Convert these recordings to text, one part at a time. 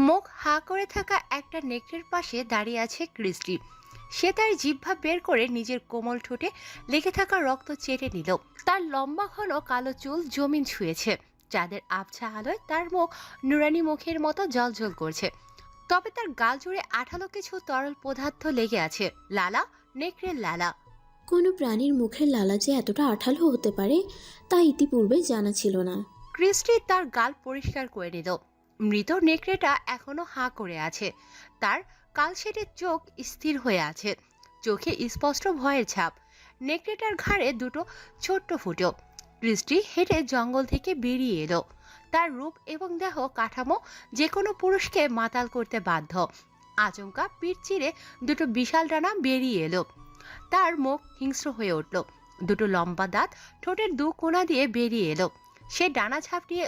মুখ হা করে থাকা একটা নেকড়ের পাশে দাঁড়িয়ে আছে ক্রিস্টি। সে তার জিহ্বা বের করে নিজের কোমল ঠোঁটে লেগে থাকা রক্ত চেটে নিল। তার লম্বা ঘন কালো চুল জমিন ছুঁয়েছে। চাঁদের আবছা আলোয় তার মুখ নুরানি মুখের মতো জ্বলজ্বল করছে। তবে তার গাল জুড়ে আঠালো কিছু তরল পদার্থ লেগে আছে। লালা, নেকড়ের লালা। কোনো প্রাণীর মুখের লালা যে এতটা আঠালো হতে পারে তা ইতিপূর্বে জানা ছিল না। ক্রিস্টি তার গাল পরিষ্কার করে নিল। মৃত নেকড়েটা এখনো হাঁ করে আছে। তার কালশেটের চোখ স্থির হয়ে আছে, চোখে স্পষ্ট ভয়ের ছাপ। নেকড়েটার ঘাড়ে দুটো ছোট্ট ফুটো। ক্রিস্টি হেঁটে জঙ্গল থেকে বেরিয়ে এলো। তার রূপ এবং দেহ কাঠামো যে কোনো পুরুষকে মাতাল করতে বাধ্য। আচমকা পিঠ চিরে দুটো বিশাল ডানা বেরিয়ে এলো। তার মুখ হিংস্র হয়ে উঠল। দুটো লম্বা দাঁত ঠোঁটের দু কোণা দিয়ে বেরিয়ে এলো। সে ডানা ঝাপটিয়ে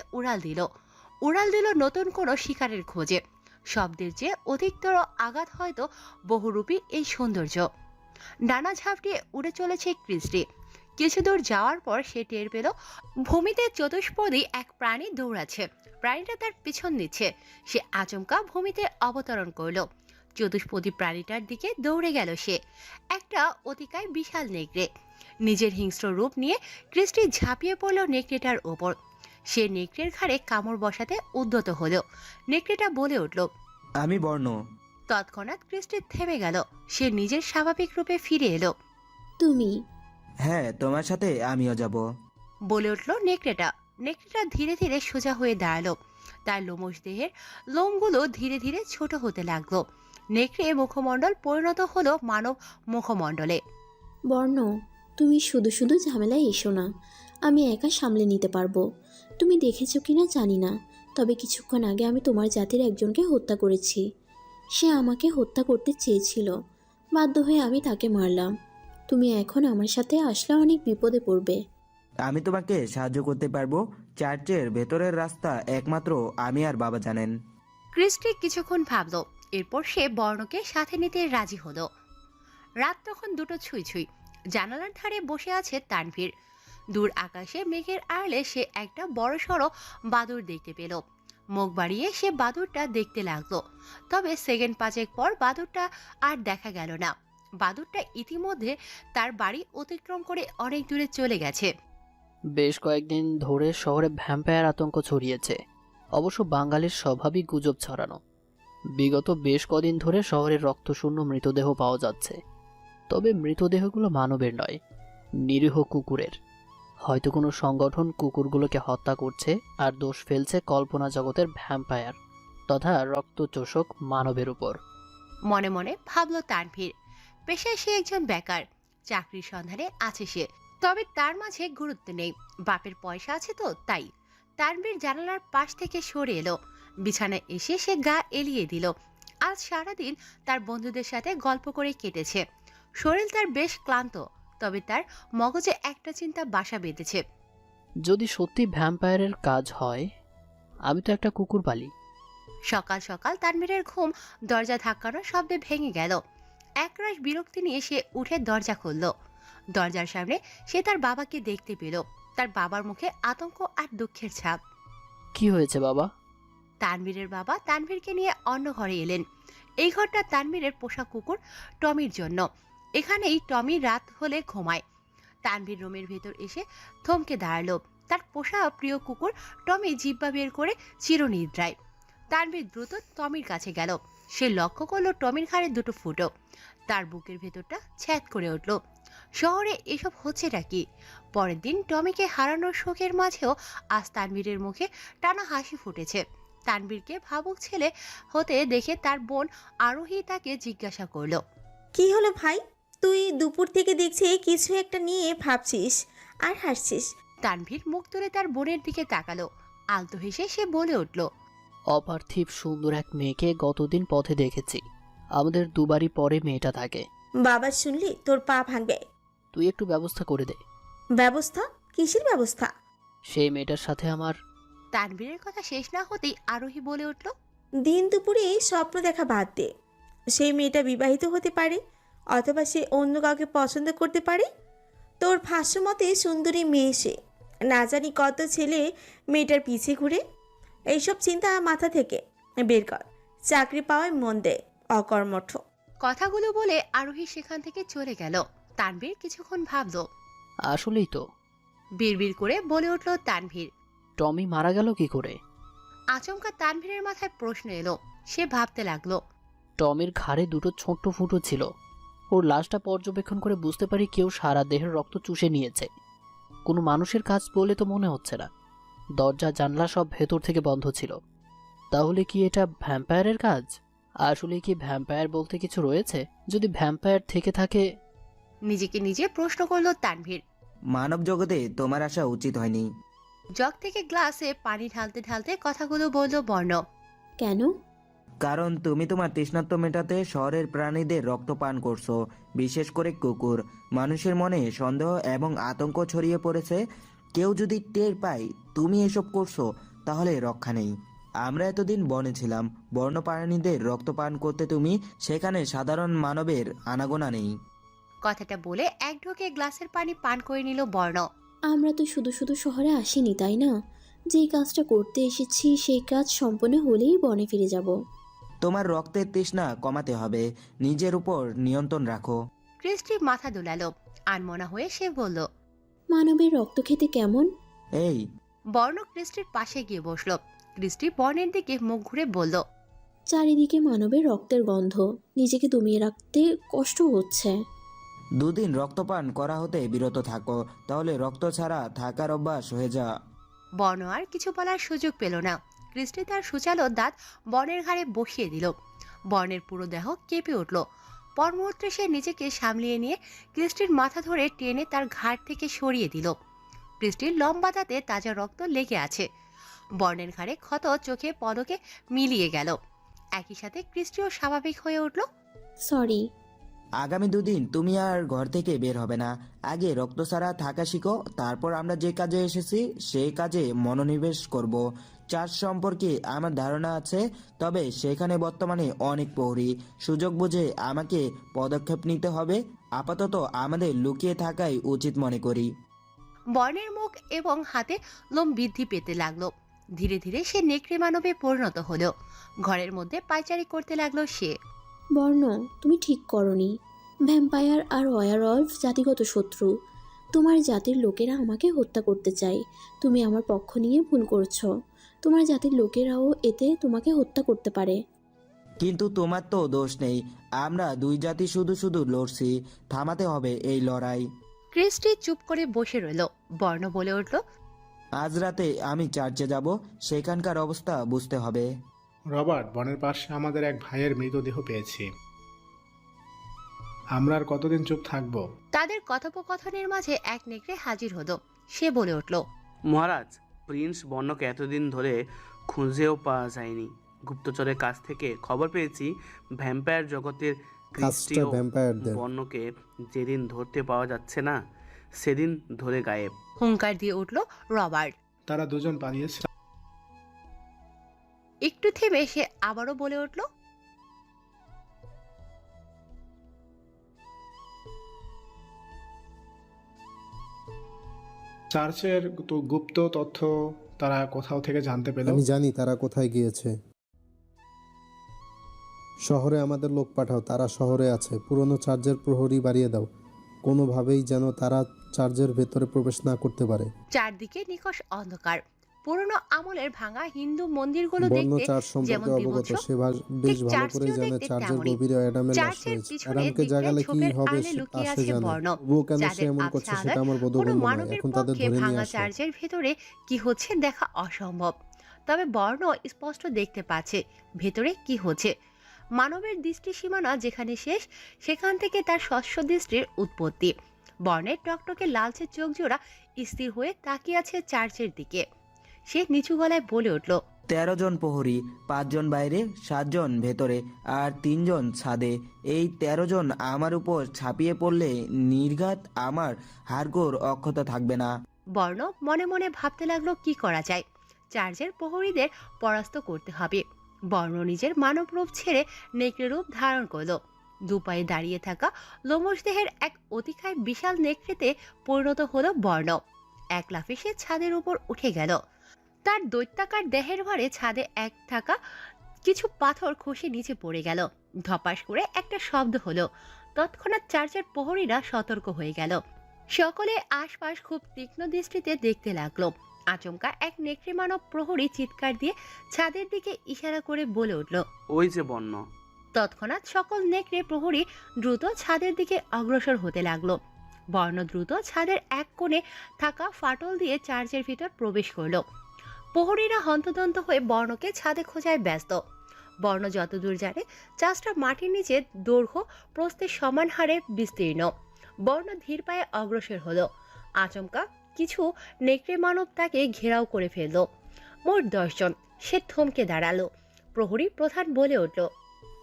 উড়াল দিল নতুন কোনো শিকারের খোঁজে। শব্দের চেয়ে অধিকতর আঘাত হয়তো বহুরূপী এই সৌন্দর্য। ডানা ঝাপটিয়ে উড়ে চলেছে ক্রিস্টি। কিছু দূর যাওয়ার পর সে টের পেল ভূমিতে চতুষ্পদী এক প্রাণী দৌড়াচ্ছে। প্রাণীটা তার পিছন নিচ্ছে। সে আচমকা ভূমিতে অবতরণ করল। চতুষ্পদী প্রাণীটার দিকে দৌড়ে গেল সে। একটা অতিকায় বিশাল নেকড়ে। নিজের হিংস্র রূপ নিয়ে ক্রিস্টি ঝাঁপিয়ে পড়ল নেকড়েটার ওপর। সে নেকড়ের ঘাড়ে কামড় বসাতে উদ্যত হলো। নেকড়েটা বলে উঠল, আমি বর্ণ। তৎক্ষণাৎ ক্রিস্টি থেমে গেল। সে নিজের স্বাভাবিক রূপে ফিরে এলো। তুমি? হ্যাঁ, তোমার সাথে আমিও যাব। বলে উঠল নেকড়েটা। নেকড়েটা ধীরে ধীরে সোজা হয়ে দাঁড়ালো। তার লোমশ দেহের লোমগুলো ধীরে ধীরে ছোট হতে লাগলো। নেকড়ে মুখমণ্ডল পরিণত হলো মানব মুখমণ্ডলে। বর্ণ, তুমি শুধু শুধু ঝামেলায় এসো না। আমি একা সামলে নিতে পারবো। তুমি দেখেছো কিনা জানি না, তবে কিছুক্ষণ আগে আমি তোমার জাতির একজনকে হত্যা করেছি। সে আমাকে হত্যা করতে চেয়েছিল, বাধ্য হয়ে আমি তাকে মারলাম। তুমি এখন আমার সাথে আসলে অনেক বিপদে পড়বে। আমি তোমাকে সাহায্য করতে পারবো। চার্চের ভেতরের রাস্তা একমাত্র আমি আর বাবা জানেন। ক্রিস্টি কিছুক্ষণ ভাবল। এরপর সে বর্ণকে সাথে নিতে রাজি হলো। রাত তখন দুটো ছুঁই ছুঁই। জানালার ধারে বসে আছে তানভীর। দূর আকাশে মেঘের আড়ালে সে একটা বড়সড় বাদুড় দেখতে পেল। মুখ বাড়িয়ে সে বাদুড়টা দেখতে লাগলো। তবে সেকেন্ড পাঁচেক পর বাদুড়টা আর দেখা গেল না। বাদুড়টা ইতিমধ্যে তার বাড়ি অতিক্রম করে অনেক দূরে চলে গেছে। বেশ কয়েকদিন ধরে শহরে ভ্যাম্পায়ার আতঙ্ক ছড়িয়েছে। অবশ্য বাঙালির স্বভাবই গুজব ছড়ানো। বিগত বেশ কদিন ধরে শহরে রক্তশূন্য মৃতদেহ পাওয়া যাচ্ছে। তবে মৃতদেহগুলো মানবের নয়, নিরীহ কুকুরের। হয়তো কোনো সংগঠন কুকুরগুলোকে হত্যা করছে আর দোষ ফেলছে কল্পনা জগতের ভ্যাম্পায়ার তথা রক্তচোষক মানবের উপর। মনে মনে ভাবল তানভীর। পেশায় সে একজন বেকার। চাকরির সন্ধানে আছে সে। তবে তার মাঝে গুরুত্ব নেই। বাপের পয়সা আছে তো তাই। তানভীর জানালার পাশ থেকে সরে এলো। বিছানায় এসে সে গা এলিয়ে দিল। আজ সারাদিন তার বন্ধুদের সাথে গল্প করে কেটেছে। শরীর তার বেশ ক্লান্ত। তবে তার মগজে একটা চিন্তা বাসা বেঁধেছে। যদি সত্যি ভ্যাম্পায়ারের কাজ হয়, আমি তো একটা কুকুর পালি। সকাল সকাল তানভীরের ঘুম দরজা ধাক্কানোর শব্দে ভেঙে গেল। একরাশ বিরক্তি নিয়ে সে উঠে দরজা খুলল। দরজার সামনে সে তার বাবাকে দেখতে পেল। তার বাবার মুখে আতঙ্ক আর দুঃখের ছাপ। কি হয়েছে বাবা? তানভীরের বাবা তানভীরকে নিয়ে অন্য ঘরে এলেন। এই ঘরটা তানভীরের পোষা কুকুর টমির জন্য। এখানেই টমি রাত হলে ঘুমায়। তানভীর রুমের ভেতর এসে থমকে দাঁড়ালো। তার পোষা প্রিয় কুকুর টমি জিব্বা বের করে চিরনিদ্রায়। তানভীর দ্রুত টমির কাছে গেল। সে লক্ষ্য করলো টমির ঘাড়ে দুটো ফুটো। তার বুকের ভেতরটা ছ্যাদ করে উঠল। শহরে এসব হচ্ছেটা কি? পরের দিন টমিকে হারানোর শোকের মাঝেও আজ তানভীরের মুখে টানা হাসি ফুটেছে। তানভীরকে ভাবুক ছেলে হতে দেখে তার বোন আরোহী তাকে জিজ্ঞাসা করলো, কি হলো ভাই? তুই দুপুর থেকে দেখছি কিছু একটা নিয়ে ভাবছিস আর হাসছিস। তানভীর মুখ তুলে তার বোনের দিকে তাকালো। আলতো হেসে সে বলে উঠল, অপার্থিব সুন্দর এক মেয়েকে গতদিন পথে দেখেছি। আমাদের দুবারই পরে মেয়েটা থাকে। বাবা শুনলি তোর পা ভাঙবে। তুই একটু ব্যবস্থা করে দে। ব্যবস্থা? কিসের ব্যবস্থা? সেই মেয়েটার সাথে আমার। তানভীরের কথা শেষ না হতেই আরোহী বলে উঠল, দিন দুপুরে স্বপ্ন দেখা বাদ দে। সেই মেয়েটা বিবাহিত হতে পারে, অথবা সে অন্য কাউকে পছন্দ করতে পারে। তোর ভাষ্যমতে সুন্দরী মেয়ে সে। না জানি কত ছেলে মেয়েটার পিছে ঘুরে। এইসব চিন্তা মাথা থেকে বের কর। চাকরি পাওয়ায় মন দে, অকর্মঠ। কথাগুলো বলে আরোহী সেখান থেকে চলে গেল। তানভীর কিছুক্ষণ ভাবলো। আসলেই তো। বিড়বিড় করে বলে উঠল তানভীর। টমি মারা গেল কি করে? আচমকা তানভীরের মাথায় প্রশ্ন এলো। সে ভাবতে লাগলো। টমির ঘাড়ে দুটো ছোট্ট ফুটো ছিল। ওর লাশটা পর্যবেক্ষণ করে বুঝতে পারি কেউ সারা দেহের রক্ত চুষে নিয়েছে। কোনো মানুষের কাজ বলে তো মনে হচ্ছে না। দরজা জানলা সব ভেতর থেকে বন্ধ ছিল। তাহলে কি এটা ভ্যাম্পায়ারের কাজ? আসলে কি ভ্যাম্পায়ার বলতে কিছু রয়েছে? যদি ভ্যাম্পায়ার থেকে থাকে। নিজেকে নিজে প্রশ্ন করলো তানভীর। মানব জগতে তোমার আসা উচিত হয়নি। জগ থেকে গ্লাসে পানি ঢালতে ঢালতে কথাগুলো বলল বর্ণ। কেন? কারণ তুমি তোমার তৃষ্ণার্ত মেটাতে শহরের প্রাণীদের রক্ত পান করছো, বিশেষ করে কুকুর। মানুষের মনে সন্দেহ এবং আতঙ্ক ছড়িয়ে পড়েছে। কেউ যদি টের পায় তুমি এসব করছো, তাহলে রক্ষা নেই। আমরা এতদিন বনে ছিলাম, বন্যপ্রাণীদের রক্ত পান করতে তুমি, সেখানে সাধারণ মানবের আনাগোনা নেই। কথাটা বলে এক ঢোকে গ্লাসের পানি পান করে নিল বর্ণ। আমরা তো শুধু শুধু শহরে আসিনি, তাই না? যেই কাজটা করতে এসেছি সেই কাজ সম্পন্ন হলেই বনে ফিরে যাব। তোমার রক্তের তৃষ্ণা কমাতে হবে, নিজের উপর নিয়ন্ত্রণ রাখো। ক্রিস্টি মাথা দোলালো। আনমনা হয়ে সে বলল। মানবের রক্ত খেতে কেমন? এই বর্ণ ক্রিস্টির পাশে গিয়ে বসলো। ক্রিস্টি বর্ণের দিকে মুখ ঘুরে বলল। চারিদিকে মানবের রক্তের গন্ধ, নিজেকে দমিয়ে রাখতে কষ্ট হচ্ছে। দুদিন রক্তপান করা হতে বিরত থাকো, তাহলে রক্ত ছাড়া থাকার অভ্যাস হয়ে যা। বর্ণ আর কিছু বলার সুযোগ পেল না। ক্রিস্টি তার সুচালো দাঁত বর্ণের ঘাড়ে বসিয়ে দিল। বর্ণের পুরো দেহ কেঁপে উঠল। পর মুহূর্তে সে নিজেকে সামলিয়ে নিয়ে ক্রিস্টির মাথা ধরে টেনে তার ঘাড় থেকে সরিয়ে দিল। ক্রিস্টির লম্বা দাঁতে তাজা রক্ত লেগে আছে। বর্ণের ঘাড়ে ক্ষত চোখে পলকে মিলিয়ে গেল। একই সাথে ক্রিস্টিও স্বাভাবিক হয়ে উঠল। সরি। আগামী দুদিন তুমি আর ঘর থেকে বের হবে না। আগে রক্ত ছাড়া থাকা শিখো, তারপর আমরা যে কাজে এসেছি সেই কাজে মনোনিবেশ করব। চার্জ সম্পর্কে আমার ধারণা আছে, তবে সেখানে বর্তমানে অনেক প্রহরী। সুযোগ বুঝে আমাকে পদক্ষেপ নিতে হবে। আপাতত আমাদের লুকিয়ে থাকাই উচিত মনে করি। বর্ণের মুখ এবং হাতে লোম বৃদ্ধি পেতে লাগলো। ধীরে ধীরে সে নেকড়ে মানবে পরিণত হলো। ঘরের মধ্যে পায়চারি করতে লাগলো সে। বর্ণ, তুমি ঠিক করনি। ভ্যাম্পায়ার আর ওয়ারওলফ জাতিগত শত্রু। তোমার জাতির লোকেরা আমাকে হত্যা করতে চায়। তুমি আমার পক্ষ নিয়ে ভুল করছো। তোমার জাতির লোকেরাও এতে তোমাকে হত্যা করতে পারে। কিন্তু তোমার তো দোষ নেই। আমরা দুই জাতি শুধু শুধু লড়ছি। থামাতে হবে এই লড়াই। ক্রিস্টি চুপ করে বসে রইল। বর্ণ বলে উঠল। আজ রাতে আমি চার্চে যাব, সেখানকার অবস্থা বুঝতে হবে। রবার্ট, বনের পাশে আমাদের এক ভাইয়ের মৃতদেহ পেয়েছি। আমরা আর কতদিন চুপ থাকবো? তাদের কথোপকথনের মাঝে এক নেকড়ে হাজির হলো। সে বলে উঠল। মহারাজ, প্রিন্স বর্ণকে এতদিন ধরে খুঁজেও পাওয়া যায়নি। গুপ্তচরের কাছ থেকে খবর পেয়েছি ভ্যাম্পায়ার জগতের ক্রিস্টি ও বর্ণকে যেদিন ধরতে পাওয়া যাচ্ছে না সেদিন ধরে গায়েব। হুঙ্কার দিয়ে উঠল রবার্ট। তারা দুজন পালিয়েছে। একটু থেমে সে আবারও বলে উঠল। চার্চের গুপ্ত তথ্য তারা কোথাও থেকে জানতে পেল। আমি জানি তারা কোথায় গিয়েছে। শহরে আমাদের লোক পাঠাও, তারা শহরে আছে। পুরনো চার্চের প্রহরী বাড়িয়ে দাও, কোনোভাবেই যেন তারা চার্চের ভেতরে প্রবেশ না করতে পারে। চারদিকে নিকষ অন্ধকার। পুরনো আমলের ভাঙা হিন্দু মন্দিরগুলো বন্য দেখতে চার্চ যেমন সম্পর্কে অবগত, বিভৎস, সে বেশ ঠিক ভালো করে চার্চটিও জানে দেখতে চার্চের তেমনই। গভীরে অ্যাডামের লাশ চার্চের রয়েছে। পিছনে অ্যাডামকে দিকটায় জাগালে কি ঝোপের হবে আড়ালে লুকিয়ে তা সে আছে জানে। বর্ণ। তবুও কেন সে যাদের এমন আবছা করছে সেটা আলোয় আমার কোনো বোধগম্য নয়। মানবের এখন তাদের পক্ষে ধরে নিয়ে ভাঙা আসো। চার্চের ভেতরে কি হচ্ছে দেখা অসম্ভব। তবে বর্ণ স্পষ্ট দেখতে পাচ্ছে ভেতরে কি হচ্ছে। মানবের দৃষ্টি সীমানা যেখানে শেষ, সেখান থেকে তার স্বচ্ছ দৃষ্টির উৎপত্তি। বর্ণের টকটকে লালচে চোখ জোড়া স্থির হয়ে তাকিয়ে আছে চার্চের দিকে। সে নিচু গলায় বলে উঠল। 13 জন প্রহরী, 5 জন বাইরে, 7 জন ভেতরে আর 3 জন ছাদে। এই 13 জন আমার উপর ছাপিয়ে পড়লে নির্ঘাত আমার হাড়গোড় অক্ষত থাকবে না। বর্ণ মনে মনে ভাবতে লাগলো কি করা যায়। চার্চের প্রহরীদের পরাস্ত করতে হবে। বর্ণ নিজের মানব রূপ ছেড়ে নেকড়ে রূপ ধারণ করল। দুপায়ে দাঁড়িয়ে থাকা লোমশ দেহের এক অতিকায় বিশাল নেকড়েতে পরিণত হলো বর্ণ। এক লাফে সে ছাদের উপর উঠে গেল। তার দৈত্যাকার দেহের ভারে ছাদে এক থাকা কিছু পাথর খসে নিচে পড়ে গেল। ধপাস করে একটা শব্দ হলো। তৎক্ষণাৎ চার্চের প্রহরীরা সতর্ক হয়ে গেল। সকলে আশপাশ খুব তীক্ষ্ণ দৃষ্টিতে দেখতে লাগলো। আচমকা এক নেকড়ে মানব প্রহরী চিৎকার দিয়ে ছাদের দিকে ইশারা করে বলে উঠল। ওই যে বন্য। তৎক্ষণাৎ সকল নেকড়ে প্রহরী দ্রুত ছাদের দিকে অগ্রসর হতে লাগলো। বর্ণ দ্রুত ছাদের এক কোণে থাকা ফাটল দিয়ে চার্চের ভিতর প্রবেশ করলো। প্রহরীরা হন্তদন্ত হয়ে বর্ণকে ছাদে খোঁজায় ব্যস্ত। বর্ণ যতদূর জানে চাষটা মাটির নিচে দৈর্ঘ্য প্রস্থের সমান হারে বিস্তীর্ণ। বর্ণ ধীর পায়ে অগ্রসর হলো। আচমকা কিছু নেকড়ে মানব তাকে ঘেরাও করে ফেলল। মোট 10 জন। সে থমকে দাঁড়ালো। প্রহরী প্রধান বলে উঠল।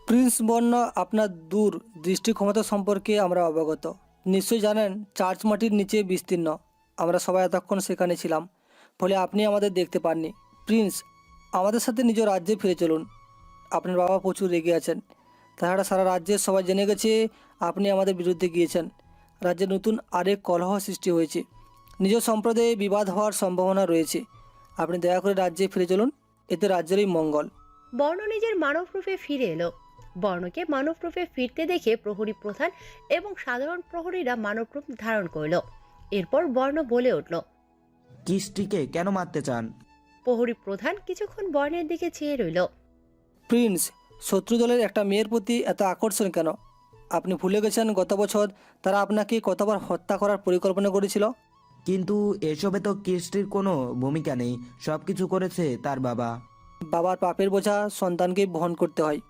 প্রিন্স বর্ণ, আপনার দূর দৃষ্টি ক্ষমতা সম্পর্কে আমরা অবগত। নিশ্চয়ই জানেন চার্চ মাটির নিচে বিস্তীর্ণ। আমরা সবাই এতক্ষণ সেখানে ছিলাম, ফলে আপনি আমাদের দেখতে পাননি। প্রিন্স, আমাদের সাথে নিজ রাজ্যে ফিরে চলুন। আপনার বাবা প্রচুর রেগে আছেন। তাছাড়া সারা রাজ্যের সবাই জেনে গেছে আপনি আমাদের বিরুদ্ধে গিয়েছেন। রাজ্যে নতুন আরেক কলহ সৃষ্টি হয়েছে। নিজ সম্প্রদায়ে বিবাদ হওয়ার সম্ভাবনা রয়েছে। আপনি দয়া করে রাজ্যে ফিরে চলুন, এতে রাজ্যেরই মঙ্গল। বর্ণ নিজের মানব রূপে ফিরে এলো। বর্ণকে মানব রূপে ফিরতে দেখে প্রহরী প্রধান এবং সাধারণ প্রহরীরা মানব রূপ ধারণ করল। এরপর বর্ণ বলে উঠল। কিস্টিকে কেন মারতে চান? প্রহরী প্রধান কিছুক্ষণ বর্ণের দিকে চেয়ে রইল। প্রিন্স, শত্রু দলের একটা মেয়ের প্রতি এত আকর্ষণ কেন? আপনি ভুলে গেছেন গত বছর তারা আপনাকে কতবার হত্যা করার পরিকল্পনা করেছিল? কিন্তু এসবে তো কিস্টির কোনো ভূমিকা নেই, সবকিছু করেছে তার বাবা। বাবার পাপের বোঝা সন্তানকে বহন করতে হয়।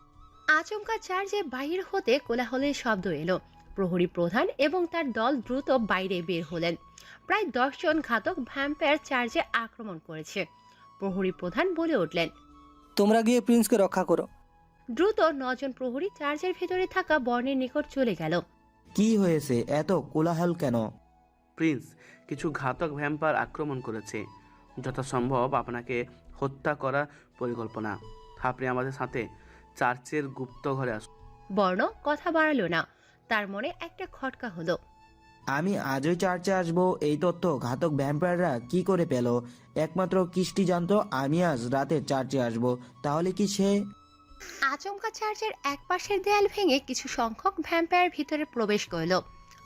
আচমকা চার্চে বাহির হতে কোলাহলের শব্দ এলো। প্রহরী প্রধান এবং তার দল দ্রুত বাইরে বের হলেন। প্রায় 10 জন ঘাতক ভ্যাম্পায়ার চার্চে আক্রমণ করেছে। প্রহরী প্রধান বলে উঠলেন। তোমরা গিয়ে প্রিন্সকে রক্ষা করো। দ্রুত 9 জন প্রহরী চার্চের ভেতরে থাকা বর্ণের নিকট চলে গেল। কি হয়েছে, এত কোলাহল কেন? প্রিন্স, কিছু ঘাতক ভ্যাম্পায়ার আক্রমণ করেছে। যথাসম্ভব আপনাকে হত্যা করার পরিকল্পনা। আপনি আমাদের সাথে চার্চের গুপ্ত ঘরে আসুন। বর্ণ কথা বাড়ালো না। তার মনে একটা খটকা হলো। আমি আজই চার্চে আসবো, এই তথ্য ঘাতক ভ্যাম্পায়াররা কি করে পেল? একমাত্র কিস্টি জানতো আমি আজ রাতে চার্চে আসবো, তাহলে কি সে? আচমকা চার্চের এক পাশের দেয়াল ভেঙে কিছু সংখ্যক ভ্যাম্পায়ার ভিতরে প্রবেশ করল।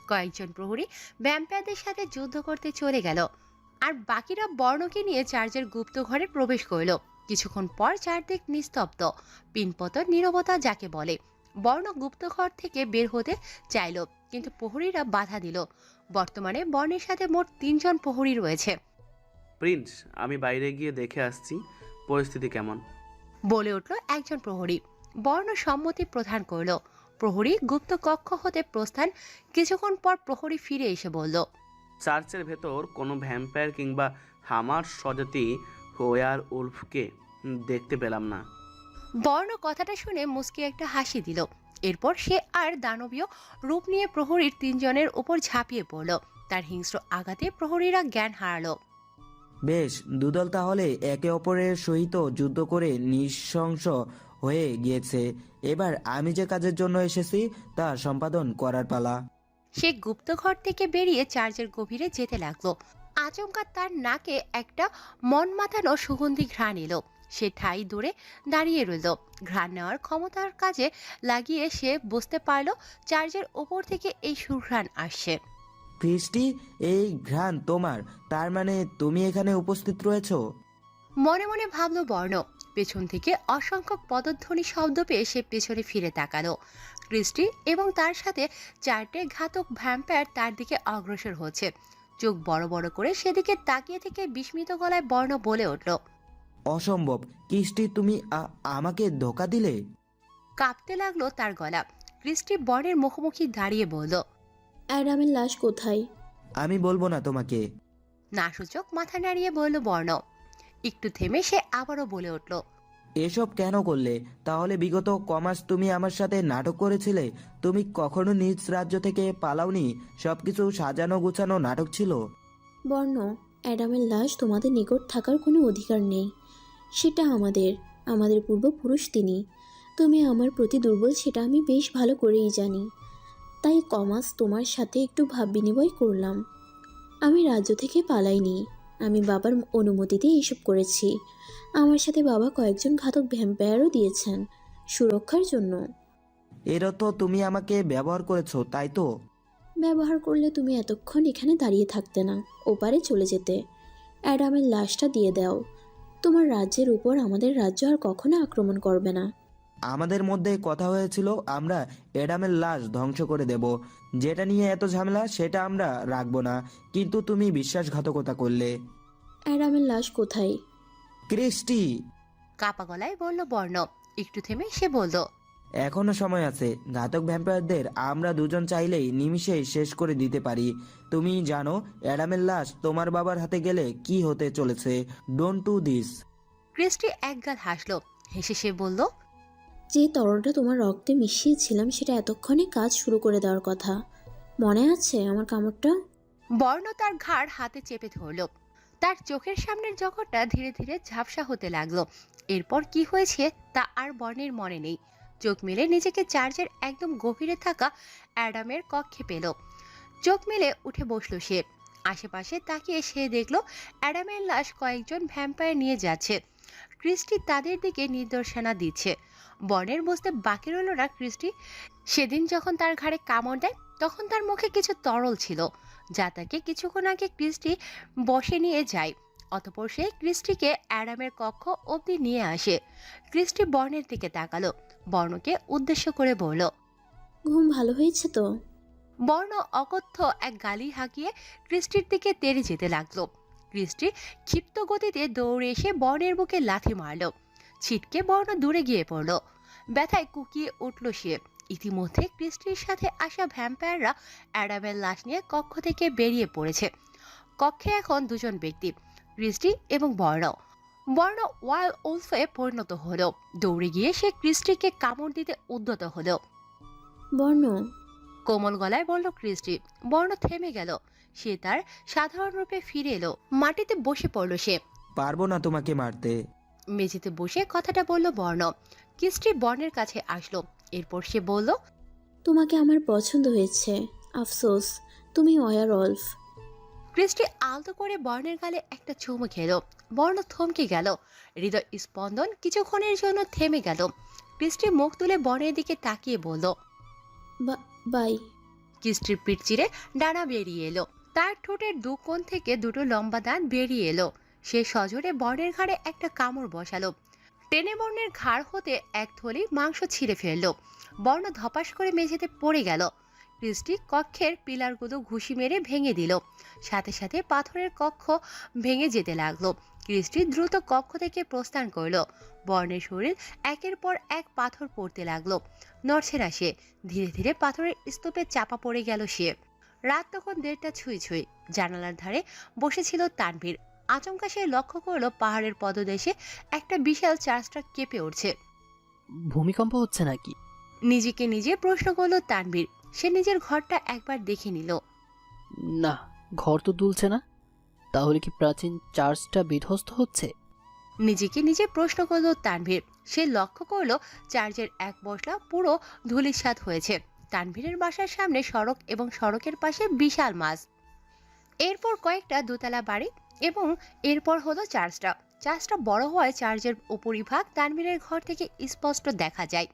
কয়েকজন প্রহরী ভ্যাম্পায়ারদের সাথে যুদ্ধ করতে চলে গেল, আর বাকিরা বর্ণকে নিয়ে চার্চের গুপ্ত ঘরে প্রবেশ করল। কিছুক্ষণ পর চারদিক নিস্তব্ধ, পিনপতন নীরবতা যাকে বলে। বর্ণ গুপ্তঘর থেকে বের হতে চাইল, কিন্তু প্রহরীরা বাধা দিল। বর্তমানে বর্ণের সাথে মোট 3 জন প্রহরী রয়েছে। প্রিন্স, আমি বাইরে গিয়ে দেখে আসছি পরিস্থিতি কেমন, বলে উঠল একজন প্রহরী। বর্ণ সম্মতি প্রদান করল। প্রহরী গুপ্ত কক্ষ হতে প্রস্থান। কিছুক্ষণ পর প্রহরী ফিরে এসে বলল। চার্চের ভেতর কোনো ভ্যাম্পায়ার কিংবা হামার স্বজাতি ওয়ার উলফকে দেখতে পেলাম না। বর্ণ কথাটা শুনে মুস্কি একটা হাসি দিল। এরপর সে আর দানবীয় রূপ নিয়ে প্রহরীর 3 জনের উপর ঝাঁপিয়ে পড়ল। তার হিংস্র আঘাতে প্রহরীরা জ্ঞান হারালো। বেশ, দুদল তাহলে একে অপরের সহিত যুদ্ধ করে নৃশংস হয়ে গিয়েছে। এবার আমি যে কাজের জন্য এসেছি তা সম্পাদন করার পালা। সে গুপ্তঘর থেকে বেরিয়ে চার্চের গভীরে যেতে লাগলো। আচমকা তার নাকে একটা মন মাতানো সুগন্ধি ঘ্রাণ এলো। সে ঠাই দূরে দাঁড়িয়ে রইল। ঘ্রাণ নেওয়ার ক্ষমতার কাজে লাগিয়ে সে বুঝতে পারল চার্চের ওপর থেকে এই সুঘ্রাণ আসছে। ক্রিস্টি, এই ঘ্রাণ তোমার, তার মানে তুমি এখানে উপস্থিত রয়েছো? মনে মনে ভাবলো বর্ণ। পেছন থেকে অসংখ্য পদধ্বনি শব্দ পেয়ে সে পেছনে ফিরে তাকালো। ক্রিস্টি এবং তার সাথে 4টে ঘাতক ভ্যাম্পায়ার তার দিকে অগ্রসর হচ্ছে। চোখ বড় বড় করে সেদিকে তাকিয়ে থেকে বিস্মিত গলায় বর্ণ বলে উঠল। অসম্ভব! ক্রিস্টি, তুমি আমাকে ধোঁকা দিলে? কাঁপতে লাগলো তার গলা। ক্রিস্টি বর্ণের মুখোমুখি দাঁড়িয়ে বলল। অ্যাডামের লাশ কোথায়? আমি বলবো না তোমাকে। নাসূচক মাথা নাড়িয়ে বলল বর্ণ। একটু থেমে সে আবারও বলে উঠল। এসব কেন করলে? তাহলে বিগত কমাস তুমি আমার সাথে নাটক করেছিলে? তুমি কখনো নিজ রাজ্য থেকে পালাওনি? সবকিছু সাজানো গুছানো নাটক ছিল। বর্ণ, অ্যাডামের লাশ তোমাদের নিকট থাকার কোনো অধিকার নেই। সেটা আমাদের পূর্বপুরুষ তিনি। তুমি আমার প্রতি দুর্বল সেটা আমি বেশ ভালো করেই জানি। তাই কমাস তোমার সাথে একটু ভাব বিনিময় করলাম। আমি রাজ্য থেকে পালাইনি, আমি বাবার অনুমতিতেই এসব করেছি। আমার সাথে বাবা কয়েকজন ঘাতক ভ্যাম্পায়ারও দিয়েছেন সুরক্ষার জন্য। এরা তো তুমি আমাকে ব্যবহার করেছো, তাই তো? ব্যবহার করলে তুমি এতক্ষণ এখানে দাঁড়িয়ে থাকতে না, ওপারে চলে যেতে। অ্যাডামের লাশটা দিয়ে দাও। তোমার রাজ্যের উপর আমাদের রাজ্য আর কখনো আক্রমণ করবে না। আমাদের মধ্যে কথা হয়েছিল আমরা অ্যাডামের লাশ ধ্বংস করে দেব। যেটা নিয়ে এত ঝামেলা সেটা আমরা রাখবো না, কিন্তু তুমি বিশ্বাসঘাতকতা করলে। অ্যাডামের লাশ কোথায়? ক্রিস্টি, কাপা গলায় বলল বর্ণ। একটু থেমে সে বলল, এখনো সময় আছে। ঘাতক ভ্যাম্পায়ারদের আমরা দুজন চাইলেই নিমিষেই শেষ করে দিতে পারি। তুমি জানো অ্যাডামের লাশ তোমার বাবার হাতে গেলে কি হতে চলেছে। Don't do this. ক্রিস্টি একগাল হাসলো। হেসে সে বলল, যে তরলটা তোমার রক্তে মিশিয়েছিলাম সেটা এতক্ষণে কাজ শুরু করে দেওয়ার কথা। মনে আছে আমার কামড়টা? বর্ণ তার ঘাড় হাতে চেপে ধরল। তার চোখের সামনের জগৎটা ধীরে ধীরে ঝাপসা হতে লাগলো। এরপর কি হয়েছে তা আর বর্ণের মনে নেই। চোখ মেলে নিজেকে চার্চের একদম গভীরে থাকা অ্যাডামের কক্ষে পেল। চোখ মেলে উঠে বসলো সে। আশেপাশে তাকিয়ে সে দেখলো অ্যাডামের লাশ কয়েকজন ভ্যাম্পায়ার নিয়ে যাচ্ছে। ক্রিস্টি তাদের দিকে নির্দেশনা দিচ্ছে। বর্ণের বুঝতে বাকি রইল না ক্রিস্টি সেদিন যখন তার ঘাড়ে কামড় দেয় তখন তার মুখে কিছু তরল ছিল, যা তাকে কিছুক্ষণ আগে ক্রিস্টি বসে নিয়ে যায়। অতঃপর সে ক্রিস্টিকে অ্যাডামের কক্ষ অবধি নিয়ে আসে। ক্রিস্টি বর্ণের দিকে তাকালো। বর্ণকে উদ্দেশ্য করে বলল, ঘুম ভালো হয়েছে তো? বর্ণ অকথ্য এক গালি হাঁকিয়ে ক্রিস্টির দিকে তেড়ে যেতে লাগলো। ক্রিস্টি ক্ষিপ্ত গতিতে দৌড়ে এসে বর্ণের বুকে লাথি মারল। ছিটকে বর্ণ দূরে গিয়ে পড়ল। ব্যথায় কুকিয়ে উঠল সে। ইতিমধ্যে ক্রিস্টির সাথে আসা ভ্যাম্পায়াররা অ্যাডামের লাশ নিয়ে কক্ষ থেকে বেরিয়ে পড়েছে। কক্ষে এখন দুজন ব্যক্তি, ক্রিস্টি এবং বর্ণ। বর্ণ ওয়াইল্ড উলফে পরিণত হলো। দৌড়ে গিয়ে সে ক্রিস্টিকে কামড় দিতে উদ্যত হলো। বর্ণ, কোমল গলায় বলল ক্রিস্টি। বর্ণ থেমে গেল। সে তার সাধারণ রূপে ফিরে এলো। মাটিতে বসে পড়ল সে। পারবো না তোমাকে মারতে। মেঝেতে বসে কথাটা বলল বর্ণ। ক্রিস্টি বর্ণের কাছে আসলো। এরপর সে বলল, তোমাকে আমার পছন্দ হয়েছে। আফসোস তুমি ওয়ারওলফ। ক্রিস্টি আলতো করে বর্ণের গালে একটা চুমু খেলো। বর্ণ থমকে গেল। হৃদয় স্পন্দন কিছুক্ষণের জন্য থেমে গেল। ক্রিস্টি মুখ তুলে বর্ণের দিকে তাকিয়ে বলল, বাই। ক্রিস্টির পিঠ চিরে ডানা বেরিয়ে এলো। তার ঠোঁটের দু কোণ থেকে দুটো লম্বা দাঁত বেরিয়ে এলো। সে সজোরে বর্ণের ঘাড়ে একটা কামড় বসালো। টেনে বর্ণের ঘাড় হতে এক থলি মাংস ছিঁড়ে ফেললো। বর্ণ ধপাস করে মেঝেতে পড়ে গেল। ক্রিস্টি কক্ষের পিলারগুলো ঘুষি মেরে ভেঙে দিল। সাথে সাথে পাথরের কক্ষ ভেঙে যেতে লাগলো। ক্রিস্টি দ্রুত কক্ষ থেকে প্রস্থান করলো। বর্ণের শরীর একের পর এক পাথর পড়তে লাগলো। নড়ছে না সে। ধীরে ধীরে পাথরের স্তূপে চাপা পড়ে গেল সে। রাত তখন 1:30 ছুঁই ছুঁই। জানালার ধারে বসেছিল তানভীর। আচমকা সে লক্ষ্য করলো পাহাড়ের পদদেশে একটা বিশাল চার্চটা কেঁপে উঠছে। ভূমিকম্প হচ্ছে নাকি? নিজেকে নিজে প্রশ্ন করলো তানভীর। সে নিজের ঘরটা একবার দেখে নিল। না, ঘর তো দুলছে না। তাহলে কি প্রাচীন চার্চটা বিধ্বস্ত হচ্ছে? নিজেকে নিজে প্রশ্ন করলো তানভীর। সে লক্ষ্য করলো চার্চের এক মশলা পুরো ধূলিসাৎ হয়েছে। তানভীরের বাসার সামনে সড়ক এবং সড়কের পাশে বিশাল মাছ। এরপর কয়েকটা দোতলা বাড়ি এবং এরপর হলো চার্চটা। চার্চটা বড় হওয়ায় চার্চের উপরিভাগ তানভীরের ঘর থেকে স্পষ্ট দেখা যায়।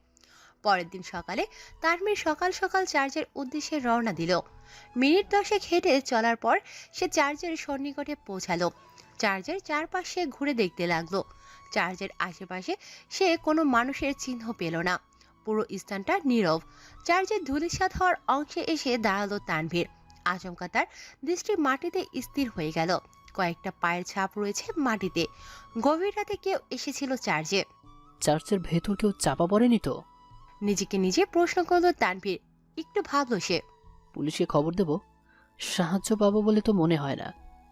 পরের দিন সকালে তানভীর সকাল সকাল চার্চের উদ্দেশ্যে রওনা দিল। মিনিট 10 হেঁটে চলার পর সে চার্চের সন্নিকটে পৌঁছালো। চার্চের চারপাশে ঘুরে দেখতে লাগলো। চার্চের আশেপাশে সে কোনো মানুষের চিহ্ন পেল না। পুরো স্থানটা নীরব। চার্চের ধূলিসাৎ হওয়ার অংশে এসে দাঁড়ালো তানভীর। আচমকা তার দৃষ্টি মাটিতে স্থির হয়ে গেল। কয়েকটা পায়ের ছাপ রয়েছে মাটিতে। গভীর রাতে কেউ এসেছিল চার্চে। চার্চের ভেতর কেউ চাপা পড়েনি তো? নিজেকে নিজে প্রশ্ন করলো তানভীর। একটু ভাবলো সে। পুলিশকে খবর দেব? সাহায্য পাবো বলে তো মনে হয় না,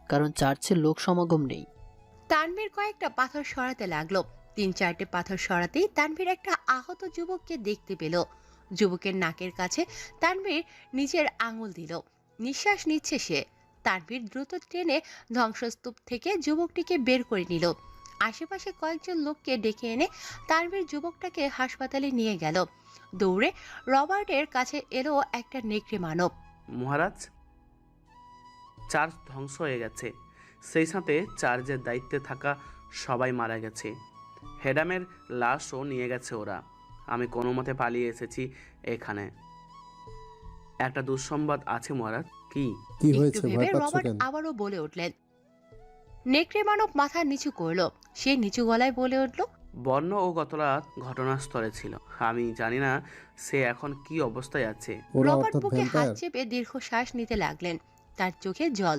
কারণ চার্চের লোক সমাগম নেই। তানভীর কয়েকটা পাথর সরাতে লাগলো। 3-4টে পাথর সরাতেই তানভীর একটা আহত যুবককে দেখতে পেল। যুবকের নাকের কাছে তানভীর নিজের আঙুল দিল। নিঃশ্বাস নিচ্ছে সে। তানভীর দ্রুত টেনে ধ্বংসস্তূপ থেকে যুবকটিকে বের করে নিল। আশেপাশে কয়েকজন লোককে ডেকে এনে তানভীর যুবকটাকে হাসপাতালে নিয়ে গেল। দৌড়ে রবার্টের কাছে এলো একটা নেকড়ে মানব। মহারাজ, চার্চ ধ্বংস হয়ে গেছে। সেই সাথে চার্জের দায়িত্বে থাকা সবাই মারা গেছে। হেডামের লাশও নিয়ে গেছে ওরা। আমি কোনো মতে পালিয়ে এসেছি এখানে। একটা দুঃসংবাদ আছে মহারাজ। কি? কি একটু হয়েছে, ভেবে ভয় পাচ্ছ রবার্ট কেন? আবারও বলে উঠলেন। নেকড়ে মানব মাথা নিচু করলো। সে নিচু গলায় বলে উঠল, বর্ণ ও গতরাত ঘটনাস্থলে ছিল। আমি জানি না সে এখন কি অবস্থায় আছে। ওরা রবার্ট অর্থাৎ বুকে হাত ভ্যাম্পায়ার? চেপে দীর্ঘশ্বাস নিতে লাগলেন। তার চোখে জল।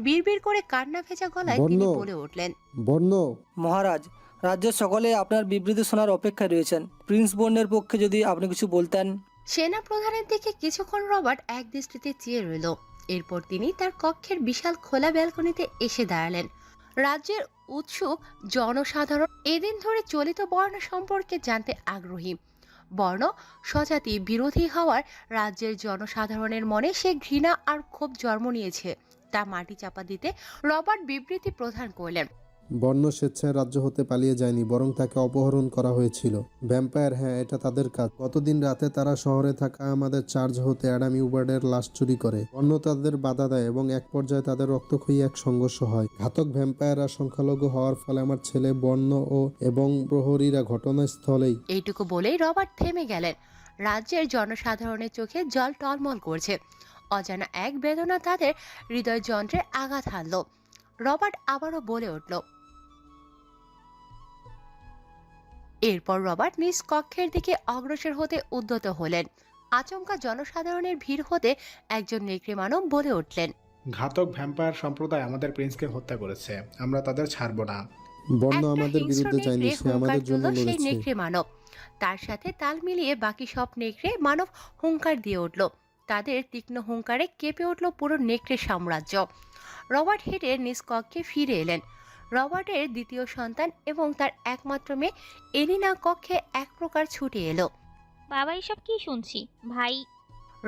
বিড়বিড় করে কান্না ভেজা গলায় তিনি বর্ণ। বলে উঠলেন, বর্ণ, মহারাজ, রাজ্যের সকলে আপনার বিবৃতি শোনার অপেক্ষায় রয়েছেন। প্রিন্স বর্ণের পক্ষে যদি আপনি কিছু বলতেন। সেনা প্রধানের দিকে কিছুক্ষণ রবার্ট এক দৃষ্টিতে চেয়ে রইল। এরপর তিনি তার কক্ষের বিশাল খোলা ব্যালকনিতে এসে দাঁড়ালেন। রাজ্যের উৎসুক জনসাধারণ এদিন ধরে চলিত বর্ণ সম্পর্কে জানতে আগ্রহী। বর্ণ স্বজাতি বিরোধী হওয়ার রাজ্যের জনসাধারণের মনে সে ঘৃণা আর ক্ষোভ জন্ম নিয়েছে। তা মাটি চাপা দিতে রবার্ট বিবৃতি প্রদান করলেন। বর্ণ স্বেচ্ছায় রাজ্য হতে পালিয়ে যায়নি, বরং তাকে অপহরণ করা হয়েছিল। ভ্যাম্পায়ার, হ্যাঁ, এটা তাদের কাজ। গতদিন রাতে তারা শহরে থাকা আমাদের চার্জ হতে অ্যাডাম ইউবার্ডের লাশ চুরি করে। বর্ণ তাদের বাধা দেয় এবং এক পর্যায়ে তাদের রক্তক্ষয়ী এক সংঘর্ষ হয়। ঘাতক ভ্যাম্পায়াররা সংখ্যালঘু হওয়ার ফলে আমার ছেলে বর্ণ এবং প্রহরীরা ঘটনাস্থলেই। এইটুকু বলেই রবার্ট থেমে গেলেন। রাজ্যের জনসাধারণের চোখে জল টলমল করছে। অজানা এক বেদনা তাদের হৃদয় যন্ত্রে আঘাত হানল। রবার্ট আবারও বলে উঠল। এরপর রবার্ট নিজ কক্ষের দিকে অগ্রসর হতে উদ্যত হলেন। আচমকা জনসাধারণের ভিড় হতে একজন নেকড়ে মানব বলে উঠলেন, ঘাতক ভ্যাম্পায়ার সম্প্রদায় আমাদের প্রিন্সকে হত্যা করেছে, আমরা তাদের ছাড়বো না। বর্ণ একটা আমাদের হিংস্র বিরুদ্ধে যায়নি, নেকড়ে সে হুঙ্কার আমাদের জন্য তুলল। সেই লড়েছে। নেকড়ে মানব, তার সাথে তাল মিলিয়ে বাকি সব নেকড়ে মানব হুঙ্কার দিয়ে উঠল। তাদের তীক্ষ্ণ হুঙ্কারে কেঁপে উঠল পুরো নেকড়ে সাম্রাজ্য। রবার্ট হেঁটে নিজ কক্ষে ফিরে এলেন। রবার্টের দ্বিতীয় সন্তান এবং তার একমাত্র মেয়ে এলিনা কক্ষে এক প্রকার ছুটে এলো। বাবা, এসব কি শুনছি? ভাই,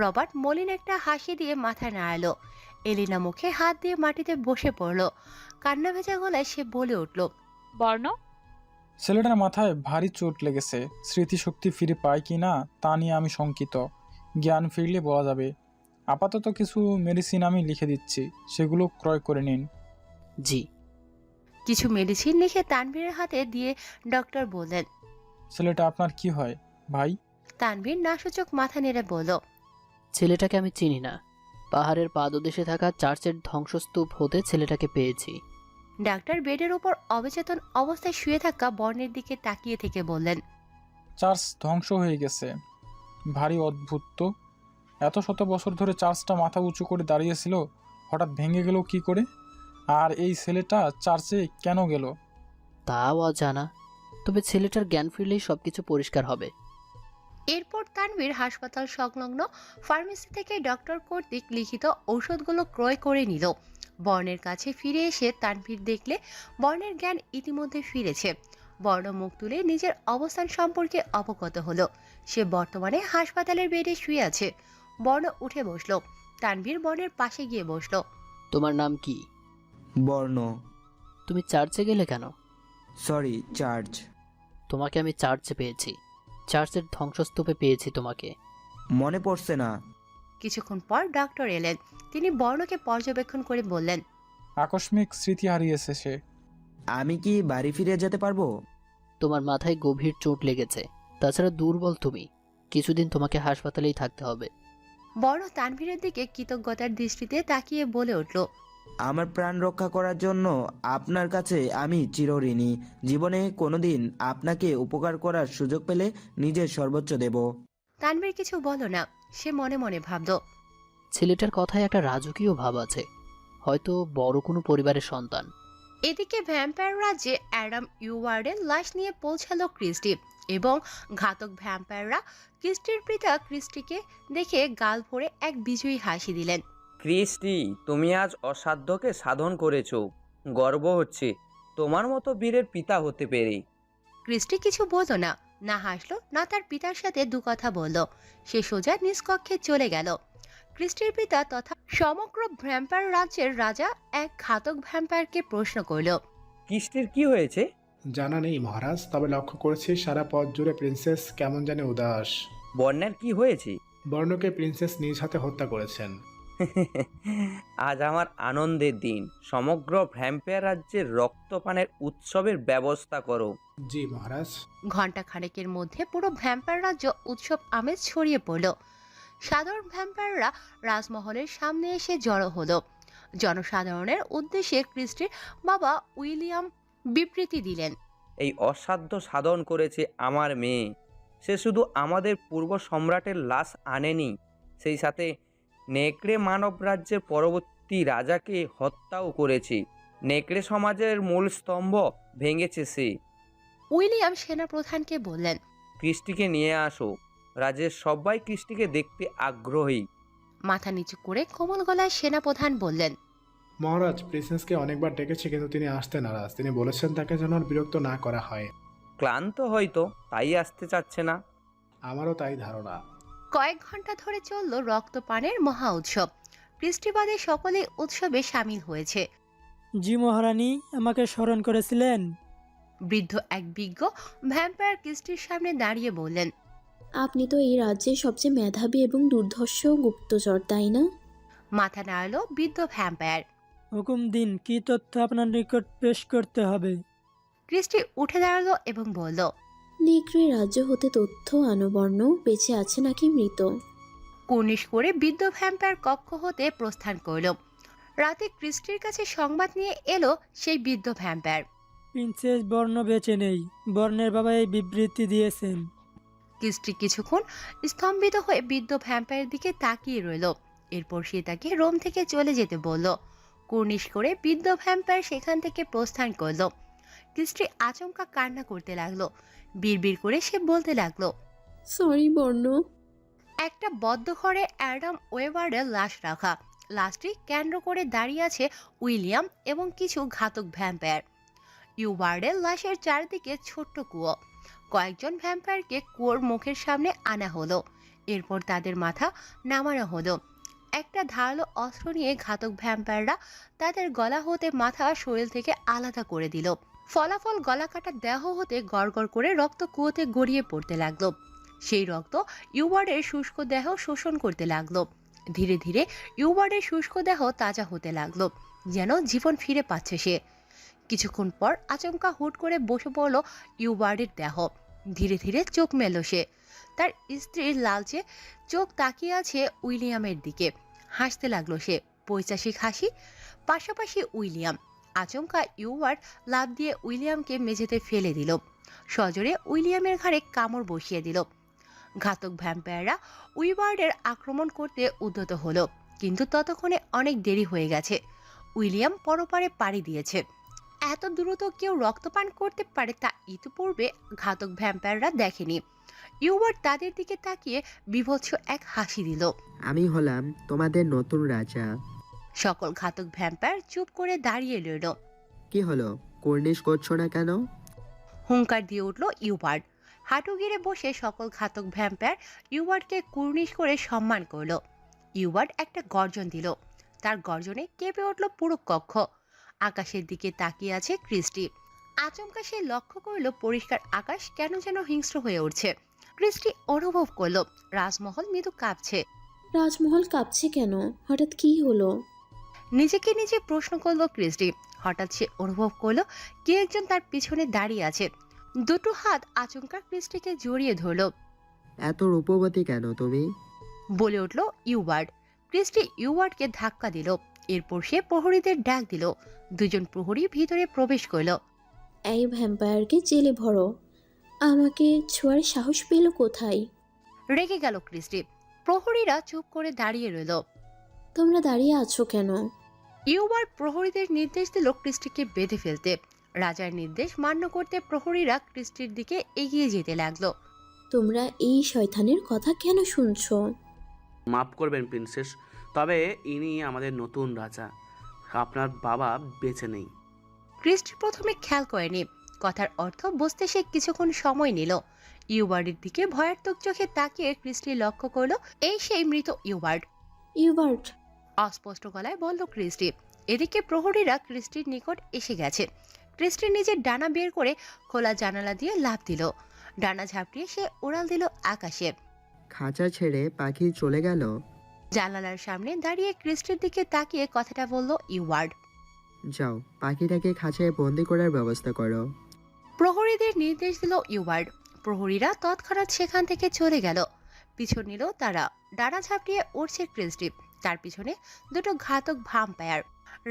রবার্ট মলিন একটা হাসি দিয়ে মাথা নাড়ালো। এলিনা মুখে হাত দিয়ে মাটিতে বসে পড়ল। কান্না ভেজা গলায় সে বলে উঠল, বর্ণ, ছেলেটার মাথায় ভারী চোট লেগেছে। স্মৃতিশক্তি ফিরে পায় কি না তা নিয়ে আমি শঙ্কিত। জ্ঞান ফিরলে বলা যাবে। আপাতত কিছু মেডিসিন আমি লিখে দিচ্ছি, সেগুলো ক্রয় করে নিন। জি। কিছু মেডিসিন লিখে তানভীরের হাতে দিয়ে ডক্টর বললেন। ছেলেটা আপনার কি হয় ভাই? তানভীর নাসূচক মাথা নেড়ে বলল, ছেলেটাকে আমি চিনি না। পাহাড়ের পাদদেশে থাকা চার্চের ধ্বংসস্তূপ হতে ছেলেটাকে পেয়েছি। ডাক্তার বেডের উপর অবচেতন অবস্থায় শুয়ে থাকা বর্ণের দিকে তাকিয়ে থেকে বললেন, চার্চ ধ্বংস হয়ে গেছে। ভারী অদ্ভুত তো। এত শত বছর ধরে চার্চটা মাথা উঁচু করে দাঁড়িয়েছিল, হঠাৎ ভেঙে গেল কি করে? আর এই ছেলেটা চার্চে কেন গেল? তাও অজানা, তবে ছেলেটার জ্ঞান ফিরলেই সবকিছু পরিষ্কার হবে। এরপর তানভীর হাসপাতাল সংলগ্ন ফার্মেসি থেকে ডক্টর কর্তৃক লিখিত ঔষধগুলো ক্রয় করে নিল। বর্ণের কাছে ফিরে এসে তানভীর দেখলে বর্ণের জ্ঞান ইতিমধ্যে ফিরেছে। বর্ণ মুখ তুলে নিজের অবস্থান সম্পর্কে অবগত হলো। সে বর্তমানে হাসপাতালের বেডে শুয়ে আছে। বর্ণ উঠে বসলো। তানভীর বর্ণের পাশে গিয়ে বসলো। তোমার নাম কি? বর্ণ। তুমি চার্চে গেলে কেন? Sorry, charge. তোমাকে আমি চার্চে পেয়েছি। চার্চের ধ্বংসস্তূপে পেয়েছি তোমাকে। মনে পড়ছে না। কিছুক্ষণ পর ডক্টর এলেন। তিনি বর্ণকে পর্যবেক্ষণ করে বললেন, আকস্মিক স্মৃতি হারিয়েছে সে। আমি কি বাড়ি ফিরে যেতে পারবো? তোমার মাথায় গভীর চোট লেগেছে। তাছাড়া দুর্বল তুমি। কিছুদিন তোমাকে হাসপাতালেই থাকতে হবে। বর্ণ তানভীরের দিকে কৃতজ্ঞতার দৃষ্টিতে তাকিয়ে বলে উঠল, আমার প্রাণ রক্ষা করার জন্য আপনার কাছে আমি চিরঋণী। জীবনে কোনোদিন আপনাকে উপকার করার সুযোগ পেলে নিজের সর্বোচ্চ দেব। তানভীর কিছু বলো না। সে মনে মনে ভাবল, ছেলেটার কথায় একটা রাজকীয় ভাব আছে। হয়তো বড় কোনো পরিবারের সন্তান। এদিকে ভ্যাম্পায়ার রাজ্যে অ্যাডাম ইউওয়ার্ডের লাশ নিয়ে পৌঁছালো ক্রিস্টি এবং ঘাতক ভ্যাম্পায়াররা ক্রিস্টির পিতা ক্রিস্টিকে দেখে গাল ভরে এক বিজয়ী হাসি দিলেন। ক্রিস্টি, তুমি আজ অসাধ্যকে সাধন করেছো। গর্ব হচ্ছে তোমার মতো বীরের পিতা হতে পেরে। ক্রিস্টি কিছু বলল না, না হাসলো না তার পিতার সাথে দু কথা বলল। সে সোজা নিজ কক্ষে চলে গেল। ক্রিস্টির পিতা তথা সমগ্র ভ্যাম্পায়ার রাজ্যের রাজা এক ঘাতক ভ্যাম্পায়ারকে প্রশ্ন করল, ক্রিস্টির কি হয়েছে? জানা নেই মহারাজ, তবে লক্ষ্য করেছি সারা পথ জুড়ে প্রিন্সেস কেমন জানি উদাস। বর্ণের কি হয়েছে? বর্ণকে প্রিন্সেস নিজ হাতে হত্যা করেছেন। আজ আমার আনন্দের দিন। সমগ্র ভ্যাম্পায়ার রাজ্যের রক্তপানের উৎসবের ব্যবস্থা করো। জি মহারাজ। ঘন্টা খানেকের মধ্যে পুরো ভ্যাম্পায়ার রাজ্য উৎসব আমেজ ছড়িয়ে পড়ল। সাধারণ ভ্যাম্পায়াররা রাজমহলের সামনে এসে জড়ো হলো। জনসাধারণের উদ্দেশ্যে ক্রিস্টির বাবা উইলিয়াম বিবৃতি দিলেন। এই অসাধ্য সাধন করেছে আমার মেয়ে। সে শুধু আমাদের পূর্ব সম্রাটের লাশ আনেনি, সেই সাথে নেকড়ে মানব রাজ্যের পরবর্তী রাজাকে হত্যাও করেছে। নেকড়ে সমাজের মূল স্তম্ভ ভেঙেছে সে। উইলিয়াম সেনাপ্রধানকে বললেন, কৃষ্টিকে নিয়ে আসো। রাজ্যের সবাই কৃষ্টিকে দেখতে আগ্রহী। মাথা নিচু করে কোমল গলায় সেনাপ্রধান বললেন, মহারাজ, প্রিন্সেসকে অনেকবার ডেকেছি কিন্তু তিনি আসতে নারাজ। তিনি বলেছেন তাকে যেন আর বিরক্ত না করা হয়। ক্লান্ত হয়তো, তাই আসতে চাচ্ছে না। আমারও তাই ধারণা। কয়েক ঘন্টা ধরে চলল রক্তপানের মহা উৎসব। কৃষ্টিবাদী সকলেই উৎসবে সামিল হয়েছে। জি মহারানী, আমাকে স্মরণ করেছিলেন। বৃদ্ধ এক বিজ্ঞ ভ্যাম্পায়ার কৃষ্টির সামনে দাঁড়িয়ে বললেন, আপনি তো এই রাজ্যের সবচেয়ে মেধাবী এবং দুর্ধর্ষ গুপ্তচর, তাই না? মাথা নাড়ল বৃদ্ধ ভ্যাম্পায়ার। হুকুম দিন, কি তথ্য আপনার নিকট পেশ করতে হবে? কৃষ্টি উঠে দাঁড়ালো এবং বলল, নেকড়ে রাজ্য হতে তথ্য আনবর্ণ বেঁচে আছে নাকি মৃত? কুর্নিশ করে বৃদ্ধ ভ্যাম্পায়ার কক্ষ হতে প্রস্থান করল। রাতে কৃষ্টির কাছে সংবাদ নিয়ে এলো সেই বৃদ্ধ ভ্যাম্পায়ার। প্রিন্সেস বর্ণ বেঁচে নেই, বর্ণের বাবা এই বিবৃতি দিয়েছেন। কৃষ্টি কিছুক্ষণ স্তম্ভিত হয়ে বৃদ্ধ ভ্যাম্পায়ারের দিকে তাকিয়ে রইল। এরপর সে তাকে রোম থেকে চলে যেতে বলল। কুর্নিশ করে বৃদ্ধ ভ্যাম্পায়ার সেখান থেকে প্রস্থান করল। কৃষ্টি আচমকা কান্না করতে লাগলো। বিড়বিড় করে সে বলতে লাগলো, সরি বর্ণ। একটা বদ্ধ ঘরে অ্যাডাম ওয়েবার্ডের লাশ রাখা। লাশটি কেন্দ্র করে দাঁড়িয়ে আছে উইলিয়াম এবং কিছু ঘাতক ভ্যাম্পায়ার। ইউবার্ডের লাশের চারদিকে ছোট্ট কুয়ো। কয়েকজন ভ্যাম্পায়ারকে কুয়োর মুখের সামনে আনা হলো। এরপর তাদের মাথা নামানো হলো। একটা ধারালো অস্ত্র নিয়ে ঘাতক ভ্যাম্পায়াররা তাদের গলা হতে মাথা শরীর থেকে আলাদা করে দিল। ফলাফল গলা কাটা দেহ হতে গড়গড় করে রক্ত কুয়োতে গড়িয়ে পড়তে লাগলো। সেই রক্ত ইউবার্ডের শুষ্ক দেহ শোষণ করতে লাগলো। ধীরে ধীরে ইউবার্ডের শুষ্ক দেহ তাজা হতে লাগলো, যেন জীবন ফিরে পাচ্ছে সে। কিছুক্ষণ পর আচমকা হুট করে বসে পড়ল ইউবার্ডের দেহ। ধীরে ধীরে চোখ মেলল সে। তার স্ত্রীর লালচে চোখ তাকিয়ে আছে উইলিয়ামের দিকে। হাসতে লাগলো সে, পৈশাচিক হাসি। পাশাপাশি উইলিয়াম। আচমকা ইউবার্ড লাফ দিয়ে উইলিয়ামকে মেঝেতে ফেলে দিল। সজোরে উইলিয়ামের ঘাড়ে কামড় বসিয়ে দিল। ঘাতক ভ্যাম্পায়াররা উইবার্ডের আক্রমণ করতে উদ্যত হলো, কিন্তু ততক্ষণে অনেক দেরি হয়ে গেছে। উইলিয়াম পরপারে পাড়ি দিয়েছে। এত দ্রুত কেউ রক্তপান করতে পারে তা ইতিপূর্বে ঘাতক ভ্যাম্পায়াররা দেখেনি। ইউবার্ড তাদের দিকে তাকিয়ে বিভৎস এক হাসি দিল। আমি হলাম তোমাদের নতুন রাজা। সকল ঘাতক ভ্যাম্পায়ার চুপ করে দাঁড়িয়ে রইল। কি হলো, কুর্নিশ করছো না কেন? হুঙ্কার দিয়ে উঠল ইউবার্ড। হাঁটু গিরে বসে সকল ঘাতক ভ্যাম্পায়ার ইউবার্ডকে কুর্নিশ করে সম্মান করল। ইউবার্ড একটা গর্জন দিল। তার গর্জনে কেঁপে উঠল পুরো কক্ষ। আকাশের দিকে তাকিয়ে আছে ক্রিস্টি। আচমকা সে লক্ষ্য করল পরিষ্কার আকাশ কেন যেন হিংস্র হয়ে উঠছে। ক্রিস্টি অনুভব করল রাজমহল মৃদু কাঁপছে। রাজমহল কাঁপছে কেন? হঠাৎ কি হলো? নিজেকে নিজে প্রশ্ন করল ক্রিস্টি। হঠাৎ সে অনুভব করলো কে একজন তার পিছনে দাঁড়িয়ে আছে। দুটো হাত আচমকা ক্রিস্টিকে জড়িয়ে ধরল। এত রূপবতী কেন তুমি? বলে উঠল ইউবার্ড। ক্রিস্টি ইউবার্ডকে ধাক্কা দিল। এরপর সে প্রহরীদের ডাক দিল। দুজন প্রহরী ভিতরে প্রবেশ করল। এই ভ্যাম্পায়ারকে জেলে ভরো। আমাকে ছোঁয়ার সাহস পেল কোথায়? রেগে গেল ক্রিস্টি। প্রহরীরা চুপ করে দাঁড়িয়ে রইল। তোমরা দাঁড়িয়ে আছো কেন? ইউবার্ড প্রহরীদের নির্দেশ দিল ক্রিস্টিকে বেঁধে ফেলতে। রাজার নির্দেশ মান্য করতে প্রহরীরা ক্রিস্টির দিকে এগিয়ে যেতে লাগলো। তোমরা এই শয়তানের কথা কেন শুনছো? মাফ করবেন প্রিন্সেস, তবে ইনি আমাদের নতুন রাজা। আপনার বাবা বেঁচে নেই। ক্রিস্টি প্রথমে খেয়াল করেনি। কথার অর্থ বুঝতে সে কিছুক্ষণ সময় নিল। ইউবার্ডের দিকে ভয়ার্থক চোখে তাকিয়ে ক্রিস্টি লক্ষ্য করলো এই সেই মৃত ইউবার্ড। ইউবার্ড, অস্পষ্ট গলায় বলল ক্রিস্টি। এদিকে প্রহরীরা ক্রিস্টির নিকট এসে গেছে। ক্রিস্টি নিজের ডানা বের করে খোলা জানালা দিয়ে লাফ দিল। ডানা ঝাপটিয়ে সে উড়াল দিল আকাশে। খাঁচা ছেড়ে পাখি চলে গেল। জানালার সামনে দাঁড়িয়ে ক্রিস্টির দিকে তাকিয়ে কথাটা বলল ইওয়ার্ড। যাও পাখিটাকে খাঁচায় বন্দি করার ব্যবস্থা করো। প্রহরীদের নির্দেশ দিল ইওয়ার্ড। প্রহরীরা তৎক্ষণাৎ সেখান থেকে চলে গেল। পিছন নিল তারা। ডানা ঝাপটিয়ে উঠছে ক্রিস্টি, তার পিছনে দুটো ঘাতক ভ্যাম্পায়ার।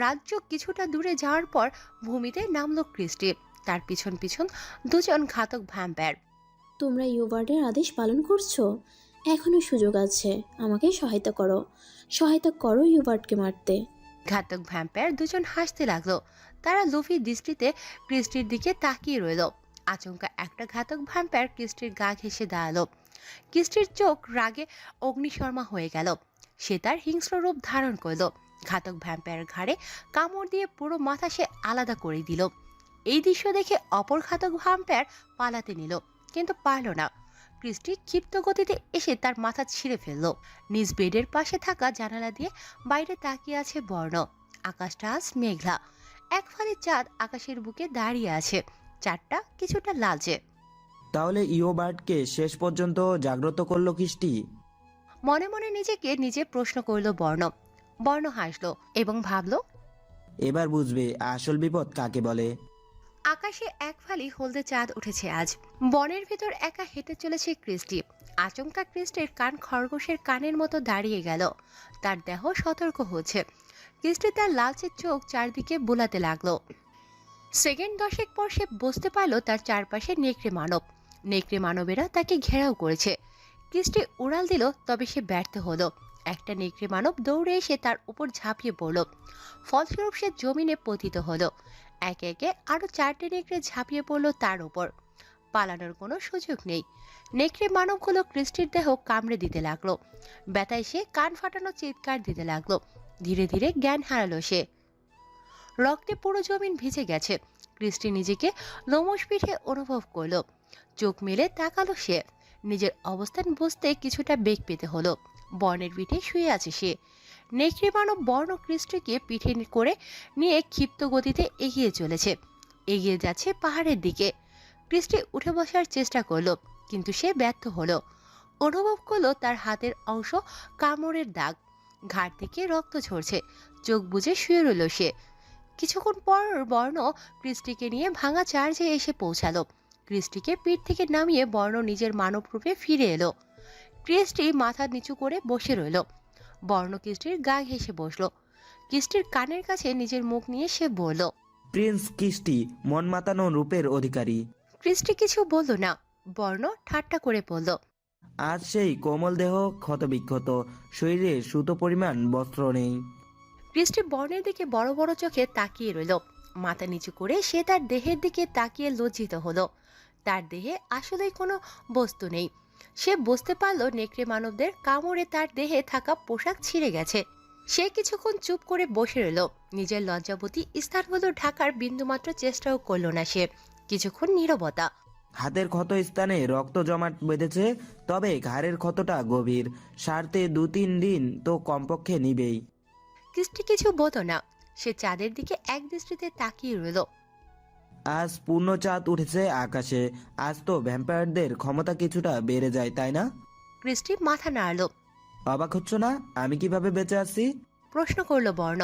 রাজ্য কিছুটা দূরে যাওয়ার পর ভূমিতে নামলো ক্রিস্টি, তার পিছন পিছন দুজন ঘাতক ভ্যাম্পায়ার। তোমরা ইউভার্ডের আদেশ পালন করছো? এখনো সুযোগ আছে, আমাকে সহায়তা করো ইউভার্ডকে মারতে। ঘাতক ভ্যাম্পায়ার দুজন হাসতে লাগলো। তারা লোভী দৃষ্টিতে ক্রিস্টির দিকে তাকিয়ে রইল। আচমকা একটা ঘাতক ভ্যাম্পায়ার ক্রিস্টির গা ঘেঁষে দাঁড়ালো। ক্রিস্টির চোখ রাগে অগ্নিশর্মা হয়ে গেল। সে তার হিংস্র রূপ ধারণ করল। ঘাতক ভ্যাম্পায়ার ঘাড়ে কামড় দিয়ে পুরো মাথা সে আলাদা করে দিল। এই দৃশ্য দেখে অপর ঘাতক ভ্যাম্পায়ার পালাতে নিল, কিন্তু পারল না। ক্রিস্টি ক্ষিপ্ত গতিতে এসে তার মাথা ছিঁড়ে ফেলল। নিজ বেডের পাশে থাকা জানালা দিয়ে বাইরে তাকিয়ে আছে বর্ণ। আকাশটা আজ মেঘলা। এক ফালি চাঁদ আকাশের বুকে দাঁড়িয়ে আছে, চাঁদটা কিছুটা লালচে। তাহলে ইওবার্ডকে শেষ পর্যন্ত জাগ্রত করলো কিষ্টি? মনে মনে নিজেকে নিজে প্রশ্ন করল বর্ণ। বর্ণ হাসল এবং ভাবল, এবার বুঝবে আসল বিপদ কাকে বলে। আকাশে এক ফালি হলদে চাঁদ উঠেছে আজ। বনের ভেতর একা হেঁটে চলেছে ক্রিস্টি। আচমকা ক্রিস্টির কান খরগোশের কানের মতো দাঁড়িয়ে গেল। তার দেহ সতর্ক হচ্ছে। ক্রিস্টি তার লালচে চোখ চারদিকে বোলাতে লাগলো। সেকেন্ড 10 পর সে বুঝতে পারল তার চারপাশে নেকড়ে মানব। নেকড়ে মানবেরা তাকে ঘেরাও করেছে। ক্রিস্টি উড়াল দিল, তবে সে ব্যর্থ হলো। একটা নেকড়ে মানব দৌড়ে এসে তার উপর ঝাঁপিয়ে পড়ল। ফলস্বরূপ সে জমিনে পতিত হলো। একে একে আরো 4টে নেকড়ে ঝাঁপিয়ে পড়ল তার উপর। পালানোর কোনো সুযোগ নেই। নেকড়ে মানবগুলো ক্রিস্টির দেহ কামড়ে দিতে লাগলো। ব্যথায় সে কান ফাটানো চিৎকার দিতে লাগলো। ধীরে ধীরে জ্ঞান হারালো সে। রক্তে পুরো জমিন ভিজে গেছে। ক্রিস্টি নিজেকে লোমশ পিঠে অনুভব করলো। চোখ মেলে তাকালো সে। নিজের অবস্থান বুঝতে কিছুটা বেগ পেতে হলো। বর্ণের পিঠে শুয়ে আছে সে। নেকড়ে মানব বর্ণ ক্রিস্টিকে পিঠে করে নিয়ে ক্ষিপ্ত গতিতে এগিয়ে চলেছে। এগিয়ে যাচ্ছে পাহাড়ের দিকে। ক্রিস্টি উঠে বসার চেষ্টা করলো, কিন্তু সে ব্যর্থ হলো। অনুভব করলো তার হাতের অংশ কামড়ের দাগ। ঘাড় থেকে রক্ত ঝরছে। চোখ বুজে শুয়ে রইল সে। কিছুক্ষণ পর বর্ণ ক্রিস্টিকে নিয়ে ভাঙা চার্চে এসে পৌঁছালো। ক্রিস্টিকে পিঠ থেকে নামিয়ে বর্ণ নিজের মানব রূপে ফিরে এলো। ক্রিস্টি মাথা নিচু করে বসে রইল। বর্ণ ক্রিস্টির গা ঘেঁষে বসলো। ক্রিস্টির কানের কাছে নিজের মুখ নিয়ে সে বলল, প্রিন্স কিষ্টি মন মাতানো রূপের অধিকারী। ক্রিস্টি কিছু বলল না। বর্ণ ঠাট্টা করে বলল, আজ সেই কোমল দেহ ক্ষতবিক্ষত, শরীরে সুতো পরিমাণ বস্ত্র নেই। ক্রিস্টি বর্ণের দিকে বড় বড় চোখে তাকিয়ে রইল। মাথা নিচু করে সে তার দেহের দিকে তাকিয়ে লজ্জিত হলো। তার দেহে আসলেই কোনো বস্তু নেই। সে বুঝতে পারল নেকড়ে মানবদের কামড়ে তার দেহে থাকা পোশাক ছিঁড়ে গেছে। সে কিছুক্ষণ চুপ করে বসে রইল। নিজের লজ্জাবতী স্থানগুলো ঢাকার বিন্দুমাত্র চেষ্টাও করল না সে। কিছুক্ষণ নীরবতা। হাতের ক্ষত স্থানে রক্ত জমাট বেঁধেছে, তবে ঘাড়ের ক্ষতটা গভীর। সারতে 2-3 দিন তো কমপক্ষে নিবেই। ক্রিস্টি কিছু বলল না। সে চাঁদের দিকে এক দৃষ্টিতে তাকিয়ে রইল। আজ পূর্ণ চাঁদ উঠেছে আকাশে। আজ তো ভ্যাম্পায়ারদের ক্ষমতা কিছুটা বেড়ে যায়, তাই না? ক্রিস্টি মাথা নাড়ল। অবাক হচ্ছ না আমি কিভাবে বেঁচে আছি? প্রশ্ন করলো বর্ণ।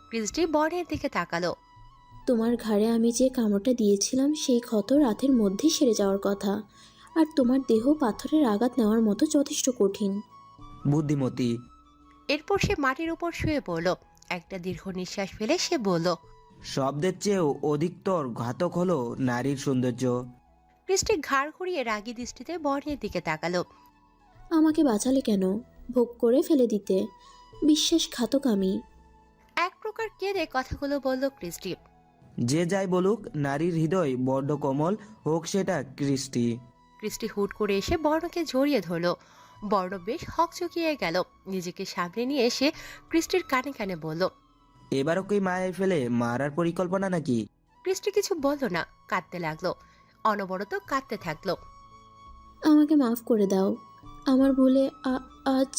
ক্রিস্টি বর্ণের দিকে তাকালো। তোমার ঘাড়ে আমি যে কামড়টা দিয়েছিলাম সেই ক্ষত রাতের মধ্যেই সেরে যাওয়ার কথা, আর তোমার দেহ পাথরের আঘাত নেওয়ার মতো যথেষ্ট কঠিন। বুদ্ধিমতী। এরপর সে মাটির উপর শুয়ে পড়ল। একটা দীর্ঘ নিঃশ্বাস ফেলে সে বলল, শব্দের চেয়েও অধিকতর ঘাতক হলো নারীর সৌন্দর্য। ক্রিস্টি ঘাড় ঘুরিয়ে রাগী দৃষ্টিতে বর্ণের দিকে তাকালো। আমাকে বাঁচালে কেন? ভোগ করে ফেলে দিতে। বিশ্বাসঘাতক আমি। এক প্রকার কেঁদে কথাগুলো বলল ক্রিস্টি। যে যাই বলুক, নারীর হৃদয় বড্ড কোমল, হোক সেটা ক্রিস্টি। ক্রিস্টি হুট করে এসে বর্ণকে জড়িয়ে ধরল। বর্ণ বেশ হকচকিয়ে গেল। নিজেকে সামনে নিয়ে এসে ক্রিস্টির কানে কানে বলল, এবারও কি মায়ের ফেলে মারার পরিকল্পনা নাকি? ক্রিস্টি কিছু বলল না, কাঁদতে লাগলো। অনবরত কাঁদতে থাকলো। আমাকে মাফ করে দাও, আমার ভুলে আজ।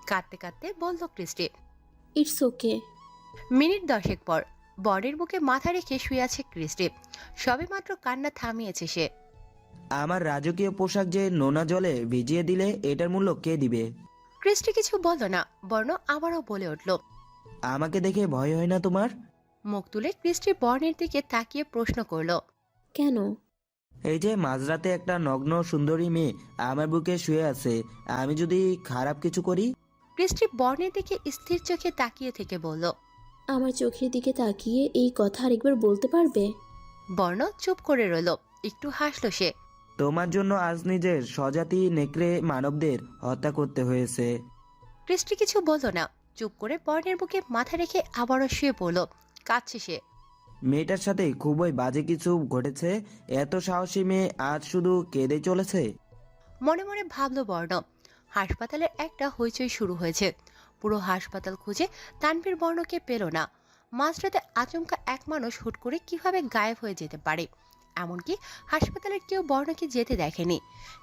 কাঁদতে কাঁদতে বলল ক্রিস্টি। It's okay. মিনিট 10 পর বর্ণের বুকে মাথা রেখে শুয়ে আছে ক্রিস্টি। সবেমাত্র কান্না থামিয়েছে সে। আমার রাজকীয় পোশাক যে নোনা জলে ভিজিয়ে দিলে এটার মূল্য কে দিবে? ক্রিস্টি কিছু বলল না। বর্ণ আবারও বলে উঠল। আমাকে দেখে ভয় হয় না তোমার? মুখ তুলে ক্রিস্টি বর্ণের দিকে তাকিয়ে প্রশ্ন করলো। কেন? এই যে মাঝরাতে একটা নগ্ন সুন্দরী মেয়ে আমার বুকে শুয়ে আছে, আমি যদি খারাপ কিছু করি? ক্রিস্টি বর্ণের দিকে স্থির চোখে তাকিয়ে থেকে বলল। আমার চোখের দিকে তাকিয়ে এই কথা আরেকবার বলতে পারবে? বর্ণ চুপ করে রইল। একটু হাসলো সে। তোমার জন্য আজ নিজের স্বজাতি নেকড়ে মানবদের হত্যা করতে হয়েছে। ক্রিস্টি কিছু বলল না। চুপ করে বর্ণের বুকে মাথা রেখে আবারও শুয়ে পড়ল। কাঁদছে সে। মেয়েটার সাথে খুবই বাজে কিছু ঘটেছে, এত সাহসী মেয়ে আজ শুধু কেঁদে চলেছে। মনে মনে ভাবল বর্ণ। হাসপাতালের একটা হইচই শুরু হয়েছে। পুরো হাসপাতাল খুঁজে তানভীর বর্ণকে পেল না। মাঝরাতে আচমকা এক মানুষ হুট করে কিভাবে গায়েব হয়ে যেতে পারে? এমনকি হাসপাতালের কেউ বর্ণকে যেতে দেখেনি।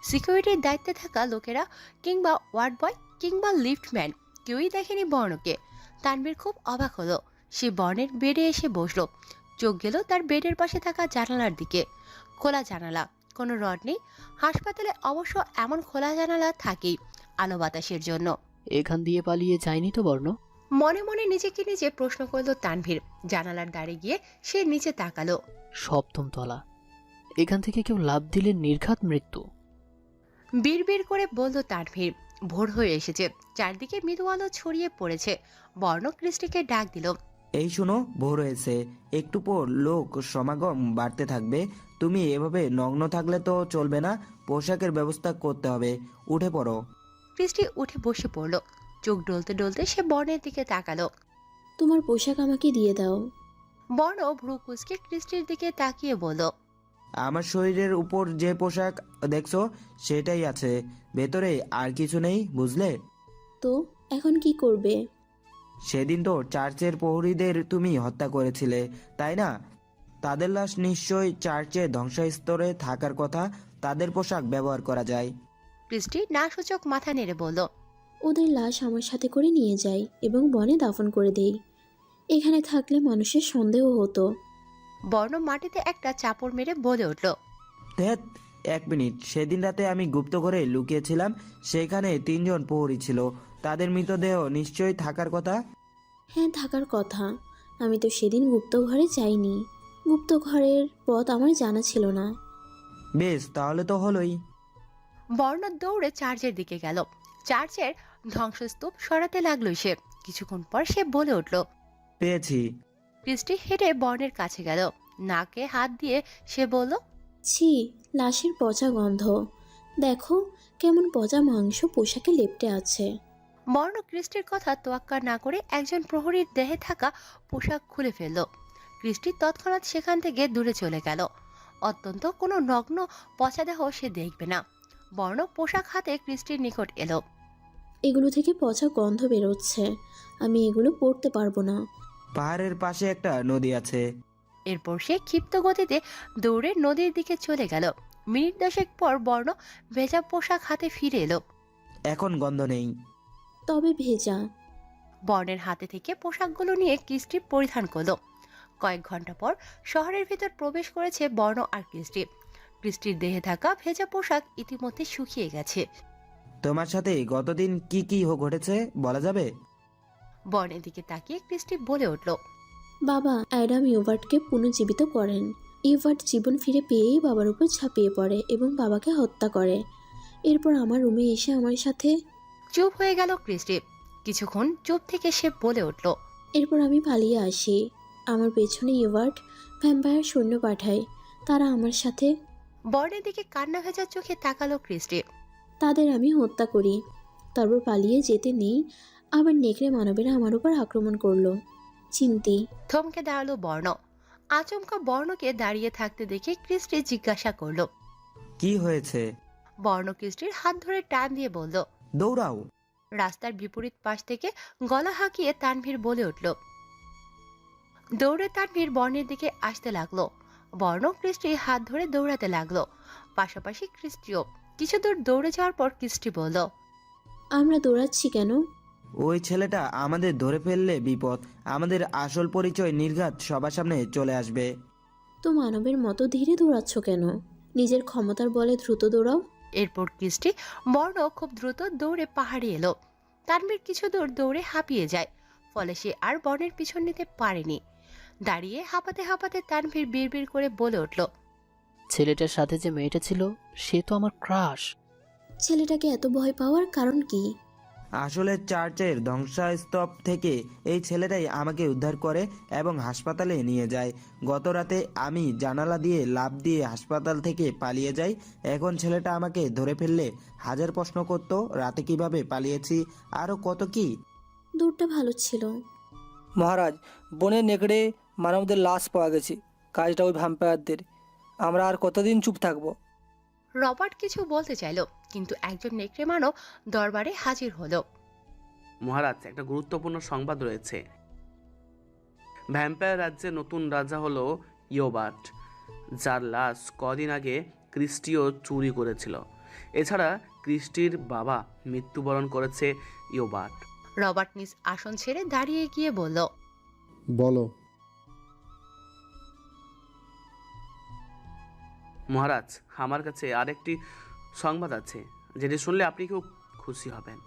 সিকিউরিটির দায়িত্বে থাকা লোকেরা কিংবা ওয়ার্ড বয় কিংবা লিফটম্যান কেউই দেখেনি বর্ণকে। তানভীর খুব অবাক হলো। সে বর্ণের বেডে এসে বসলো। চোখ গেল তার বেডের পাশে থাকা জানালার দিকে। খোলা জানালা, কোনো রড নেই। হাসপাতালে অবশ্য এমন খোলা জানালা থাকেই আলো বাতাসের জন্য। এখান দিয়ে পালিয়ে যায়নি তো বর্ণ? মনে মনে নিজেকে নিজে প্রশ্ন করলো তানভীর। জানালার দ্বারে গিয়ে সে নিচে তাকালো। সপ্তম তলা, এখান থেকে কেউ লাফ দিলে নির্ঘাত মৃত্যু। বিড়বিড় করে বলল তানভীর। ভোর হয়ে এসেছে, চারদিকে মৃদু আলো ছড়িয়ে পড়েছে। বর্ণ ক্রিস্টিকে ডাক দিল। এই শুনো, ভোর হয়েছে, একটু পর লোক সমাগম বাড়তে থাকবে। তুমি এভাবে নগ্ন থাকলে তো চলবে না, পোশাকের ব্যবস্থা করতে হবে, উঠে পড়ো। ক্রিস্টি উঠে বসে পড়ল। চোখ ডলতে ডলতে সে বর্ণের দিকে তাকালো। তোমার পোশাক আমাকে দিয়ে দাও। বর্ণ ভ্রু কুঁচকে ক্রিস্টির দিকে তাকিয়ে বলল। আমার শরীরের উপর যে পোশাক দেখছো সেটাই আছে, ভেতরে আর কিছু নেই, বুঝলে? তো এখন কি করবে? সেদিন তো চার্চের প্রহরীদের তুমি হত্যা করেছিলে, তাই না? তাদের লাশ নিশ্চয়ই চার্চের ধ্বংসস্তরে থাকার কথা, তাদের পোশাক ব্যবহার করা যায়। ক্রিস্টি না সূচক মাথা নেড়ে বলল। ওদের লাশ আমার সাথে করে নিয়ে যাই এবং বনে দাফন করে দেই। এখানে থাকলে মানুষের সন্দেহ হতো। বর্ণ মাটিতে একটা চাপড় মেরে বলে উঠল। ধ্যাত, এক মিনিট, সেদিন রাতে আমি গুপ্ত ঘরে লুকিয়েছিলাম, সেখানে 3 জন প্রহরী ছিল, তাদের মৃতদেহ নিশ্চয়ই থাকার কথা। হ্যাঁ, থাকার কথা। আমি তো সেদিন গুপ্ত ঘরে যাইনি। গুপ্ত ঘরের পথ আমার জানা ছিল না। বেশ, তাহলে তো হলোই। বর্ণ দৌড়ে চার্চের দিকে গেল। চার্চের ধ্বংসস্তূপ সরাতে লাগলো সে। কিছুক্ষণ পর সে বলে উঠল। পেয়েছি। ক্রিস্টি হেঁটে বর্ণের কাছে গেল। নাকে হাত দিয়ে সে বলল। ছি, লাশের পচা গন্ধ। দেখো কেমন পচা মাংস পোশাকে লেপ্টে আছে। বর্ণ ক্রিস্টির কথা তোয়াক্কা না করে একজন প্রহরীর দেহে থাকা পোশাক খুলে ফেলল। ক্রিস্টি তৎক্ষণাৎ সেখান থেকে দূরে চলে গেল। অত্যন্ত কোনো নগ্ন পচা দেহ সে দেখবে না। বর্ণ পোশাক হাতে ক্রিস্টির নিকট এলো। এগুলো থেকে পচা গন্ধ বেরোচ্ছে। আমি এগুলো পরতে পারবো না। পাহাড়ের পাশে একটা নদী আছে। এরপর সে ক্ষিপ্ত গতিতে দৌড়ে নদীর দিকে চলে গেল। মিনিট 10 পর বর্ণ ভেজা পোশাক হাতে ফিরে এলো। এখন গন্ধ নেই। তবে ভেজা। বর্ণের হাতে থেকে পোশাকগুলো নিয়ে ক্রিস্টি পরিধান করলো। কয়েক ঘন্টা পর শহরের ভিতর প্রবেশ করেছে বর্ণ আর ক্রিস্টি। ক্রিস্টির দেহে থাকা ভেজা পোশাক ইতিমধ্যে শুকিয়ে গেছে। তোমার সাথে গতদিন কি কি ঘটেছে বলা যাবে? বর্ণের দিকে তাকিয়ে ক্রিস্টি বলে উঠল। বাবা অ্যাডাম ইউভার্টকে পুনর্জীবিত করেন। ইউভার্ট জীবন ফিরে পেয়েই বাবার উপর ঝাঁপিয়ে পড়ে এবং বাবাকে হত্যা করে। এরপর আমার রুমে এসে আমার সাথে। চুপ হয়ে গেল ক্রিস্টি। কিছুক্ষণ চুপ থেকে সে বলে উঠল। এরপর আমি পালিয়ে আসি। আমার পেছনে ইউভার্ট ভ্যাম্পায়ার সৈন্য পাঠায়। তারা আমার সাথে। বর্ণের দিকে কান্না ভেজা চোখে তাকালো ক্রিস্টি। তাদের আমি হত্যা করি। তারপর পালিয়ে যেতে নেই, আবার নেকড়ে মানবেরা আমার উপর আক্রমণ করলো। চিন্তি। থমকে দাঁড়ালো বর্ণ। আচমকা বর্ণকে দাঁড়িয়ে থাকতে দেখে ক্রিস্টি জিজ্ঞাসা করলো। কি হয়েছে? বর্ণ ক্রিস্টির হাত ধরে টান দিয়ে বলল। দৌড়াও। রাস্তার বিপরীত পাশ থেকে গলা হাঁকিয়ে তানভীর বলে উঠল। দৌড়ে তানভীর বর্ণের দিকে আসতে লাগলো। বর্ণ ক্রিস্টি হাত ধরে দৌড়াতে লাগলো। পাশাপাশি ক্রিস্টিও। কিছু দূর দৌড়ে যাওয়ার পর ক্রিস্টি বলল। আমরা দৌড়াচ্ছি কেন? ওই ছেলেটা আমাদের ধরে ফেললে বিপদ, আমাদের আসল পরিচয় নির্ঘাত সবার সামনে চলে আসবে। তো মানবের মতো ধীরে দৌড়াচ্ছ কেন? নিজের ক্ষমতার বলে দ্রুত দৌড়াও। এরপর ক্রিস্টি বর্ণ খুব দ্রুত দৌড়ে পাহাড়ে এলো। তানভীর কিছু দূর দৌড়ে হাঁপিয়ে যায়, ফলে সে আর বনের পিছন নিতে পারেনি। দাঁড়িয়ে হাঁপাতে হাঁপাতে তানভীর বিড়বিড় করে বলে উঠল, ছেলেটার সাথে যে মেয়েটা ছিল সে তো আমার ক্রাশ। ছেলেটাকে এত ভয় পাওয়ার কারণ কি? আসলে চার্চের ধ্বংসস্তূপ থেকে এই ছেলেটাই আমাকে উদ্ধার করে এবং হাসপাতালে নিয়ে যায়। গত রাতে আমি জানালা দিয়ে লাফ দিয়ে হাসপাতাল থেকে পালিয়ে যাই। এখন ছেলেটা আমাকে ধরে ফেললে হাজার প্রশ্ন করতো, রাতে কিভাবে পালিয়েছি, আরও কত কি। দূরটা ভালো ছিল। মহারাজ, বনে নেকড়ে মানবদের লাশ পাওয়া গেছে। কাজটা ওই ভ্যাম্পায়ারদের। আমরা আর কতদিন চুপ থাকবো? রবার্ট কিছু বলতে চাইল, কিন্তু একজন নেকড়ে মানব দরবারে হাজির হলো। মহারাজ, একটা গুরুত্বপূর্ণ সংবাদ রয়েছে। ভ্যাম্পায়ার রাজ্যের নতুন রাজা হলো ইয়োবার্ট, যার লাশ কদিন আগে ক্রিস্টিও চুরি করেছিল। এছাড়া ক্রিস্টির বাবা মৃত্যুবরণ করেছে ইয়োবার্ট। রবার্ট নিজ আসন ছেড়ে দাঁড়িয়ে গিয়ে বলল, বলো। মহারাজ, আমার কাছে আরেকটি সংবাদ আছে, যেটি শুনলে আপনি খুব খুশি হবেন।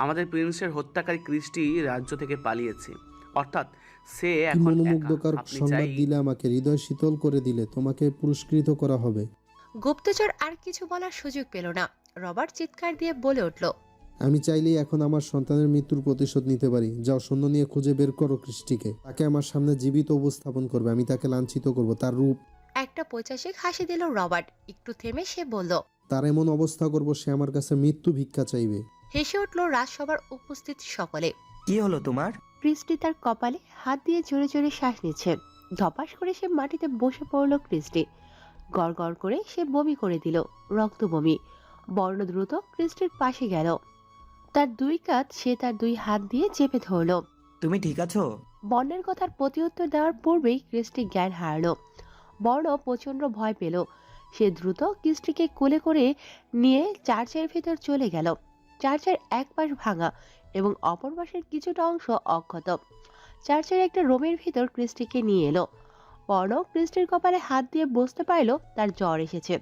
আমাদের প্রিন্সের হত্যাকারী ক্রিস্টি রাজ্য থেকে পালিয়েছে, অর্থাৎ সে কি এখন একা। মনোমুগ্ধকর আপনি সংবাদ চাই দিলে আমাকে, হৃদয় শীতল করে দিলে। তোমাকে পুরস্কৃত করা হবে। গুপ্তচর আর কিছু বলার সুযোগ পেল না। রবার্ট চিৎকার দিয়ে বলে উঠল, আমি চাইলেই এখন আমার সন্তানের মৃত্যুর প্রতিশোধ নিতে পারি। যাও, সৈন্য নিয়ে খুঁজে বের করো ক্রিস্টিকে। তাকে আমার সামনে জীবিত উপস্থাপন করবে। আমি তাকে লাঞ্ছিত করব। তার রূপ। একটা পৈশাচিক হাসি দিল রবার্ট। একটু থেমে সে বলল, তার এমন অবস্থা করব সে আমার কাছে মৃত্যু ভিক্ষা চাইবে। হেসে উঠল রাজসভার উপস্থিত সকলে। কি হলো তোমার? ক্রিস্টি তার কপালে হাত দিয়ে জোরে জোরে শ্বাস নিচ্ছে। ধপাস করে সে মাটিতে বসে পড়ল ক্রিস্টি। গড় গড় করে সে বমি করে দিল, রক্ত বমি। বর্ণ দ্রুত ক্রিস্টির পাশে গেল। তার দুই কাঁধ সে তার দুই হাত দিয়ে চেপে ধরল। তুমি ঠিক আছো? বর্ণের কথার প্রতিউত্তর দেওয়ার পূর্বেই ক্রিস্টি জ্ঞান হারাল। বর্ণ প্রচন্ড ভয় পেল। সে দ্রুত ক্রিস্টিকে কোলে করে নিয়ে চার্চের ভেতর চলে গেল। চার্চের এক পাশ ভাঙা এবং অপর পাশের কিছুটা অংশ অক্ষত। চার্চের একটা রুমের ভিতর ক্রিস্টিকে নিয়ে এলো। বর্ণ ক্রিস্টির কপালে হাত দিয়ে বুঝতে পারল তার জ্বর এসেছে।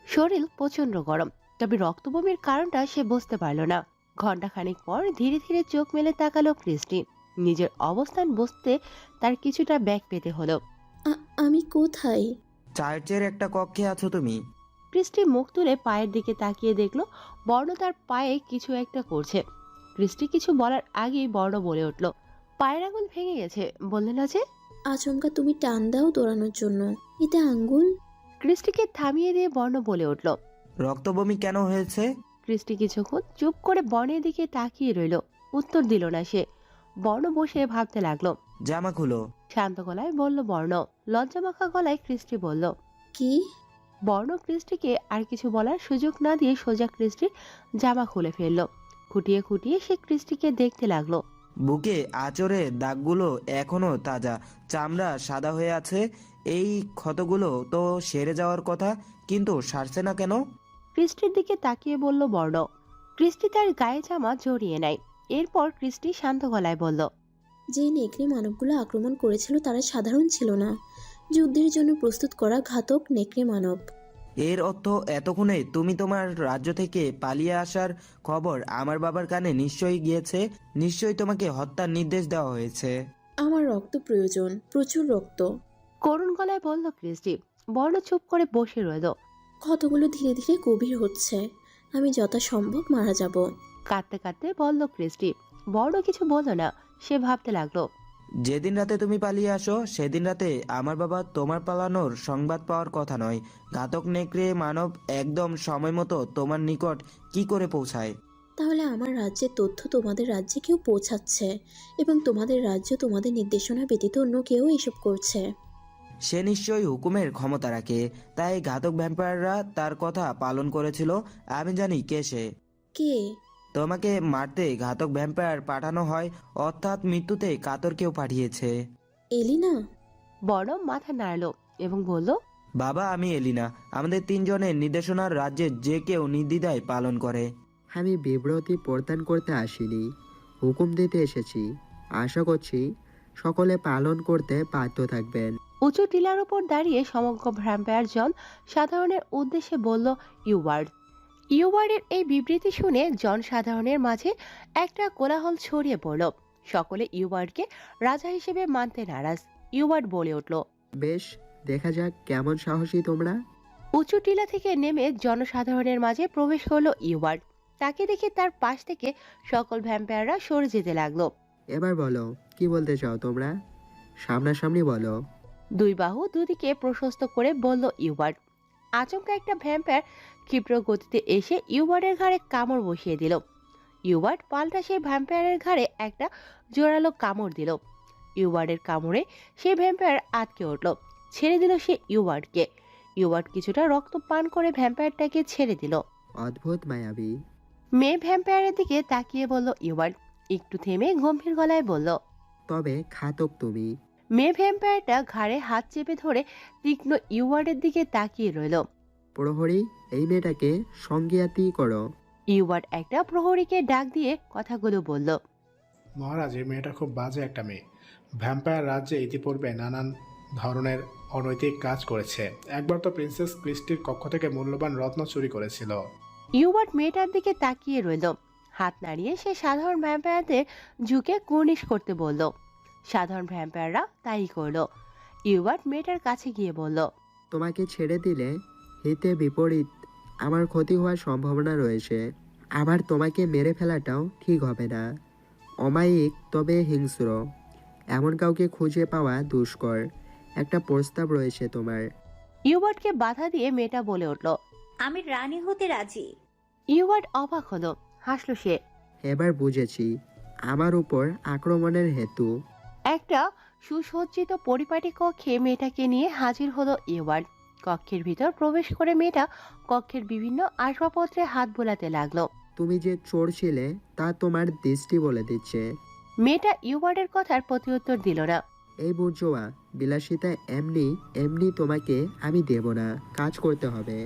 শরীর প্রচন্ড গরম, তবে রক্তবমির কারণটা সে বুঝতে পারল না। ঘণ্টাখানেক পর ধীরে ধীরে চোখ মেলে তাকালো ক্রিস্টি। নিজের অবস্থান বুঝতে তার কিছুটা ব্যাগ পেতে হলো। আমি কোথায়? চার্চের একটা কক্ষে আছো তুমি। ক্রিস্টি মুখ তুলে পায়ের দিকে তাকিয়ে দেখলো বর্ণ তার পায়ে কিছু একটা করছে। ক্রিস্টি কিছু বলার আগেই বর্ণ বলে উঠল, পায়ের আঙুল ভেঙে গেছে বললে না যে? আচমকা তুমি টান দাও দৌড়ানোর জন্য। এতে আঙ্গুল। ক্রিস্টিকে থামিয়ে দিয়ে বর্ণ বলে উঠল, রক্তবমি কেন হয়েছে? ক্রিস্টি কিছুক্ষণ চুপ করে বর্ণের দিকে তাকিয়ে রইল। উত্তর দিল না সে। বর্ণ বসে ভাবতে লাগলো। জামা খুলো। শান্ত গলায় বলল বর্ণ। লজ্জামাখা গলায় ক্রিস্টি বলল, কি? বর্ণ ক্রিস্টিকে আর কিছু বলার সুযোগ না দিয়ে সোজা ক্রিস্টির জামা খুলে ফেললো। খুঁটিয়ে খুঁটিয়ে সে ক্রিস্টিকে দেখতে লাগলো। বুকে আঁচড়ে দাগগুলো এখনো তাজা, চামড়া সাদা হয়ে আছে। এই ক্ষতগুলো তো সেরে যাওয়ার কথা, কিন্তু সারছে না কেন? ক্রিস্টির দিকে তাকিয়ে বলল বর্ণ। ক্রিস্টি তার গায়ে জামা জড়িয়ে নেয়। এরপর ক্রিস্টি শান্ত গলায় বলল, যে নেকড়ে মানবগুলো আক্রমণ করেছিল তারা সাধারণ ছিল না। যুদ্ধের জন্য প্রস্তুত করা ঘাতক নেকড়ে মানব। এর অর্থ এতক্ষণে তুমি তোমার রাজ্য থেকে পালিয়ে আসার খবর আমার বাবার কানে নিশ্চয়ই গিয়েছে। নিশ্চয়ই তোমাকে হত্যার নির্দেশ দেওয়া হয়েছে। আমার রক্ত প্রয়োজন, প্রচুর রক্ত। করুণ গলায় বলল ক্রিস্টি। বর্ণ চুপ করে বসে রইল। ক্ষতগুলো ধীরে ধীরে গভীর হচ্ছে। আমি যথাসম্ভব মারা যাব। কাঁদতে কাঁদতে বলল ক্রিস্টি। বর্ণ কিছু বলল না। সে ভাবতে লাগলো, যেদিন রাতে তুমি পালিয়ে আসো সেদিন রাতে আমার বাবা তোমার পালানোর সংবাদ পাওয়ার কথা নয়। ঘাতক নেকড়ে মানব একদম সময় মতো তোমার নিকট কি করে পৌঁছায়? তাহলে আমার রাজ্যের তথ্য তোমাদের রাজ্যে কেউ পৌঁছাচ্ছে, এবং তোমাদের রাজ্য তোমাদের নির্দেশনা ব্যতীত অন্য কেউ এসব করছে। সে নিশ্চয়ই হুকুমের ক্ষমতা রাখে, তাই ঘাতক ভ্যাম্পায়াররা তার কথা পালন করেছিল। আমি জানি কে সে। কে? তোমাকে মারতে ঘাতক ভ্যাম্পায়ার পাঠানো হয়, অর্থাৎ মৃত্যুতে কাতর কেউ পাঠিয়েছে। এলিনা? বর্ণ মাথা নাড়ল এবং বলল, বাবা, আমি এলিনা। আমাদের তিনজনের নির্দেশনার রাজ্যের যে কেউ নির্দ্বিধায় পালন করে। আমি বিব্রতি প্রদান করতে আসিনি, হুকুম দিতে এসেছি। আশা করছি সকলে পালন করতে বাধ্য থাকবেন। উঁচু টিলার উপর দাঁড়িয়ে সমগ্র ভ্যাম্পায়ার জন সাধারণের উদ্দেশ্যে বলল ইউওয়ার্ড। ইউবারের এই বিবৃতি শুনে জনসাধারণের মাঝে একটা কোলাহল ছড়িয়ে পড়ল। সকলে ইউবার্ডকে রাজা হিসেবে মানতে নারাজ। ইউবার্ড বলে উঠল, বেশ, দেখা যাক কেমন সাহসী তোমরা। উঁচু টিলা থেকে নেমে জনসাধারণের মাঝে প্রবেশ করলো ইউবার্ড। তাকে দেখে তার পাশ থেকে সকল ভ্যাম্পায়াররা সরে যেতে লাগলো। এবার বলো, কি বলতে চাও তোমরা? সামনাসামনি বলো। দুই বাহু দুদিকে প্রশস্ত করে বলল ইউবার্ড। আচমকা একটা ভ্যাম্পায়ার ক্ষিপ্র গতিতে এসে ইউবার্ডের ঘাড়ে কামড় বসিয়ে দিল। ইউবার্ড পাল্টা সেই ভ্যাম্পায়ারের ঘাড়ে একটা জোরালো কামড় দিল। ইউবার্ডের কামড়ে সেই ভ্যাম্পায়ার আটকে উঠল। ছেড়ে দিল সে ইউবার্ডকে। ইউবার্ড কিছুটা রক্ত পান করে ভ্যাম্পায়ারটাকে ছেড়ে দিল। অদ্ভুত মায়াবী। মেয়ে ভ্যাম্পায়ারের দিকে তাকিয়ে বলল ইউবার্ড। একটু থেমে গম্ভীর গলায় বলল, তবে ঘাতক তুমি। মেয়ে ভ্যাম্পায়ারটা ঘাড়ে হাত চেপে ধরে তীক্ষ্ণ ইউবার্ডের দিকে তাকিয়ে রইল। প্রহরী, এই মেয়েটাকে সঙ্গিয়াতি করো। ইউবার্ড একটা প্রহরীকে ডাক দিয়ে কথাগুলো বলল। মহারাজ, এই মেয়েটা খুব বাজে একটা মেয়ে। ভ্যাম্পায়ার রাজ্যে ইতিপূর্বে নানান ধরনের অনৈতিক কাজ করেছে। একবার তো প্রিন্সেস ক্রিস্টির কক্ষ থেকে মূল্যবান রত্ন চুরি করেছিল। ইউবার্ড মেয়েটার দিকে তাকিয়ে রইল। হাত নাড়িয়ে সে সাধারণ ভ্যাম্পায়ারদের ঝুঁকে কুর্নিশ করতে বলল। সাধারণ ভ্যাম্পায়াররা তাই করল। ইউবার্ড মেয়েটার কাছে গিয়ে বলল, তোমাকে ছেড়ে দিলে হিতে বিপরীত আমার ক্ষতি হওয়ার সম্ভাবনা রয়েছে। আবার তোমাকে মেরে ফেলাটাও ঠিক হবে না। অমায়িক তবে হিংস্র এমন কাউকে খুঁজে পাওয়া দুষ্কর। একটা প্রস্তাব রয়েছে তোমার। ইউবার্ডকে বাধা দিয়ে মেয়েটা বলে উঠল, আমি রানী হতে রাজি। ইউবার্ড অবাক হলো, হাসল সে। এবার বুঝেছি আমার উপর আক্রমণের হেতু। একটা সুসজ্জিত পরিপাটি কক্ষে মেয়েটাকে নিয়ে হাজির হলো ইউবার্ড। কক্ষের ভিতর প্রবেশ করে মেয়েটা কক্ষের বিভিন্ন আসবাবপত্রে হাত বোলাতে লাগলো। তুমি যে চোর ছিলে তা তোমার দৃষ্টি বলে দিচ্ছে। মেয়েটা ইউবার্ডের কথার প্রত্যুত্তর দিল না। এই বুঝোয়া বিলাসিতা এমনি এমনি তোমাকে আমি দেব না। কাজ করতে হবে।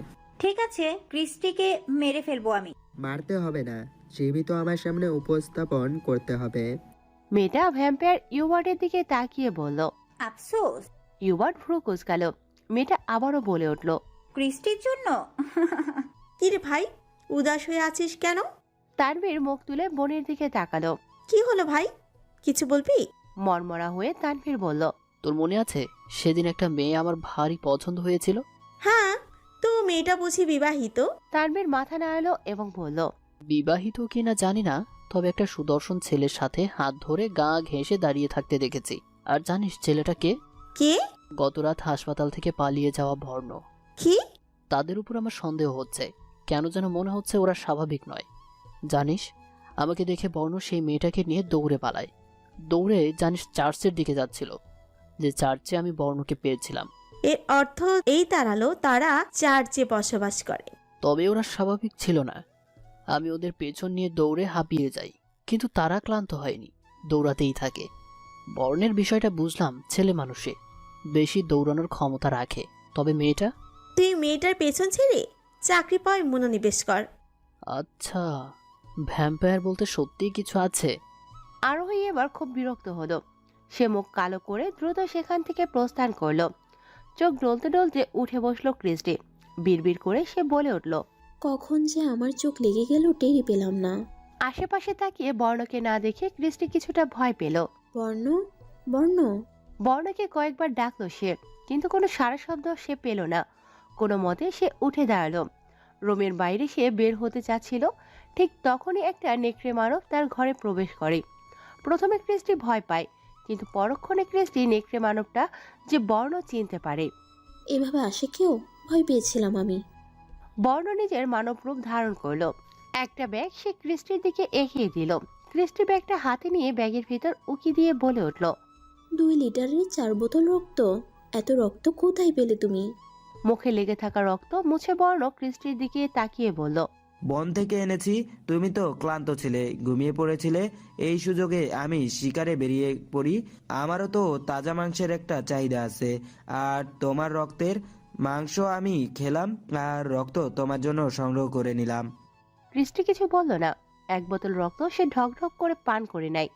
ঠিক আছে, ক্রিস্টিকে মেরে ফেলবো আমি। মারতে হবে না, জীবিত আমার সামনে উপস্থাপন করতে হবে। মেয়েটা ভ্যাম্পায়ার ইউবার্ডের দিকে তাকিয়ে বলল। আফসোস। ইউবার্ড ভ্রু কুঁচকালো। মেয়েটা আবারও বলে উঠল, ক্রিস্টির জন্য। কিরে ভাই, উদাস হয়ে আছিস কেন? তানভীর মুখ তুলে বোনের দিকে তাকালো। কি হলো ভাই, কিছু বলবি? মরমরা হয়ে তানভীর বলল, তোর মনে আছে সেদিন একটা মেয়ে আমার ভারী পছন্দ হয়েছিল? হ্যাঁ, তো মেয়েটা বুঝি বিবাহিত? তানভীর মাথা নাড়ালো এবং বলল, বিবাহিত কিনা জানি না, তবে একটা সুদর্শন ছেলের সাথে হাত ধরে গা ঘেঁষে দাঁড়িয়ে থাকতে দেখেছি। আর জানিস ছেলেটা কে? কে? গতরাত হাসপাতাল থেকে পালিয়ে যাওয়া বর্ণ। কি? তাদের উপর আমার সন্দেহ হচ্ছে। কেন যেন মনে হচ্ছে ওরা স্বাভাবিক নয়। জানিস, আমাকে দেখে বর্ণ সেই মেয়েটাকে নিয়ে দৌড়ে পালায়। দৌড়ে জানিস চার্চের দিকে যাচ্ছিল, যে চার্চে আমি বর্ণকে পেয়েছিলাম। এর অর্থ এই দাঁড়ালো তারা চার্চে বসবাস করে। তবে ওরা স্বাভাবিক ছিল না। আমি ওদের পেছন নিয়ে দৌড়ে হাঁপিয়ে যাই, কিন্তু তারা ক্লান্ত হয়নি, দৌড়াতেই থাকে। বর্ণের বিষয়টা বুঝলাম, ছেলে মানুষে বেশি দৌড়ানোর ক্ষমতা রাখে। তবে মেয়েটা? তুই মেয়েটার পেছন ছেড়ে চাকরি পাওয়ায় মনোনিবেশ কর। আচ্ছা, ভ্যাম্পায়ার বলতে সত্যিই কিছু আছে। আরোহী এবার খুব বিরক্ত হলো। সে মুখ কালো করে দ্রুত সেখান থেকে প্রস্থান করলো। চোখ ডলতে ডলতে উঠে বসলো ক্রিস্টি। বিড়বিড় করে সে বলে উঠল, কখন যে আমার চোখ লেগে গেল টেরই পেলাম না। আশেপাশে তাকিয়ে বর্ণকে না দেখে ক্রিস্টি কিছুটা ভয় পেল। বর্ণ, বর্ণ। বর্ণকে কয়েকবার ডাকলো সে, কিন্তু কোনো সারা শব্দ সে পেল না। কোনো মতে সে উঠে দাঁড়ালো। রুমের বাইরে সে বের হতে চাচ্ছিল, ঠিক তখনই একটা নেকড়ে মানব তার ঘরে প্রবেশ করে। প্রথমে ক্রিস্টি ভয় পায়, কিন্তু পরক্ষণে ক্রিস্টি নেকড়ে মানবটা যে বর্ণ চিনতে পারে। এভাবে আসে কেউ? ভয় পেয়েছিলাম আমি। বর্ণ নিজের মানব রূপ ধারণ করলো। একটা ব্যাগ সে ক্রিস্টির দিকে এগিয়ে দিল। ক্রিস্টি ব্যাগটা হাতে নিয়ে ব্যাগের ভিতর উকি দিয়ে বলে উঠল, 2 লিটারের 4 বোতল রক্ত। এত রক্ত কোথায় পেলে তুমি? মুখে লেগে থাকা রক্ত মুছে বর্ণ ক্রিস্টির দিকে তাকিয়ে বলল, বন থেকে এনেছি। তুমি তো ক্লান্ত ছিলে, ঘুমিয়ে পড়েছিলে। এই সুযোগে আমি শিকারে বেরিয়ে পড়ি। আমারও তো তাজা মাংসের একটা চাহিদা আছে, আর তোমার রক্তের মাংস আমি খেলাম, আর রক্ত তোমার জন্য সংগ্রহ করে নিলাম। ক্রিস্টি কিছু বলল না। এক বোতল রক্ত সে ঢকঢক করে পান করে নেয়।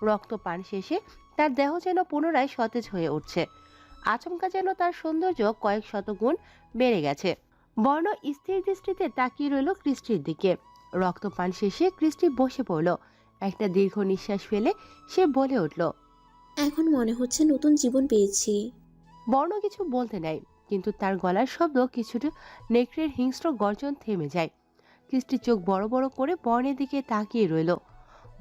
রক্ত পান শেষে তার দেহ যেন পুনরায় সতেজ হয়ে উঠছে। আচমকা যেন তার সৌন্দর্য কয়েক শত গুণ বেড়ে গেছে। বর্ণ স্থির দৃষ্টিতে তাকিয়ে রইল ক্রিস্টির দিকে। রক্তপান শেষে ক্রিস্টি বসে পড়ল। একটা দীর্ঘ নিঃশ্বাস ফেলে সে বলে উঠল, এখন মনে হচ্ছে নতুন জীবন পেয়েছি। বর্ণ কিছু বলতে নাই, কিন্তু তার গলার শব্দ কিছুটা নেকড়ের হিংস্র গর্জন থেমে যায়। ক্রিস্টি চোখ বড় বড় করে বর্ণের দিকে তাকিয়ে রইল।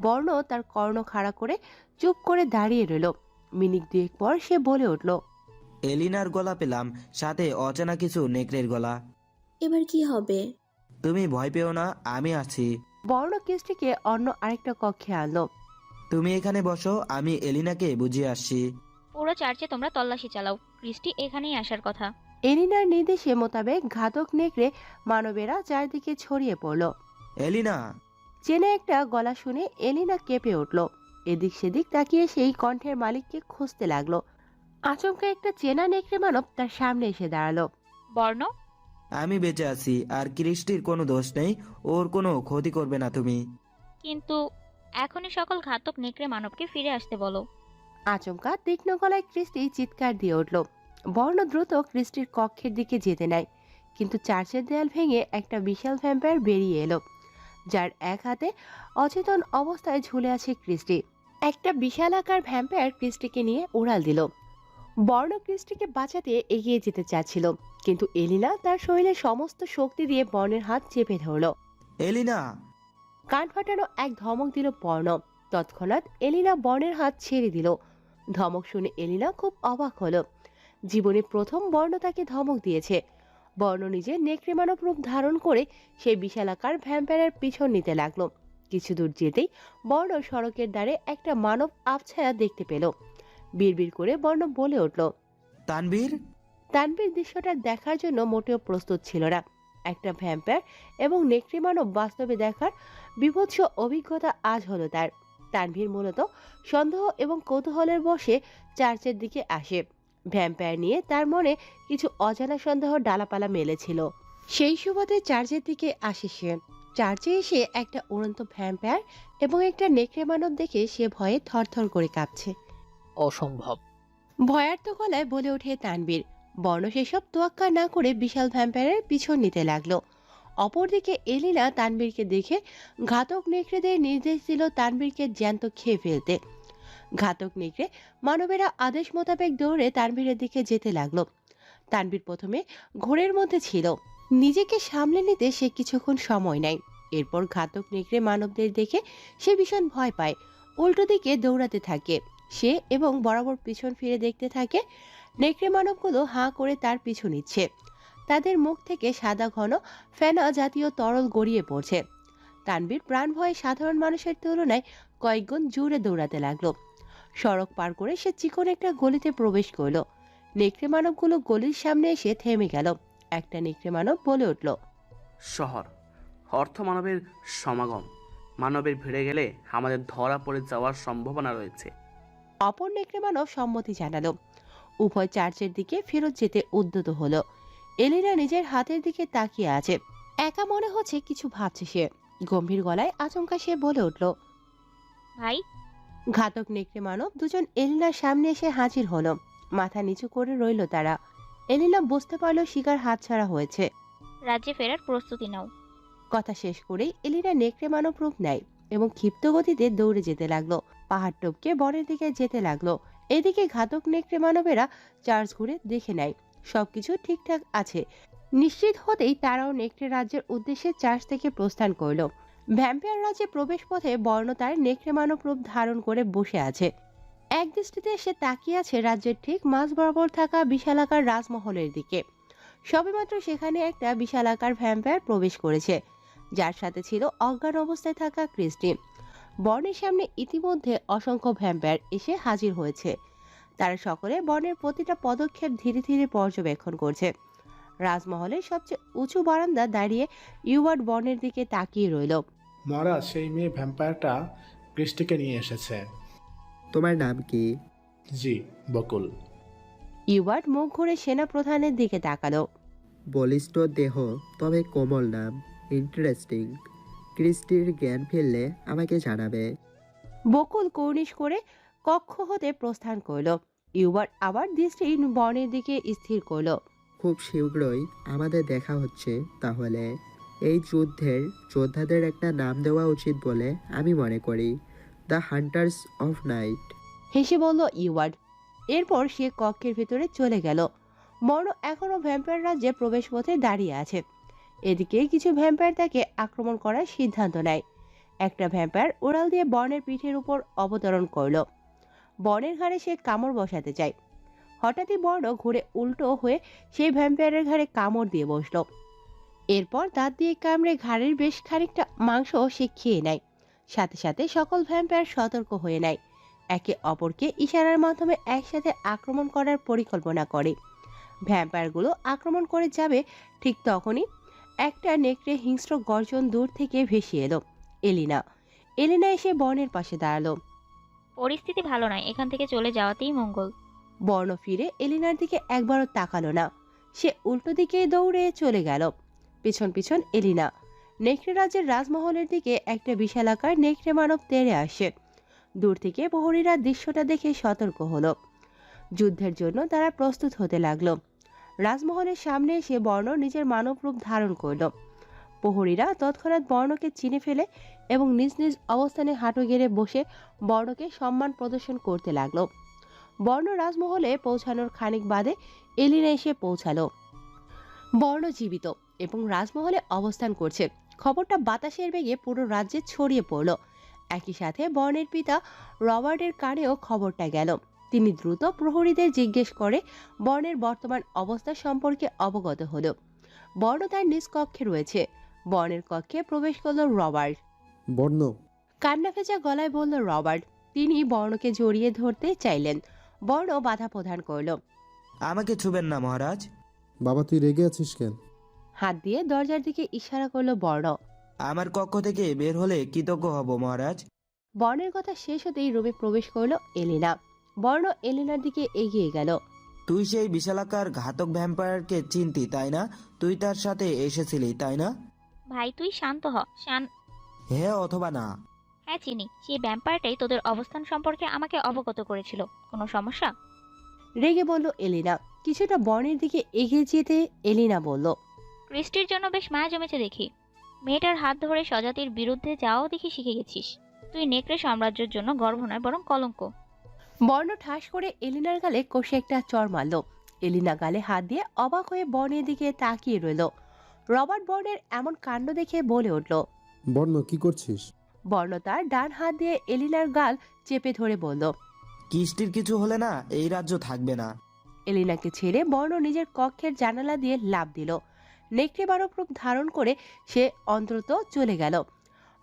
বর্ণ তার কর্ণ খাড়া করে চুপ করে দাঁড়িয়ে রইল। মিনিট দুয়েক পর সে বলে উঠল, এলিনার গলা পেলাম, সাথে অচেনা কিছু নেকড়ের গলা। এবার কি হবে? তুমি ভয় পেও না, আমি আছি। বর্ণ ক্রিস্টিকে অন্য আরেকটা কক্ষে আনলো। তুমি এখানে বসো, আমি এলিনাকে বুঝিয়ে আসছি। পুরো চার্চে তোমরা তল্লাশি চালাও, ক্রিস্টি এখানেই আসার কথা। এলিনার নির্দেশে মোতাবেক ঘাতক নেকড়ে মানবেরা চারদিকে ছড়িয়ে পড়ল। এলিনা! চেনা একটা গলা শুনে এলিনা কেঁপে উঠল। এদিক সেদিক তাকিয়ে সেই কণ্ঠের মালিককে খুঁজতে লাগলো। আচমকা একটা চেনা নেকড়ে মানব তার সামনে এসে দাঁড়ালো। বর্ণ, আমি বেঁচে আছি, আর ক্রিস্টির কোনো দোষ নেই, ওর কোনো ক্ষতি করবে না তুমি। কিন্তু এখনই সকল ঘাতক নেকড়ে মানবকে ফিরে আসতে বলো। আচমকা তীক্ষ্ণ গলায় ক্রিস্টি চিৎকার দিয়ে উঠল। বর্ণ দ্রুত ক্রিস্টির কক্ষের দিকে যেতে নেয়, কিন্তু চার্চের দেয়াল ভেঙে একটা বিশাল ভ্যাম্পায়ার বেরিয়ে এলো, যার এক হাতে অচেতন অবস্থায় ঝুলে আছে ক্রিস্টি। একটা বিশাল আকার ভ্যাম্পায়ার ক্রিস্টিকে নিয়ে উড়াল দিল। বর্ণ ক্রিস্টিকে বাঁচাতে এগিয়ে যেতে চাচ্ছিল, কিন্তু এলিনা তার শরীরের সমস্ত শক্তি দিয়ে বর্ণের হাত চেপে ধরল। এলিনা! কান ফাটানো এক ধমক দিল বর্ণ। তৎক্ষণাৎ এলিনা বর্ণের হাত ছেড়ে দিল। ধমক শুনে এলিনা খুব অবাক হলো। জীবনে প্রথম বর্ণ তাকে ধমক দিয়েছে। বর্ণ নিজে নেকড়ে মানব রূপ ধারণ করে সেই বিশালাকার ভ্যাম্পায়ারের পিছন নিতে লাগলো। কিছু দূর যেতেই বর্ণ সড়কের ধারে একটা মানব আবছায়া দেখতে পেল। বিড়বিড় করে বর্ণ বলে উঠল, তানবীর! তানবীর দৃশ্যটা দেখার জন্য মোটেও প্রস্তুত ছিল না। একটা ভ্যাম্পায়ার এবং নেকড়ে মানব বাস্তবে দেখার বিভৎস অভিজ্ঞতা আজ হলো তার। তানভীর মূলত সন্দেহ এবং কৌতূহলের বশে চার্চের দিকে আসে। ভ্যাম্পায়ার নিয়ে তার মনে কিছু অজানা সন্দেহ ডালাপালা মেলেছিল। সেই সুবাদে চার্চের দিকে আসে সে। চার্চে এসে একটা উড়ন্ত ভ্যাম্পায়ার এবং একটা নেকড়ে মানব দেখে সে ভয়ে থরথর করে কাঁপছে। অসম্ভব! ভয়ার্ত গলায় বলে ওঠে তানবীর। বর্ণ সেসব তোয়াক্কা না করে বিশাল ভ্যাম্পায়ারের পিছন নিতে লাগলো। অপরদিকে এলিনা তানবীরকে দেখে ঘাতক নেকড়েদের নির্দেশ দিল তানবীরকে জ্যান্ত খেয়ে ফেলতে। ঘাতক নেকড়ে মানবেরা আদেশ মোতাবেক দৌড়ে তানবীরের দিকে যেতে লাগলো। তানবীর প্রথমে ঘোরের মধ্যে ছিল, নিজেকে সামলে নিতে সে কিছুক্ষণ সময় নেয়। এরপর ঘাতক নেকড়ে মানবদের দেখে সে ভীষণ ভয় পায়, উল্টো দিকে দৌড়াতে থাকে সে এবং বরাবর পিছন ফিরে দেখতে থাকে। নেকড়ে মানবগুলো হাঁ করে তার পিছু নিচ্ছে। তাদের মুখ থেকে সাদা ঘন ফেনা জাতীয় তরল গড়িয়ে পড়ছে। তানবীর প্রাণ ভয়ে সাধারণ মানুষের তুলনায় কয়েকগুণ জোরে দৌড়াতে লাগলো। সড়ক পার করে সে চিকন একটা গলিতে প্রবেশ করলো। নেকড়ে মানবগুলো গলির সামনে এসে থেমে গেল। একটা নেকড়ে মানব বলে উঠল, শহর, অর্থ মানবের সমাগম। মানবের ভিড়ে গেলে আমাদের ধরা পড়ে যাওয়ার সম্ভাবনা রয়েছে। অপর নেকড়ে মানব সম্মতি জানালো। উভয় চার্চের দিকে ফেরত যেতে উদ্যত হলো। এলিনা নিজের হাতের দিকে তাকিয়ে আছে, একা মনে হচ্ছে কিছু ভাবছে সে। গম্ভীর গলায় আচমকা সে বলে উঠল, ভাই। ঘাতক নেকড়ে মানব দুজন এলিনার সামনে এসে হাজির হলো। মাথা নিচু করে রইল তারা। এলিনা বুঝতে পারলো শিকার হাতছাড়া হয়েছে। রাজ্যে ফেরার প্রস্তুতি নাও। কথা শেষ করেই এলিনা নেকড়ে মানব রূপ নেয় এবং ক্ষিপ্ত গতিতে দৌড়ে যেতে লাগলো। পাহাড় টপকে বনের দিকে যেতে লাগলো। এদিকে ঘাতক নেকড়ে মানবেরা চার্চ ঘুরে দেখে নেয় সবকিছু ঠিকঠাক আছে। নিশ্চিত হতেই তারাও নেকড়ে রাজ্যের উদ্দেশ্যে চার্চ থেকে প্রস্থান করলো। ভ্যাম্পায়ার রাজ্যে প্রবেশ পথে বর্ণ তার নেকড়ে মানব রূপ ধারণ করে বসে আছে। এক দৃষ্টিতে সে তাকিয়ে আছে রাজ্যের ঠিক মাঝ বরাবর থাকা বিশালাকার রাজমহলের দিকে। সবেমাত্র সেখানে একটা বিশালাকার ভ্যাম্পায়ার প্রবেশ করেছে, যার সাথে ছিল অজ্ঞান অবস্থায় থাকা ক্রিস্টি। বর্ণের সামনে ইতিমধ্যে অসংখ্য ভ্যাম্পায়ার এসে হাজির হয়েছে। তারা সকলে বর্ণের প্রতিটা পদক্ষেপ ধীরে ধীরে পর্যবেক্ষণ করছে। রাজমহলের সবচেয়ে উঁচু বারান্দা দাঁড়িয়ে ইউয়ার্ড বর্ণের দিকে তাকিয়ে রইল। মহারাজ, সেই মেয়ে ভ্যাম্পায়ারটা ক্রিস্টিকে নিয়ে এসেছে। তোমার নাম কি? জি, বকুল। ইউয়ার্ড মুখ ঘুরে সেনা প্রধানের দিকে তাকালো। বলিষ্ঠ দেহ, তবে কোমল নাম। ইন্টারেস্টিং। ক্রিস্টির জ্ঞান ফিরলে আমাকে জানাবে। বকুল কর্নিশ করে কক্ষ হতে প্রস্থান করলো। ইউয়ার্ড আবার দৃষ্টি বর্ণের দিকে স্থির করলো। খুব শীঘ্রই আমাদের দেখা হচ্ছে। তাহলে এই যুদ্ধের যোদ্ধাদের একটা নাম দেওয়া উচিত বলে আমি মনে করি, দ্য হান্টার্স অফ নাইট। হেসে বলল ইওয়ার্ড। এরপর সে কক্ষের ভেতরে চলে গেল। বর্ণ এখনো ভ্যাম্পায়ার রাজ্যে প্রবেশ পথে দাঁড়িয়ে আছে। এদিকে কিছু ভ্যাম্পায়ার তাকে আক্রমণ করার সিদ্ধান্ত নেয়। একটা ভ্যাম্পায়ার উড়াল দিয়ে বর্ণের পিঠের উপর অবতরণ করল। বর্ণের ঘাড়ে সে কামড় বসাতে চায়। হঠাৎই বর্ণ ঘুরে উল্টো হয়ে সেই ভ্যাম্পায়ারের ঘাড়ে কামড় দিয়ে বসল। এরপর দাঁত দিয়ে কামড়ে ঘাড়ের বেশ খানিকটা মাংস সে খেয়ে নেয়। সাথে সাথে সকল ভ্যাম্পায়ার সতর্ক হয়ে নেয়। একে অপরকে ইশারার মাধ্যমে একসাথে আক্রমণ করার পরিকল্পনা করে। ভ্যাম্পায়ারগুলো আক্রমণ করে যাবে, ঠিক তখনই একটা নেকড়ে হিংস্র গর্জন দূর থেকে ভেসে এলো। এলিনা এসে বর্ণের পাশে দাঁড়ালো। পরিস্থিতি ভালো নয়, এখান থেকে চলে যাওয়াতেই মঙ্গল। বর্ণ ফিরে এলিনার দিকে একবারও তাকালো না। সে উল্টো দিকে দৌড়ে চলে গেল। পিছন পিছন এলিনা। নেকড়ে রাজ্যের রাজমহলের দিকে একটা বিশালাকার নেকড়ে মানব তেড়ে আসে। দূর থেকে প্রহরীরা দৃশ্যটা দেখে সতর্ক হলো। যুদ্ধের জন্য তারা প্রস্তুত হতে লাগলো। রাজমহলের সামনে এসে বর্ণ নিজের মানব রূপ ধারণ করল। প্রহরীরা তৎক্ষণাৎ বর্ণকে চিনে ফেলে এবং নিজ নিজ অবস্থানে হাঁটু গেড়ে বসে বর্ণকে সম্মান প্রদর্শন করতে লাগলো। বর্ণ রাজমহলে পৌঁছানোর খানিক বাদে এলিনা এসে পৌঁছালো। বর্ণ জীবিত এবং রাজমহলে অবস্থান করছে। খবরটা বাতাসের বেগে পুরো রাজ্যে ছড়িয়ে পড়ল। একই সাথে বর্ণের পিতা রবার্টের কানেও খবরটা গেল। তিনি দ্রুত প্রহরীদের জিজ্ঞেস করে বর্ণের বর্তমান অবস্থা সম্পর্কে অবগত হলো। বর্ণ তার নিজ কক্ষে রয়েছে। বর্ণের কক্ষে প্রবেশ করল রবার্ট। বর্ণ, কান্না ভেজা গলায় বলল রবার্ট। তিনি বর্ণকে জড়িয়ে ধরতে চাইলেন। বর্ণ বাধা প্রদান করল। আমাকে ছুবেন না মহারাজ। বাবা তুই রেগে আছিস কেন? হাত দিয়ে দরজার দিকে ইশারা করলো বর্ণ। আমার কক্ষ থেকে বের হলে কৃতজ্ঞ হব মহারাজ। বর্ণের কথা শেষ হতেই রুমে প্রবেশ করলো এলিনা। বর্ণ এলিনার দিকে এগিয়ে গেল। তুই সেই বিশালাকার ঘাতক ভ্যাম্পায়ারকে চিনতি তাই না? তুই তার সাথে এসেছিলি তাই না? ভাই তুই শান্ত হ। হ্যাঁ অথবা না? হ্যাঁ চিনি, সেই ব্যাম্পারটাই তোদের অবস্থান সম্পর্কে আমাকে অবগত করেছিল। কোনো সমস্যা? রেগে বলল এলিনা। কিছুটা বর্ণের দিকে এগিয়ে যেতে এলিনা বলল, ক্রিস্টির জন্য বেশ মায়া জমেছে দেখি। মেয়েটার হাত ধরে স্বজাতির বিরুদ্ধে যাও দেখি শিখে গেছিস। তুই নেকড়ে সাম্রাজ্যের জন্য গর্ব নয় বরং কলঙ্ক। বর্ণ ঠাস করে এলিনার গালে কষে একটা চড় মারল। এলিনা গালে হাত দিয়ে অবাক হয়ে বর্ণের দিকে তাকিয়ে রইল। রবার্ট বর্ণের এমন কাণ্ড দেখে বলে উঠল। বর্ণ কি করছিস? বর্ণ তার ডান হাত দিয়ে এলিনার গাল চেপে ধরে বলল, কিস্তির কিছু হলে না এই রাজ্য থাকবে না। এলিনাকে ছেড়ে বর্ণ নিজের কক্ষের জানালা দিয়ে লাফ দিল। নেকড়ে মানব রূপ ধারণ করে সে অন্তত চলে গেল।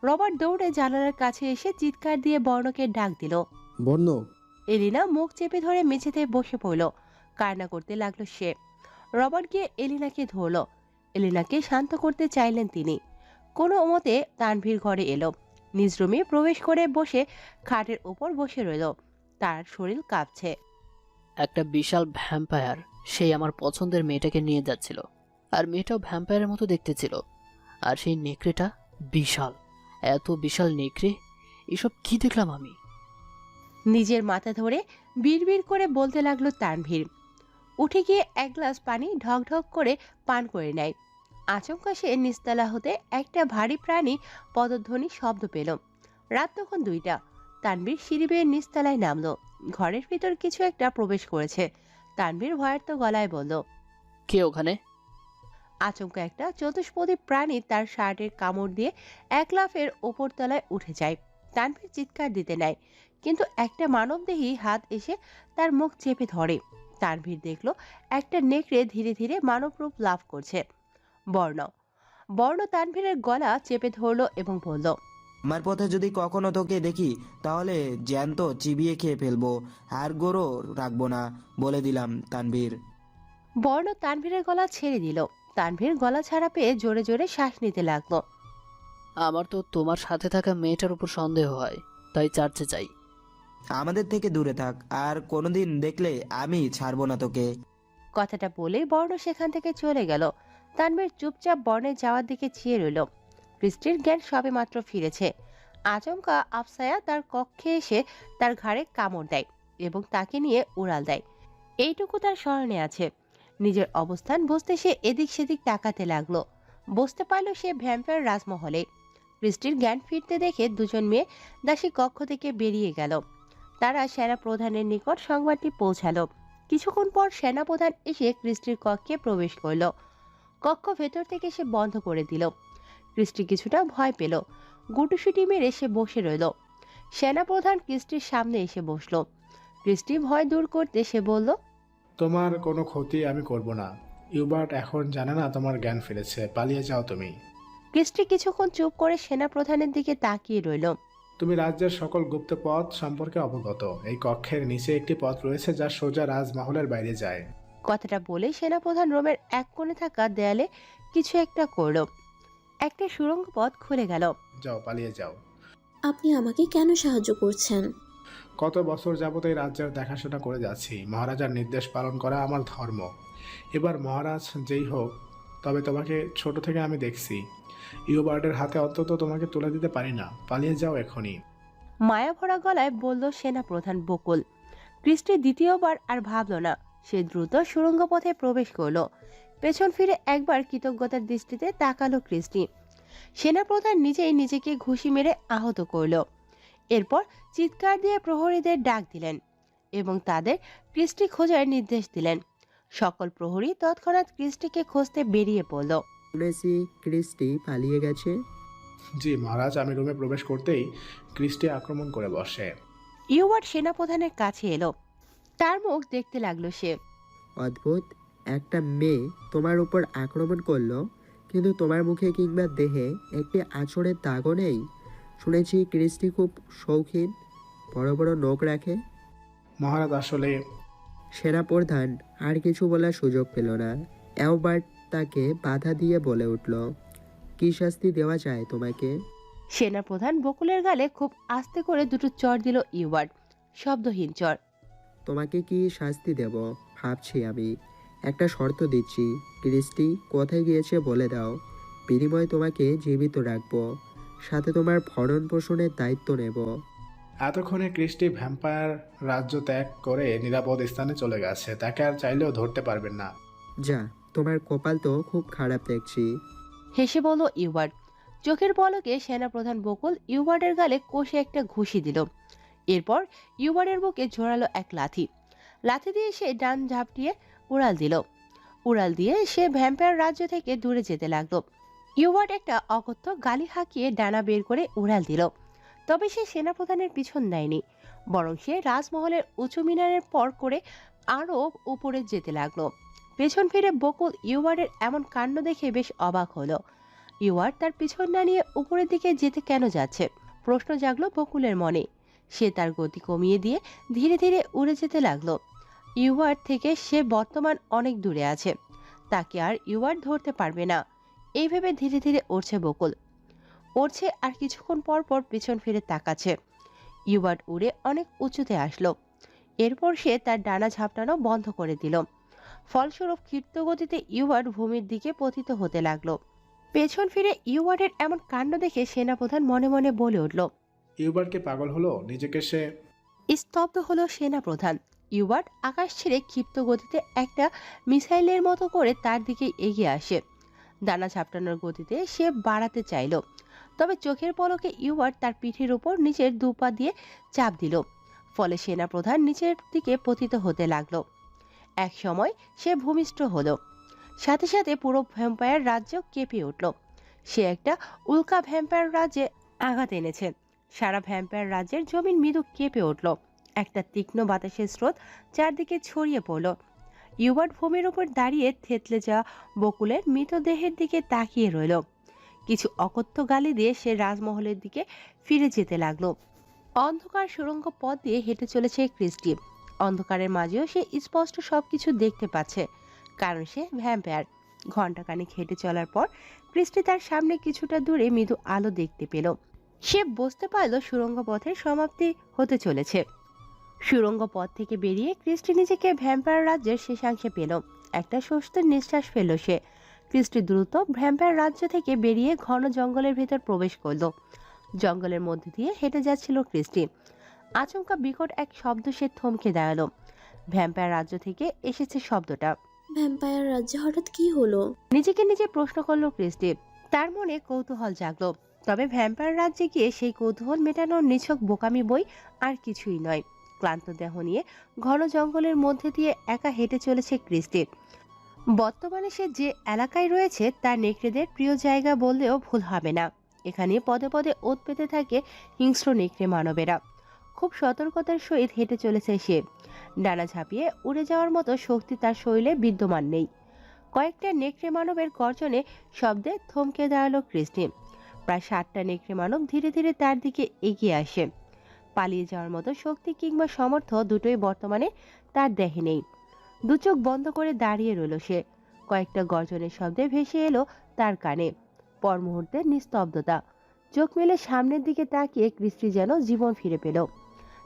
রবার্ট দৌড়ে জানালার কাছে এসে চিৎকার দিয়ে বর্ণকে ডাক দিল। বর্ণ, এলিনা মুখ চেপে ধরে মেঝেতে বসে পড়ল। কান্না করতে লাগলো সে। রবার্ট গিয়ে এলিনাকে ধরল। এলিনাকে শান্ত করতে চাইলেন তিনি। কোনো মতে তানভীর ঘরে এলো। নিজ রুমে প্রবেশ করে বসে খাটের উপর বসে রইল। তার শরীর কাঁপছে। একটা বিশাল ভ্যাম্পায়ার সেই আমার পছন্দের মেয়েটাকে নিয়ে যাচ্ছিল। আর মেয়েটাও ভ্যাম্পায়ারের মতো দেখতে ছিল। আর সেই নেকড়েটা বিশাল, এত বিশাল নেকড়ে! এসব কি দেখলাম আমি? নিজের মাথা ধরে বিড়বিড় করে বলতে লাগলো তানভীর। উঠে গিয়ে এক গ্লাস পানি ঢকঢক করে পান করে নেয়। আচমকা সে নিচতলা হতে একটা ভারী প্রাণী পদধ্বনি শব্দ পেল। রাত তখন 2টা। তানভীর সিঁড়ি বেয়ে নিচতলায় নামলো। ঘরের ভিতর কিছু একটা প্রবেশ করেছে। তানভীর ভয়ার্ত গলায় বলল, কে ওখানে? আচমকা একটা চতুষ্পদী প্রাণী তার শার্টের কামড় দিয়ে এক লাফের ওপর তলায় উঠে যায়। তানভীর চিৎকার দিতে নেয়, কিন্তু একটা মানবদেহী হাত এসে তার মুখ চেপে ধরে। তানভীর দেখল একটা নেকড়ে ধীরে ধীরে মানবরূপ লাভ করছে। বর্ণ তানভীরের গলা চেপে ধরল এবং বলল, আমার পথে যদি কখনো তোকে দেখি তাহলে জ্যান্ত চিবিয়ে খেয়ে ফেলবো, আর গোরো রাখবো না, বলে দিলাম তানভীর। বর্ণ তানভীরের গলা ছেড়ে দিল। তানভীর গলা ছাড়া পেয়ে জোরে জোরে শ্বাস নিতে লাগলো। আমার তো তোমার সাথে থাকা মেয়েটার উপর সন্দেহ হয়, তাই চার্চে চাই। আমাদের থেকে দূরে থাক, আর কোনোদিন দেখলে আমি ছাড়বো না তোকে। কথাটা বলে বর্ণ সেখান থেকে চলে গেল। তানভীর চুপচাপ বর্ণের যাওয়ার দিকে চেয়ে রইল। ক্রিস্টির জ্ঞান সবে মাত্র ফিরেছে। আচমকা আফসায়া তার কক্ষে এসে তার ঘাড়ে কামড় দেয় এবং তাকে নিয়ে উড়াল দেয়। এইটুকু তার স্মরণে আছে। নিজের অবস্থান বুঝতে সে এদিক সেদিক তাকাতে লাগলো। বুঝতে পারলো সে ভ্যাম্পায়ার রাজমহলে। ক্রিস্টির জ্ঞান ফিরতে দেখে দুজন মেয়ে দাসী কক্ষ থেকে বেরিয়ে গেল। তারা সেনা প্রধানের নিকট সংবাদটি পৌঁছালো। কিছুক্ষণ পর সেনাপ্রধান এসে ক্রিস্টির কক্ষে প্রবেশ করল। কক্ষ ভেতর থেকে সে বন্ধ করে দিল। ক্রিস্টি কিছুটা ভয় পেল। গুটুসুটি মেরে সে বসে রইল। সেনাপ্রধান ক্রিস্টির সামনে এসে বসলো। ক্রিস্টি ভয় দূর করতে সে বলল, তোমার কোনো ক্ষতি আমি করব না। ইউবার্ট এখন জানে না তোমার জ্ঞান ফিরেছে, পালিয়ে যাও তুমি। ক্রিস্টি কিছুক্ষণ চুপ করে সেনাপ্রধানের দিকে তাকিয়ে রইল। তুমি রাজ্যের সকল গুপ্ত পথ সম্পর্কে অবগত। এই কক্ষের নিচে একটি পথ রয়েছে যা সোজা রাজমহলের বাইরে যায়। কথাটা বলে সেনাপ্রধান রোমের এক কোণে থাকা দেয়ালে কিছু একটা করল। একটা সুড়ঙ্গ পথ খুলে গেল। যাও, পালিয়ে যাও। আপনি আমাকে কেন সাহায্য করছেন? কত বছর যাবত এই রাজ্যের দেখাশোনা করে যাচ্ছি। মহারাজার নির্দেশ পালন করা আমার ধর্ম। এবার মহারাজ যেই হোক, তবে তোমাকে ছোট থেকে আমি দেখছি। ইউবার্টের হাতে অন্তত তোমাকে তুলে দিতে পারি না। পালিয়ে যাও এখনই। মায়া ভরা গলায় বলল সেনাপ্রধান বকুল। ক্রিস্টি দ্বিতীয়বার আর ভাবল না। সে দ্রুত সুড়ঙ্গ পথে প্রবেশ করলো। পেছন ফিরে একবার কৃতজ্ঞতার দৃষ্টিতে তাকালো ক্রিস্টি। সেনাপ্রধান নিজেই নিজেকে ঘুষি মেরে আহত করল। এরপর চিৎকার দিয়ে প্রহরীদের ডাক দিলেন এবং তাদের ক্রিস্টি খোঁজার নির্দেশ দিলেন। সকল প্রহরী তৎক্ষণাৎ ক্রিস্টিকে খুঁজতে বেরিয়ে পড়ল। শুনেছি ক্রিস্টি পালিয়ে গেছে। জি মহারাজ, আমি রুমে প্রবেশ করতেই ক্রিস্টি আক্রমণ করে বসে। ইউবার্ট সেনাপ্রধানের কাছে এলো। তার মুখ দেখতে লাগলো সে। অদ্ভুত, একটা মেয়ে তোমার উপর আক্রমণ করলো, কিন্তু তোমার মুখে কিংবা দেহে একটি আঁচড়ের দাগও নেই। শুনেছি ক্রিস্টি খুব শৌখিন, বড় বড় নখ রাখে। মহারাজ আসলে সেনাপ্রধান আর কিছু বলার সুযোগ পেল না। এলবার্ট তাকে বাধা দিয়ে বলে উঠল, কি শাস্তি দেওয়া যায় তোমাকে? সেনাপ্রধান বকুলের গালে খুব আস্তে করে দুটো চড় দিল ইউবার্ট। শব্দহীন চড়। তোমাকে কি শাস্তি দেব ভাবছি আমি। একটা শর্ত দিচ্ছি, ক্রিস্টি কোথায় গিয়েছে বলে দাও। বিনিময়ে তোমাকে জীবিত রাখবো, সাথে তোমার ভরণ পোষণের দায়িত্ব নেব। এতক্ষণে ক্রিস্টি ভ্যাম্পায়ার রাজ্য ত্যাগ করে নিরাপদ স্থানে চলে গেছে। তাকে আর চাইলেও ধরতে পারবেন না। যা, তোমার কপাল তো খুব খারাপ দেখছি। হেসে বলল ইউবার্ট। চোখের পলকে সেনাপ্রধান বকুল ইউবার্টের গালে কষে একটা ঘুষি দিল। এরপর ইউবার্টের বুকে জোরালো এক লাথি। লাথি দিয়ে সে ডান ঝাপটিয়ে উড়াল দিয়ে সে ভ্যাম্পায়ার রাজ্য থেকে দূরে যেতে লাগলো। ইউবার্ট একটা অকথ্য গালি হাঁকিয়ে ডানা বের করে উড়াল দিল। তবে সে সেনাপ্রধানের পিছন নেয়নি, বরং সে রাজমহলের উঁচু মিনারের পর করে আরও উপরে যেতে লাগলো। পেছন ফিরে বকুল ইউবার্টের এমন কাণ্ড দেখে বেশ অবাক হলো। ইউবার্ট তার পিছন না নিয়ে উপরের দিকে যেতে কেন যাচ্ছে প্রশ্ন জাগলো বকুলের মনে। সে তার গতি কমিয়ে দিয়ে ধীরে ধীরে উড়ে যেতে লাগলো। ইউবার্ট থেকে সে বর্তমান অনেক দূরে আছে, তাকে আর ইউবার্ট ধরতে পারবে না। এই ভেবে ধীরে ধীরে উড়ছে বকুল। উড়ছে আর কিছুক্ষণ পর পর পিছন ফিরে তাকাচ্ছে। ইউবার্ট উড়ে অনেক উঁচুতে আসলো। এরপর সে তার ডানা ঝাপটানো বন্ধ করে দিল। ফলস্বরূপ ক্ষিপ্ত গতিতে ইউবার্ট ভূমির দিকে পতিত হতে লাগলো। পেছন ফিরে ইউবার্টের এমন কাণ্ড দেখে সেনাপ্রধান মনে মনে বলে উঠল, ইউবার্টকে পাগল হলো নিজেকে সে। স্তব্ধ হলো সেনাপ্রধান। ইউবার্ট আকাশ ছেড়ে ক্ষিপ্ত গতিতে একটা মিসাইলের মতো করে তার দিকে এগিয়ে আসে। ডানা ঝাপটানোর গতিতে সে বাড়াতে চাইল, তবে চোখের পলকে ইউবার্ট তার পিঠের উপর নিচের দুপা দিয়ে চাপ দিল। ফলে সেনাপ্রধান নিচের দিকে পতিত হতে লাগলো। এক সময় সে ভূমিষ্ঠ হলো। সাথে সাথে পুরো ভ্যাম্পায়ার রাজ্য কেঁপে উঠল। সে একটা উল্কা ভ্যাম্পায়ার রাজ্যে আঘাত এনেছে। সারা ভ্যাম্পায়ার রাজ্যের জমিন মৃদু কেঁপে উঠল। একটা তীক্ষ্ণ বাতাসের স্রোত চারদিকে ছড়িয়ে পড়ল। ইউবার্ট ভূমির উপর দাঁড়িয়ে থেতলে যাওয়া বকুলের মৃতদেহের দিকে তাকিয়ে রইল। কিছু অকথ্য গালি দিয়ে সে রাজমহলের দিকে ফিরে যেতে লাগলো। অন্ধকার সুড়ঙ্গ পথ দিয়ে হেঁটে চলেছে ক্রিস্টি। অন্ধকারের মাঝেও সে স্পষ্ট সবকিছু দেখতে পাচ্ছে, কারণ সে ভ্যাম্পায়ার। ঘণ্টাখানেক হেঁটে চলার পর ক্রিস্টি তার সামনে কিছুটা দূরে মৃদু আলো দেখতে পেল। সে বুঝতে পারল সুড়ঙ্গ পথের সমাপ্তি হতে চলেছে। সুড়ঙ্গ পথ থেকে বেরিয়ে ক্রিস্টি নিজেকে ভ্যাম্পায়ার রাজ্যের শেষাংশে পেল। একটা স্বস্তির নিঃশ্বাস ফেলল সে। ক্রিস্টি দ্রুত ভ্যাম্পায়ার রাজ্য থেকে বেরিয়ে ঘন জঙ্গলের ভেতর প্রবেশ করল। জঙ্গলের মধ্যে দিয়ে হেঁটে যাচ্ছিল ক্রিস্টি। আচমকা বিকট এক শব্দ সে থমকে দাঁড়ালো। ভ্যাম্পায়ার রাজ্য থেকে এসেছে শব্দটা। ভ্যাম্পায়ার রাজ্যে হঠাৎ কি হলো? নিজেকে নিজে প্রশ্ন করলো ক্রিস্টি। তার মনে কৌতূহল জাগলো, তবে ভ্যাম্পায়ার রাজ্যে গিয়ে সেই কৌতূহল মেটানোর নিছক বোকামি বই আর কিছুই নয়। ক্লান্ত দেহ নিয়ে ঘন জঙ্গলের মধ্যে দিয়ে একা হেঁটে চলেছে ক্রিস্টি। বর্তমানে সে যে এলাকায় রয়েছে তা নেকড়েদের প্রিয় জায়গা বললেও ভুল হবে না। এখানে পদে পদে ওত পেতে থাকে হিংস্র নেকড়ে মানবেরা। খুব সতর্কতার সহিত হেঁটে চলেছে সে। ডানা ঝাঁপিয়ে উড়ে যাওয়ার মতো শক্তি তার শরীরে বিদ্যমান নেই। কয়েকটা নেকড়ে মানবের গর্জনে শব্দে থমকে দাঁড়ালো ক্রিস্টি। প্রায় 60টা নেকড়ে মানব ধীরে ধীরে তার দিকে এগিয়ে আসে। পালিয়ে যাওয়ার মতো শক্তি কিংবা সমর্থ দুটোই বর্তমানে তার দেহে নেই। দু চোখ বন্ধ করে দাঁড়িয়ে রইল সে। কয়েকটা গর্জনের শব্দে ভেসে এলো তার কানে। পর মুহূর্তে নিস্তব্ধতা। চোখ মেলে সামনের দিকে তাকিয়ে ক্রিস্টি যেন জীবন ফিরে পেল।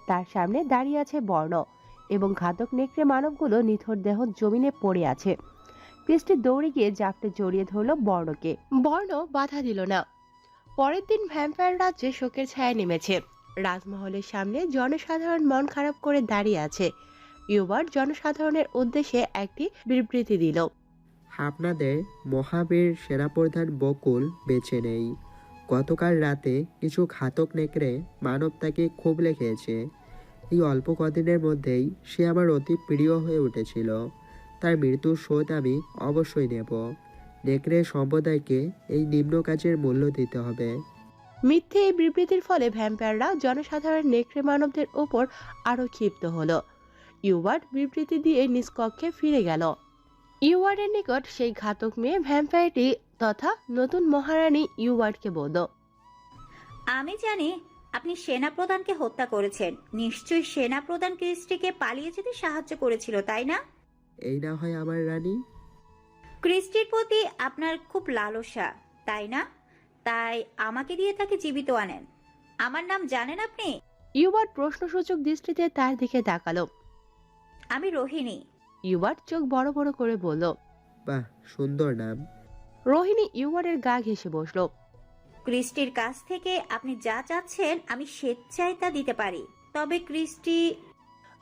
তার সামনে দাঁড়িয়ে আছে বর্ণ এবং ঘাতক নেকড়ে মানবগুলো নিথর দেহ জমিনে পড়ে আছে। ক্রিস্টি দৌড়ে গিয়ে জাপটে জড়িয়ে ধরল বর্ণকে। বর্ণ বাধা দিল না। পরের দিন ভ্যাম্পায়ার রাজ্যে শোকের ছায়া নেমেছে। রাজমহলের সামনে জনসাধারণ মন খারাপ করে দাঁড়িয়ে আছে। ইউবার্ট জনসাধারণের উদ্দেশ্যে একটি বিবৃতি দিল। আপনাদের মহাবীর সেনাপ্রধান বকুল বেঁচে নেই। গতকাল রাতে কিছু ঘাতক নেকড়ে মানব তাকে খুব লেগেছে। এই অল্প কদিনের মধ্যেই সে আমার অতি প্রিয় হয়ে উঠেছিল। তার মৃত্যুর শোধ আমি অবশ্যই নেব। নেকড়ে সম্প্রদায়কে এই নিম্ন কাজের মূল্য দিতে হবে। মিথ্যে এই বিবৃতির ফলে ভ্যাম্পায়াররা জনসাধারণ নেকড়ে মানবদের ওপর আরো ক্ষিপ্ত হলো। ইউবার্ট বিবৃতি দিয়ে নিজ কক্ষে ফিরে গেল। ইউবার্টের নিকট সেই ঘাতক মেয়ে ভ্যাম্পায়ারটি তথা নতুন মহারানী ইউবার্টকে বলল, আমি জানি আপনি সেনাপ্রধানকে হত্যা করেছেন। নিশ্চয়ই সেনাপ্রধান ক্রিস্টিকে পালিয়ে যেতে সাহায্য করেছিল, তাই না? এই না হয় আমার রানী। ক্রিস্টির প্রতি আপনার খুব লালসা, তাই না? তাই আমাকে দিয়ে তাকে জীবিত আনেন। আমার নাম জানেন আপনি? ইউবার্ট প্রশ্নসূচক দৃষ্টিতে তার দিকে তাকালো। আমি রোহিণী। ইউবার্ট চোখ বড় বড় করে বলল, বাহ, সুন্দর নাম। রোহিণী ইউবার্টের গা ঘেঁষে বসলো। ক্রিস্টির কাছ থেকে আপনি যা চাচ্ছেন আমি স্বেচ্ছায় তা দিতে পারি, তবে ক্রিস্টি।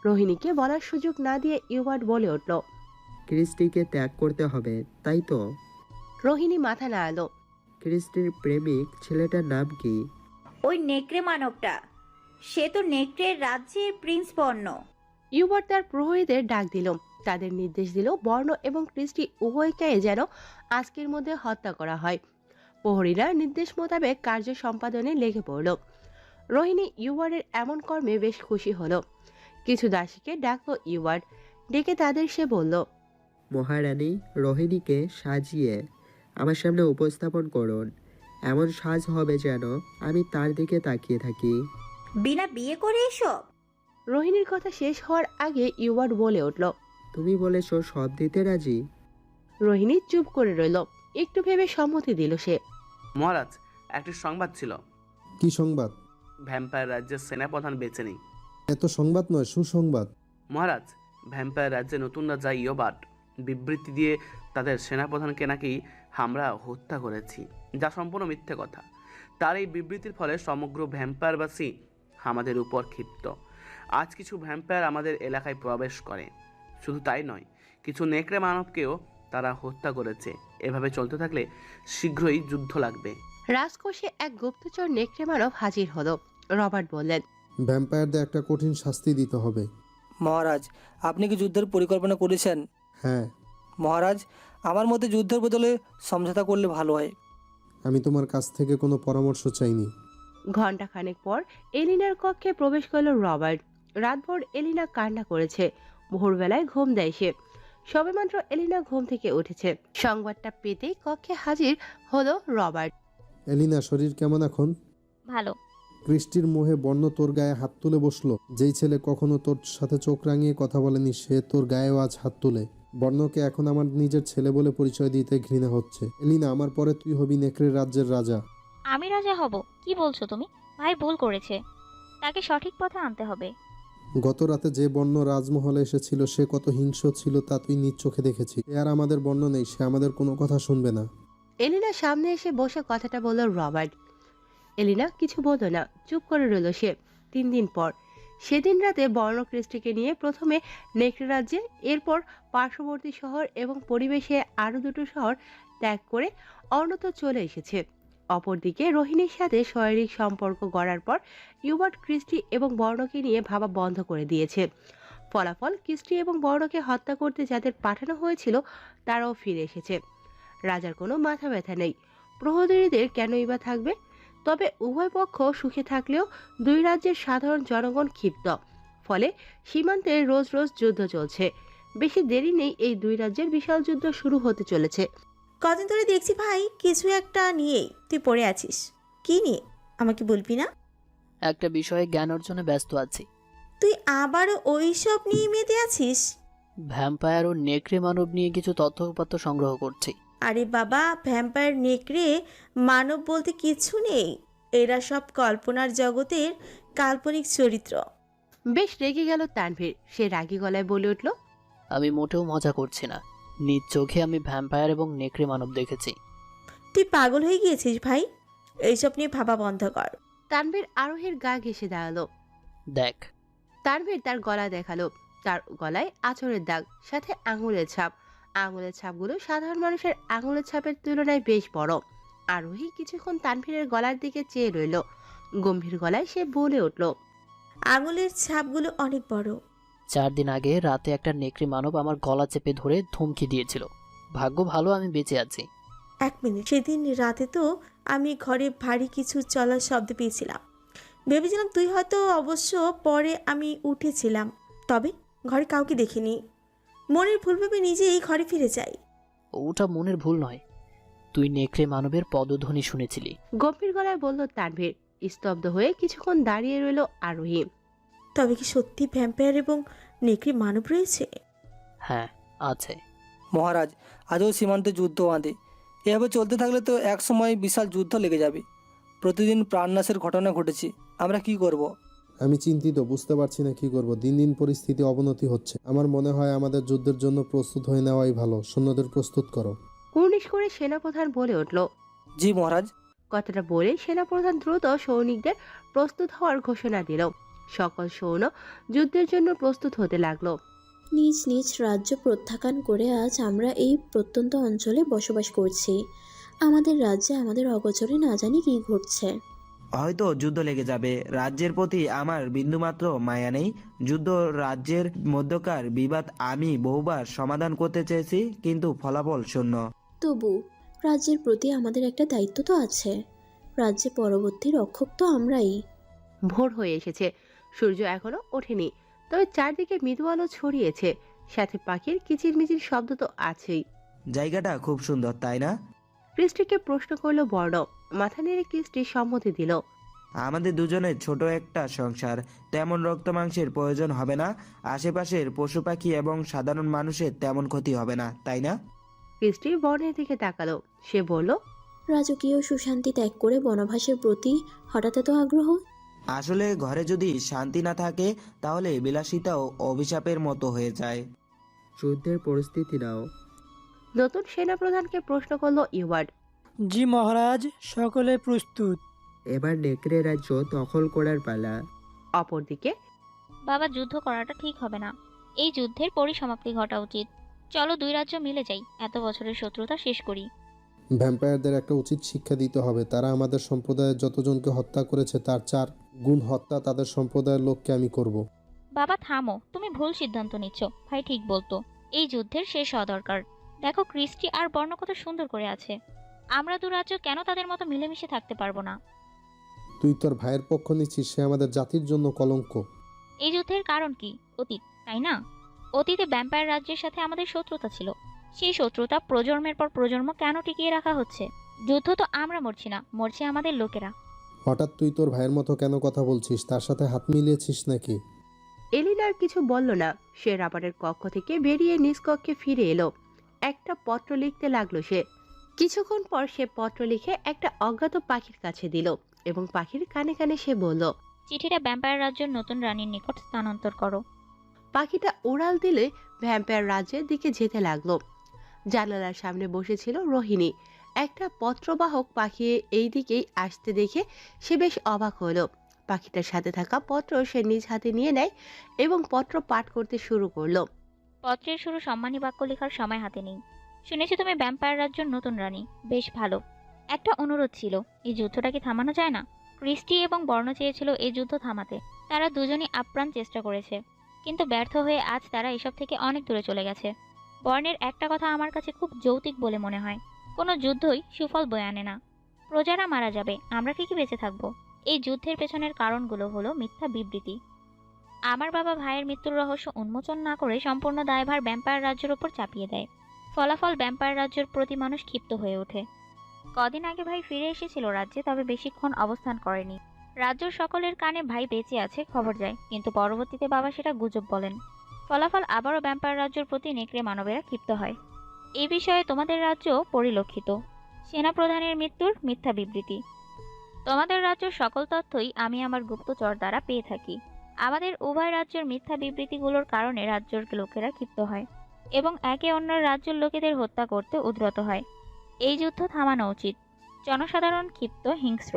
রোহিণীকে বলার সুযোগ না দিয়ে ইউবার্ট বলে উঠল, ক্রিস্টিকে ত্যাগ করতে হবে, তাই তো? রোহিণী মাথা নাড়ালো। ক্রিস্টির প্রেমিক ছেলেটার নাম কি? ওই নেকড়ে মানবটা, সে তো নেকড়ের রাজ্যের প্রিন্স বর্ণ। ইউবার্ট তার প্রহরীদের ডাক দিল। তাদের নির্দেশ দিল বর্ণ এবং ক্রিস্টি উভয়কে যেন আজকের মধ্যে হত্যা করা হয়। প্রহরীরা নির্দেশ মোতাবেক কার্য সম্পাদনে লেগে পড়ল। রোহিণী ইউবার্টের এমন কর্মে বেশ খুশি হলো। কিছু দাসীকে ডাকলো ইউবার্ট। ডেকে তাদের সে বলল, মহারানী, রোহিণীকে সাজিয়ে আমার সামনে উপস্থাপন করুন। এমন সাজ হবে যেন আমি তার দিকে তাকিয়ে থাকি। বিনা বিয়ে করে এসব? রোহিণীর কথা শেষ হওয়ার আগে ইউবার্ট বলে উঠল, তুমি বলেছ সব দিতে রাজি? রোহিণী চুপ করে রইল। একটু ভেবে সম্মতি দিল সে। মহারাজ, একটি সংবাদ ছিল। কি সংবাদ? ভ্যাম্পায়ার রাজ্যের সেনাপ্রধান বেঁচে নেই। এত সংবাদ নয়, সুসংবাদ। মহারাজ, ভ্যাম্পায়ার রাজ্যে নতুন রাজা ইয়োবার্ট বিবৃতি দিয়ে তাদের সেনাপ্রধানকে নাকি আমরা হত্যা করেছি, যা সম্পূর্ণ মিথ্যে কথা। তার এই বিবৃতির ফলে সমগ্র ভ্যাম্পায়ারবাসী আমাদের উপর ক্ষিপ্ত। আজ কিছু ভ্যাম্পায়ার আমাদের এলাকায় প্রবেশ করে। শুধু তাই নয়, কিছু নেকড়ে মানবকেও তারা হত্যা করেছে। এভাবে চলতে থাকলে শীঘ্রই যুদ্ধ লাগবে। রাজকোষে এক গুপ্তচর নেকড়ে মানব হাজির হলো। রবার্ট বললেন, ভ্যাম্পায়ারদের একটা কঠিন শাস্তি দিতে হবে। মহারাজ, আপনি কি যুদ্ধের পরিকল্পনা করেছেন? হ্যাঁ। মহারাজ, আমার মতে যুদ্ধের বদলে সমঝোতা করলে ভালো হয়। আমি তোমার কাছ থেকে কোনো পরামর্শ চাইনি। ঘণ্টাখানেক পর এলিনার কক্ষে প্রবেশ করল রবার্ট। রাতভর এলিনা কান্না করেছে। ভোরবেলায় ঘুম দেয় সে। সবেমাত্র এলিনা ঘুম থেকে উঠেছে। সংবাদটা পেতেই কক্ষে হাজির হলো রবার্ট। এলিনা, শরীর কেমন এখন? ভালো। ক্রিস্টির মোহে বর্ণ তোর গায়ে হাত তুলে বসলো। যেই ছেলে কখনো তোর সাথে চোখ রাঙিয়ে কথা বলেনি, সে তোর গায়েও আজ হাত তুলে। বর্ণকে এখন আমার নিজের ছেলে বলে পরিচয় দিতে ঘৃণা হচ্ছে। এলিনা, আমার পরে তুই হবি নেকড়ের রাজ্যের রাজা। আমি রাজা হব? কি বলছো তুমি? ভাই ভুল করেছে, তাকে সঠিক পথে আনতে হবে। গত রাতে যে বর্ণ রাজমহলে এসেছিল সে কত হিংস্র ছিল তা তুই নিজ চোখে দেখেছিস। এ আর আমাদের বর্ণ নেই, সে আমাদের কোনো কথা শুনবে না। এলিনা সামনে এসে বসে কথাটা বলল রবার্ট। এলিনা কিছু বলল না, চুপ করে রইল সে। 3 দিন পর সেদিন রাতে বর্ণ ক্রিস্টিকে নিয়ে প্রথমে নেকড়ে রাজ্যে, এরপর পার্শ্ববর্তী শহর এবং পরিবেশে আরও দুটো শহর ত্যাগ করে অন্যত্র চলে এসেছে। অপরদিকে রোহিণীর সাথে শারীরিক সম্পর্ক গড়ার পর ইউবার্ট ক্রিস্টি এবং বর্ণকে নিয়ে ভাবা বন্ধ করে দিয়েছে। ফলাফল, ক্রিস্টি এবং বর্ণকে হত্যা করতে যাদের পাঠানো হয়েছিল তারাও ফিরে এসেছে। রাজার কোনো মাথা ব্যথা নেই, প্রহরীদের কেনই বা থাকবে। তবে উভয় পক্ষ সুখে থাকলেও দুই রাজ্যের সাধারণ জনগণ ক্ষিপ্ত। ফলে সীমান্তে রোজ রোজ যুদ্ধ চলছে। বেশি দেরি নেই, এই দুই রাজ্যের বিশাল যুদ্ধ শুরু হতে চলেছে। কদিন ধরে দেখছি ভাই কিছু একটা নিয়েই তুই পড়ে আছিস। কি নিয়ে আমাকে বলবি না? একটা বিষয়ে জ্ঞান অর্জনে ব্যস্ত আছি। তুই আবারও ওই সব নিয়ে মেতে আছিস? ভ্যাম্পায়ার ও নেকড়ে মানব নিয়ে কিছু তথ্যপত্র সংগ্রহ করছি। আরে বাবা, ভ্যাম্পায়ার নেকড়ে মানব বলতে কিছু নেই। এরা সব কল্পনার জগতের কাল্পনিক চরিত্র। বেশ রেগে গেল তানভীর। সে রাগী গলায় বলে উঠল, আমি মোটেও মজা করছি না। নিজ চোখে আমি ভ্যাম্পায়ার এবং নেকড়ে মানব দেখেছি। তুই পাগল হয়ে গিয়েছিস ভাই, এইসব নিয়ে ভাবা বন্ধ কর। তানভীর আরোহীর গা ঘেঁষে দাঁড়ালো। দেখ। তানভীর তার গলা দেখালো। তার গলায় আঁচড়ের দাগ, সাথে আঙুলের ছাপ। আঙুলের ছাপগুলো সাধারণ মানুষের আঙুলের ছাপের তুলনায় বেশ বড়। আরোহী কিছুক্ষণ তানভীরের গলার দিকে চেয়ে রইল। গম্ভীর গলায় সে বলে উঠল, আঙুলের ছাপগুলো অনেক বড়। 4 দিন আগে রাতে একটা নেকড়ে মানব আমার গলা চেপে ধরে ধমকি দিয়েছিল। ভাগ্য ভালো আমি বেঁচে আছি। 1 মিনিট, সেদিন রাতে তো আমি ঘরে ভারী কিছু চলার শব্দ পেয়েছিলাম। ভেবেছিলাম তুই হয়তো, অবশ্য পরে আমি উঠেছিলাম, তবে ঘরে কাউকে দেখিনি। মনের ভুল ভেবে নিজেই ঘরে ফিরে যাই। ওটা মনের ভুল নয়, তুই নেকড়ে মানবের পদধ্বনি শুনেছিলি। গম্ভীর গলায় বলল তানভীর। স্তব্ধ হয়ে কিছুক্ষণ দাঁড়িয়ে রইল আরোহী। তবে কি সত্যি ভ্যাম্পায়ার এবং নেকড়ে মানব রয়েছে? হ্যাঁ, আছে। মহারাজ, আজও সীমান্তে যুদ্ধ বাঁধে। এভাবে চলতে থাকলে তো এক সময় বিশাল যুদ্ধ লেগে যাবে। প্রতিদিন প্রাণনাশের ঘটনা ঘটেছে। আমরা কি করব? আমি চিন্তিত, বুঝতে পারছি না কি করব। দিন দিন পরিস্থিতি অবনতি হচ্ছে। আমার মনে হয় আমাদের যুদ্ধের জন্য প্রস্তুত হয়ে নেওয়াই ভালো। সৈন্যদের প্রস্তুত করো। কুর্নিশ করে সেনাপ্রধান বলে উঠল। জি মহারাজ। কথাটা বলে সেনাপ্রধান দ্রুত সৈনিকদের প্রস্তুত হওয়ার ঘোষণা দিল। সকল সৈন্য যুদ্ধের জন্য প্রস্তুত হতে লাগলো। নিজ নিজ রাজ্য প্রত্যাখ্যান করে আজ আমরা এই প্রত্যন্ত অঞ্চলে বসবাস করছি। আমাদের রাজ্যে আমাদের অগোচরে না জানি কি ঘটছে। হয়তো যুদ্ধ লেগে যাবে। রাজ্যের প্রতি আমার বিন্দুমাত্র মায়া নেই। যুদ্ধ রাজ্যের মধ্যকার বিবাদ আমি বহুবার সমাধান করতে চেয়েছি, কিন্তু ফলাফল শূন্য। তবু রাজ্যের প্রতি আমাদের একটা দায়িত্ব তো আছে। রাজ্যে পরবর্তী রক্ষক তো আমরাই। ভোর হয়ে এসেছে, সূর্য এখনো ওঠেনি, তবে চারদিকে মৃদু আলো ছড়িয়েছে, সাথে পাখির কিচিরমিচির শব্দ তো আছেই। জায়গাটা খুব সুন্দর, তাই না? ক্রিস্টিকে প্রশ্ন করলো বর্ণ। মাথা নেড়ে ক্রিস্টি সম্মতি দিল। আমাদের দুজনের ছোট একটা সংসার, তেমন রক্ত মাংসের প্রয়োজন হবে না। আশেপাশের পশু পাখি এবং সাধারণ মানুষের তেমন ক্ষতি হবে না, তাই না? ক্রিস্টি বর্ণের দিকে তাকালো। সে বলল, রাজকীয় সুশান্তি ত্যাগ করে বনবাসের প্রতি হঠাৎ এত আগ্রহ? আসলে ঘরে যদি শান্তি না থাকে তাহলে বিলাসিতাও অভিশাপের মতো হয়ে যায়। যুদ্ধের পরিস্থিতি নাও। নতুন সেনাপ্রধানকে প্রশ্ন করলো ইউবার্ড। জি মহারাজ, সকলে প্রস্তুত। এবার নেকড়ে রাজ্য দখল করার পালা। অপরদিকে, বাবা, যুদ্ধ করাটা ঠিক হবে না। এই যুদ্ধের পরিসমাপ্তি ঘটা উচিত। চলো দুই রাজ্য মিলে যাই, এত বছরের শত্রুতা শেষ করি। ভ্যাম্পায়ারদের একটা উচিত শিক্ষা দিতে হবে। তারা আমাদের সম্প্রদায়ের যতজনকে হত্যা করেছে তার 4 গুণ হত্যা তাদের সম্প্রদায়ের লোককে আমি করব। বাবা থামো, তুমি ভুল সিদ্ধান্ত নিচ্ছ। ভাই ঠিক বলতো, এই যুদ্ধের শেষ হওয়া দরকার। দেখো ক্রিস্টি আর বর্ণ কত সুন্দর করে আছে। আমরা দু রাজ্য কেন তাদের মতো মিলেমিশে থাকতে পারবো না? তুই তোর ভাইয়ের পক্ষ নিচ্ছিস, সে আমাদের জাতির জন্য কলঙ্ক। এই যুদ্ধের কারণ কি? অতীত, তাই না? অতীতে ভ্যাম্পায়ার রাজ্যের সাথে আমাদের শত্রুতা ছিল। সেই শত্রুতা প্রজন্মের পর প্রজন্ম কেন টিকিয়ে রাখা হচ্ছে? যুদ্ধ তো আমরা মরছি না, মরছে আমাদের লোকেরা। হঠাৎ তুই তোর ভাইয়ের মতো কেন কথা বলছিস? তার সাথে হাত মিলিয়েছিস নাকি? এলিনার কিছু বলল না। সে রাবারের কক্ষ থেকে বেরিয়ে নিজ কক্ষে ফিরে এলো। একটা পত্র লিখতে লাগলো সে। কিছুক্ষণ পর সে পত্র লিখে একটা অজ্ঞাত পাখির কাছে দিল এবং পাখির কানে কানে সে বলল, চিঠিটা ভ্যাম্পায়ার রাজ্যের নতুন রানীর নিকট স্থানান্তর করো। পাখিটা উড়াল দিলে ভ্যাম্পায়ার রাজ্যের দিকে যেতে লাগলো। জানালার সামনে বসেছিল রোহিণী। একটা পত্রবাহক পাখি এই দিকেই আসতে দেখে সে বেশ অবাক হলো। পাখিটার সাথে থাকা পত্র সে নিজ হাতে নিয়ে নেয় এবং পত্র পাঠ করতে শুরু করলো। পত্রের শুরু সম্মানী বাক্য লেখার সময় হাতে নেই। শুনেছি তুমি ভ্যাম্পায়ার রাজ্যের নতুন রানী, বেশ ভালো। একটা অনুরোধ ছিল, এই যুদ্ধটা কি থামানো যায় না? ক্রিস্টি এবং বর্ণ চেয়েছিল এই যুদ্ধ থামাতে। তারা দুজনই আপ্রাণ চেষ্টা করেছে, কিন্তু ব্যর্থ হয়ে আজ তারা এসব থেকে অনেক দূরে চলে গেছে। বর্ণের একটা কথা আমার কাছে খুব যৌক্তিক বলে মনে হয়, কোনো যুদ্ধই সুফল বয়ে আনে না। প্রজারা মারা যাবে, আমরা ঠিকই বেঁচে থাকবো। এই যুদ্ধের পেছনের কারণগুলো হলো মিথ্যা বিবৃতি। আমার বাবা ভাইয়ের মৃত্যুর রহস্য উন্মোচন না করে সম্পূর্ণ দায়ভার ভ্যাম্পায়ার রাজ্যের ওপর চাপিয়ে দেয়। ফলাফল ভ্যাম্পায়ার রাজ্যের প্রতি মানুষ ক্ষিপ্ত হয়ে ওঠে। কদিন আগে ভাই ফিরে এসেছিল রাজ্যে, তবে বেশিক্ষণ অবস্থান করেনি। রাজ্যের সকলের কানে ভাই বেঁচে আছে খবর যায়, কিন্তু পরবর্তীতে বাবা সেটা গুজব বলেন। ফলাফল আবারও ভ্যাম্পায়ার রাজ্যের প্রতি নেকড়ে মানবেরা ক্ষিপ্ত হয়। এই বিষয়ে তোমাদের রাজ্য পরিলক্ষিত। সেনাপ্রধানের মৃত্যুর মিথ্যা বিবৃতি। তোমাদের রাজ্যের সকল তথ্যই আমি আমার গুপ্তচর দ্বারা পেয়ে থাকি। আমাদের উভয় রাজ্যের মিথ্যা বিবৃতিগুলোর কারণে রাজ্যের লোকেরা ক্ষিপ্ত হয় এবং একে অন্যের রাজ্যের লোকেদের হত্যা করতে উদ্যত হয়। এই যুদ্ধ থামানো উচিত। জনসাধারণ ক্ষিপ্ত, হিংস্র।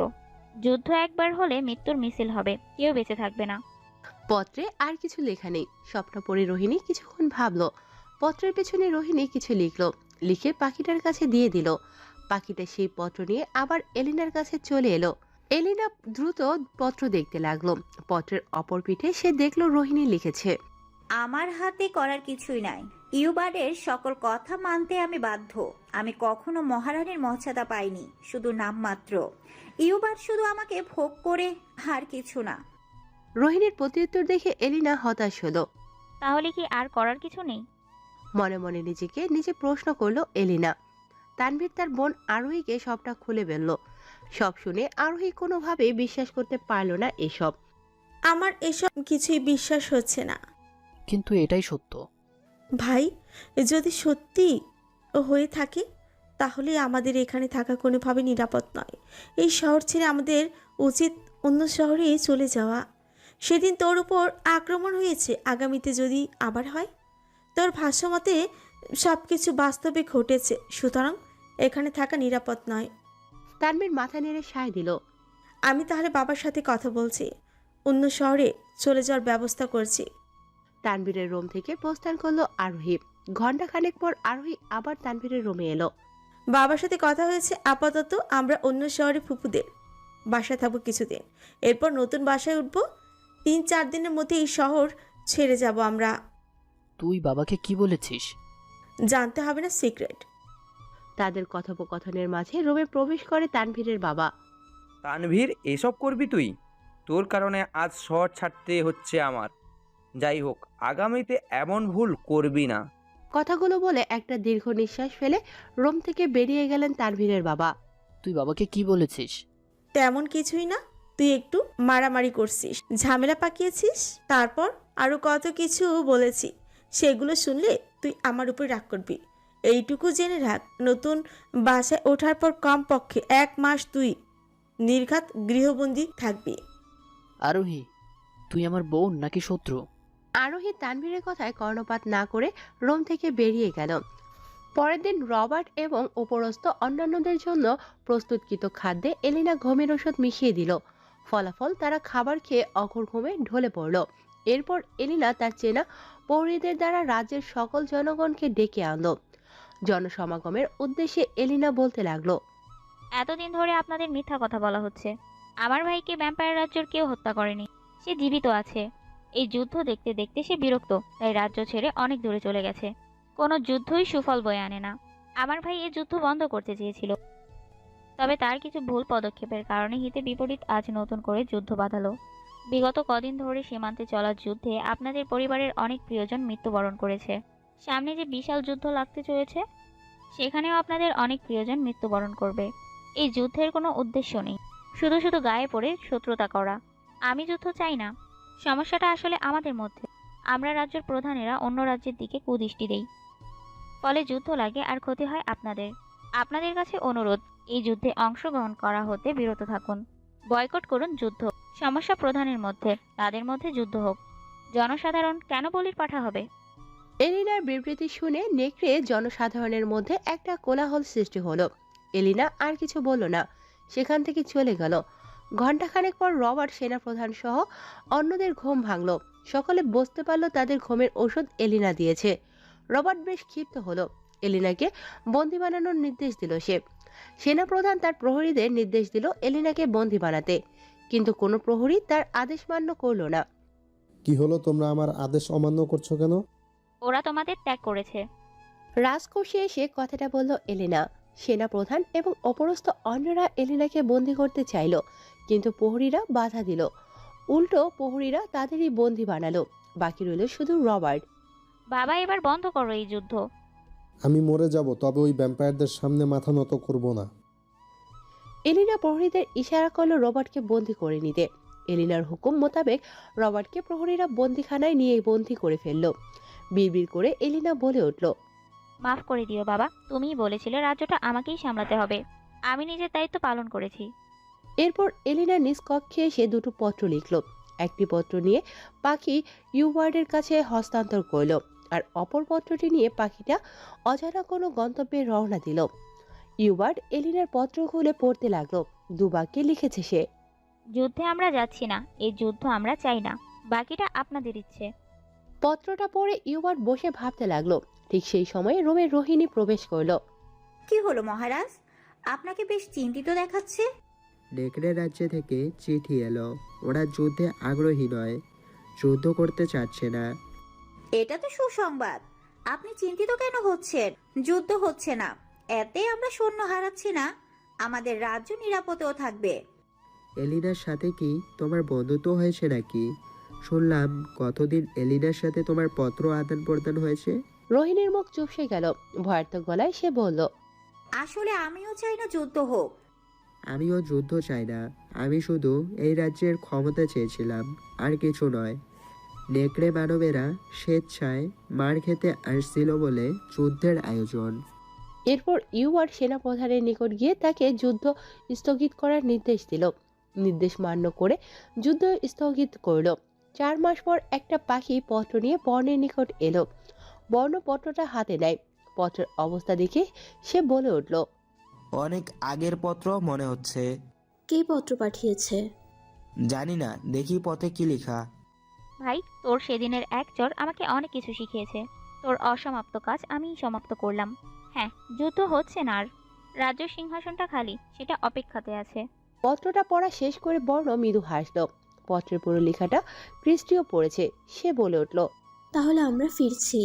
যুদ্ধ একবার হলে মৃত্যুর মিছিল হবে, কেউ বেঁচে থাকবে না। পত্রে আর কিছু লেখা নেই। স্বপ্ন পড়ে রোহিণী কিছুক্ষণ ভাবলো। পত্রের পেছনে রোহিণী কিছু লিখলো, লিখে পাখিটার কাছে দিয়ে দিল। পাখিটা সেই পত্র নিয়ে আবার এলিনার কাছে চলে এলো। এলিনা দ্রুত পত্র দেখতে লাগলো। পত্রের অপর পিঠে সে দেখলো রোহিণী লিখেছে, আমার হাতে করার কিছুই নাই। ইউবার্ডের সকল কথা মানতে আমি বাধ্য। আমি কখনো মহারানীর মর্যাদা পাইনি, শুধু নামমাত্র। ইউবার্ড শুধু আমাকে ভোগ করে, আর কিছু না। রোহিণীর প্রত্যুত্তর দেখে এলিনা হতাশ হলো। তাহলে কি আর করার কিছু নেই? মনে মনে নিজেকে নিজে প্রশ্ন করলো এলিনা। তানভীর তার বোন আরোহীকে সবটা খুলে বলল। সব শুনে আরোহী কোনোভাবেই বিশ্বাস করতে পারল না এসব। আমার এসব কিছুই বিশ্বাস হচ্ছে না। কিন্তু এটাই সত্য। ভাই, যদি সত্যি হয়ে থাকে তাহলে আমাদের এখানে থাকা কোনোভাবে নিরাপদ নয়। এই শহর ছেড়ে আমাদের উচিত অন্য শহরে চলে যাওয়া। সেদিন তোর উপর আক্রমণ হয়েছে, আগামীতে যদি আবার হয়। তোর ভাষ্যমতে সব কিছু বাস্তবে ঘটেছে, সুতরাং এখানে থাকা নিরাপদ নয়। তানভীর মাথা নেড়ে সায় দিল। আমি তাহলে বাবার সাথে কথা বলছি, অন্য শহরে চলে যাওয়ার ব্যবস্থা করছি। তানভীরের রুম থেকে প্রস্থান করলো আরোহী। ঘণ্টাখানেক পর আরোহী আবার তানভীরের রুমে এলো। বাবার সাথে কথা হয়েছে, আপাতত আমরা অন্য শহরে ফুপুদের বাসায় থাকবো কিছুদিন, এরপর নতুন বাসায় উঠবো। 3-4 দিনের মধ্যে এই শহর ছেড়ে যাব আমরা। তুই বাবাকে কি বলেছিস? জানতে হবে না, সিক্রেট। তাদের কথোপকথনের মাঝে রুমে প্রবেশ করে তানভীরের বাবা। তানভীর, এসব করবি তুই? তোর কারণে আজ শহর ছাড়তে হচ্ছে আমার। যাই হোক, আগামীতে এমন ভুল করবি না। কথাগুলো বলে একটা দীর্ঘ নিঃশ্বাস ফেলে রুম থেকে বেরিয়ে গেলেন তানভীরের বাবা। তুই বাবাকে কি বলেছিস? তেমন কিছুই না, তুই একটু মারামারি করছিস, ঝামেলা পাকিয়েছিস, তারপর আরো কত কিছু বলেছি। সেগুলো শুনলে তুই আমার উপর রাগ করবি। এইটুকু জেনে রাখ, নতুন বাসায় ওঠার পর কমপক্ষে 1 মাস তুই নির্ঘাত গৃহবন্দী থাকবি। আরোহী, তুই আমার বোন নাকি শত্রু? আরোহী তানভীরের কথায় কর্ণপাত না করে রুম থেকে বেরিয়ে গেল। পরের দিন রবার্ট এবং উপরস্থ অন্যান্যদের জন্য প্রস্তুতকৃত খাদ্যে এলিনা ঘুমের ওষুধ মিশিয়ে দিল। ফলাফল, তারা খাবার খেয়ে অঘোর ঘুমে ঢলে পড়ল। এরপর এলিনা তার চেনা প্রহরীদের দ্বারা রাজ্যের সকল জনগণকে ডেকে আনল। জনসমাগমের উদ্দেশ্যে এলিনা বলতে লাগলো, এতদিন ধরে আপনাদের মিথ্যা কথা বলা হচ্ছে। আমার ভাইকে ভ্যাম্পায়ার রাজ্যের কেউ হত্যা করেনি, সে জীবিত আছে। এই যুদ্ধ দেখতে দেখতে সে বিরক্ত, তাই রাজ্য ছেড়ে অনেক দূরে চলে গেছে। কোনো যুদ্ধই সুফল বয়ে আনে না। আমার ভাই এই যুদ্ধ বন্ধ করতে চেয়েছিল, তবে তার কিছু ভুল পদক্ষেপের কারণে হিতে বিপরীত আজ নতুন করে যুদ্ধ বাঁধালো। বিগত কদিন ধরে সীমান্তে চলা যুদ্ধে আপনাদের পরিবারের অনেক প্রিয়জন মৃত্যুবরণ করেছে। সামনে যে বিশাল যুদ্ধ লাগতে চলেছে, সেখানেও আপনাদের অনেক প্রিয়জন মৃত্যুবরণ করবে। এই যুদ্ধের কোনো উদ্দেশ্য নেই, শুধু শুধু গায়ে পড়ে শত্রুতা করা। আমি যুদ্ধ চাই না। সমস্যাটা আসলে আমাদের মধ্যে। আমরা রাজ্যের প্রধানেরা অন্য রাজ্যের দিকে কুদৃষ্টি দেই, ফলে যুদ্ধ লাগে আর ক্ষতি হয় আপনাদের। আপনাদের কাছে অনুরোধ, এই যুদ্ধে অংশগ্রহণ করা হতে বিরত থাকুন। বয়কট করুন যুদ্ধ। সমস্যা প্রধানের মধ্যে, তাদের মধ্যে যুদ্ধ হোক। জনসাধারণ কেন বলির পাঠা হবে? এলিনার বিবৃতি শুনে নেকড়ে জনসাধারণের মধ্যে একটা কোলাহল সৃষ্টি হলো। এলিনা আর কিছু বলল না, সেখান থেকে চলে গেল। ঘণ্টাখানেক পর রবার্ট সেনাপ্রধান সহ অন্যদের ঘুম ভাঙল। সকলে বুঝতে পারল তাদের ঘুমের ওষুধ এলিনা দিয়েছে। রবার্ট বেশ ক্ষিপ্ত হলো। এলিনাকে বন্দি বানানোর নির্দেশ দিল সে। সেনাপ্রধান তার প্রহরীদের নির্দেশ দিল এলিনাকে বন্দি বানাতে, কিন্তু কোনো প্রহরী তার আদেশ মান্য করল না। কি হলো, তোমরা আমার আদেশ অমান্য করছো কেন? ওরা তোমাদের ত্যাগ করেছে। রাজকোষে এসে কথাটা বলল এলিনা। সেনাপ্রধান এবং অপরস্থ অন্যরা এলিনাকে বন্দি করতে চাইল, কিন্তু প্রহরীরা বাধা দিল। উল্টো প্রহরীরা তাদেরই বন্দি বানালো। বাকি রইল শুধু রবার্ট। বাবা, এবার বন্ধ করো এই যুদ্ধ। আমি মরে যাব, তবে ওই ভ্যাম্পায়ারদের সামনে মাথা নত করব না। এলিনা প্রহরীদের ইশারা করলো রবার্টকে বন্দি করে নিতে। এলিনার হুকুম মোতাবেক রবার্টকে প্রহরীরা বন্দিখানায় নিয়ে বন্দি করে ফেলল। বিড়বিড় করে এলিনা বলে উঠল, মাফ করে দিও বাবা, তুমিই বলেছিলে রাজ্যটা আমাকেই সামলাতে হবে। আমি নিজের দায়িত্ব পালন করেছি। এরপর এলিনা নিজ কক্ষে এসে দুটো পত্র লিখল। একটি পত্র নিয়ে পাখি ইউবার্ডের কাছে হস্তান্তর করল, আর অপর পত্রটি নিয়ে পাখিটা অজানা কোনো গন্তব্যে রওনা দিল। ইউবার্ড এলিনার পত্র খুলে পড়তে লাগলো। দুবাক্যে লিখেছে সে, যুদ্ধে আমরা যাচ্ছি না, এই যুদ্ধ আমরা চাই না, বাকিটা আপনাদের ইচ্ছে। পত্রটা পড়ে ইউবার্ড বসে ভাবতে লাগলো। ঠিক সেই সময়ে রোমে রোহিণী প্রবেশ করলো। কি হলো মহারাজ, আপনাকে বেশ চিন্তিত দেখাচ্ছে। নেকড়ে রাজ্য থেকে চিঠি এলো, ওরা যুদ্ধে আগ্রহী নয়, যুদ্ধ করতে চাচ্ছে না। এটা তো সুসংবাদ। আপনি চিন্তিত কেন হচ্ছেন? যুদ্ধ হচ্ছে না, এতে আমরা সৈন্য হারাচ্ছি না, আমাদের রাজ্য নিরাপদেও থাকবে। এলিনার সাথে কি তোমার বন্ধুত্ব হয়েছে নাকি? শুনলাম কতদিন এলিনার সাথে তোমার পত্র আদান প্রদান হয়েছে। রোহিণীর মুখ চুপসে গেল। ভয়ার্থক গলায় সে বলল, আসলে আমিও চাই না যুদ্ধ হোক। আমিও যুদ্ধ চাই না, আমি শুধু এই রাজ্যের ক্ষমতা চেয়েছিলাম, আর কিছু নয়। নেকড়ে মানবেরা স্বেচ্ছায় মার খেতে আসছিল বলে যুদ্ধের আয়োজন। এরপর ইউবার্ড সেনাপ্রধানের নিকট গিয়ে তাকে যুদ্ধ স্থগিত করার নির্দেশ দিল। নির্দেশ মান্য করে যুদ্ধ স্থগিত করল। 4 মাস পর একটা পাখি পত্র নিয়ে বর্ণের নিকট এলো। বর্ণ পত্রটা হাতে নেয়। পত্রের অবস্থা দেখে সে বলে উঠল, অনেক আগের পত্র মনে হচ্ছে। কে পত্র পাঠিয়েছে? জানি না, দেখি পথে কি লেখা। ভাই, তোর সেদিনের এক চর আমাকে অনেক কিছু শিখিয়েছে। তোর অসমাপ্ত কাজ আমিই সমাপ্ত করলাম। হ্যাঁ, যুদ্ধ হচ্ছে না আর, রাজ্য সিংহাসনটা খালি, সেটা অপেক্ষাতে আছে। পত্রটা পড়া শেষ করে বর্ণ মৃদু হাসল। পত্রের পুরো লেখাটা ক্রিস্টিও পড়েছে। সে বলে উঠল, তাহলে আমরা ফিরছি।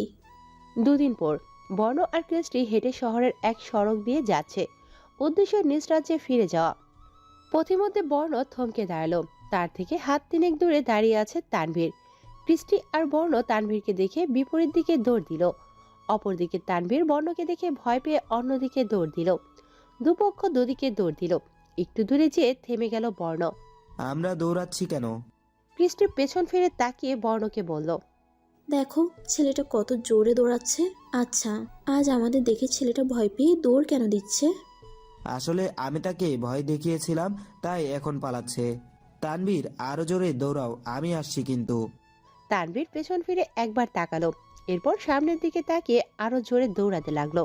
2 দিন পর বর্ণ আর ক্রিস্টি হেঁটে শহরের এক সড়ক দিয়ে যাচ্ছে। উদ্দেশ্য নিজ রাজ্যে ফিরে যাওয়া। পথিমধ্যে বর্ণ থমকে দাঁড়ালো। তার থেকে হাত 3 দূরে দাঁড়িয়ে আছে তানভীর। ক্রিস্টি আর বর্ণ তানভীরকে দেখে বিপরীত দিকে দৌড় দিল। অপরদিকে তানভীর বর্ণকে দেখে ভয় পেয়ে অন্যদিকে দৌড় দিল। দুপক্ষ দুদিকে দৌড় দিল। একটু দূরে যেয়ে থেমে গেল বর্ণ। আমরা দৌড়াচ্ছি কেন? ক্রিস্টি পেছন ফিরে তাকিয়ে বর্ণকে বলল, দেখো ছেলেটা কত জোরে দৌড়াচ্ছে। আচ্ছা, আজ আমাদের দেখে ছেলেটা ভয় পেয়ে দৌড় কেন দিচ্ছে? আসলে আমি তাকে ভয় দেখিয়েছিলাম, তাই এখন পালাচ্ছে। তানভীর, আরো জোরে দৌড়াও, আমি আসছি কিন্তু। তানভীর পেছন ফিরে একবার তাকালো। এরপর সামনের দিকে তাকিয়ে আরো জোরে দৌড়াতে লাগলো।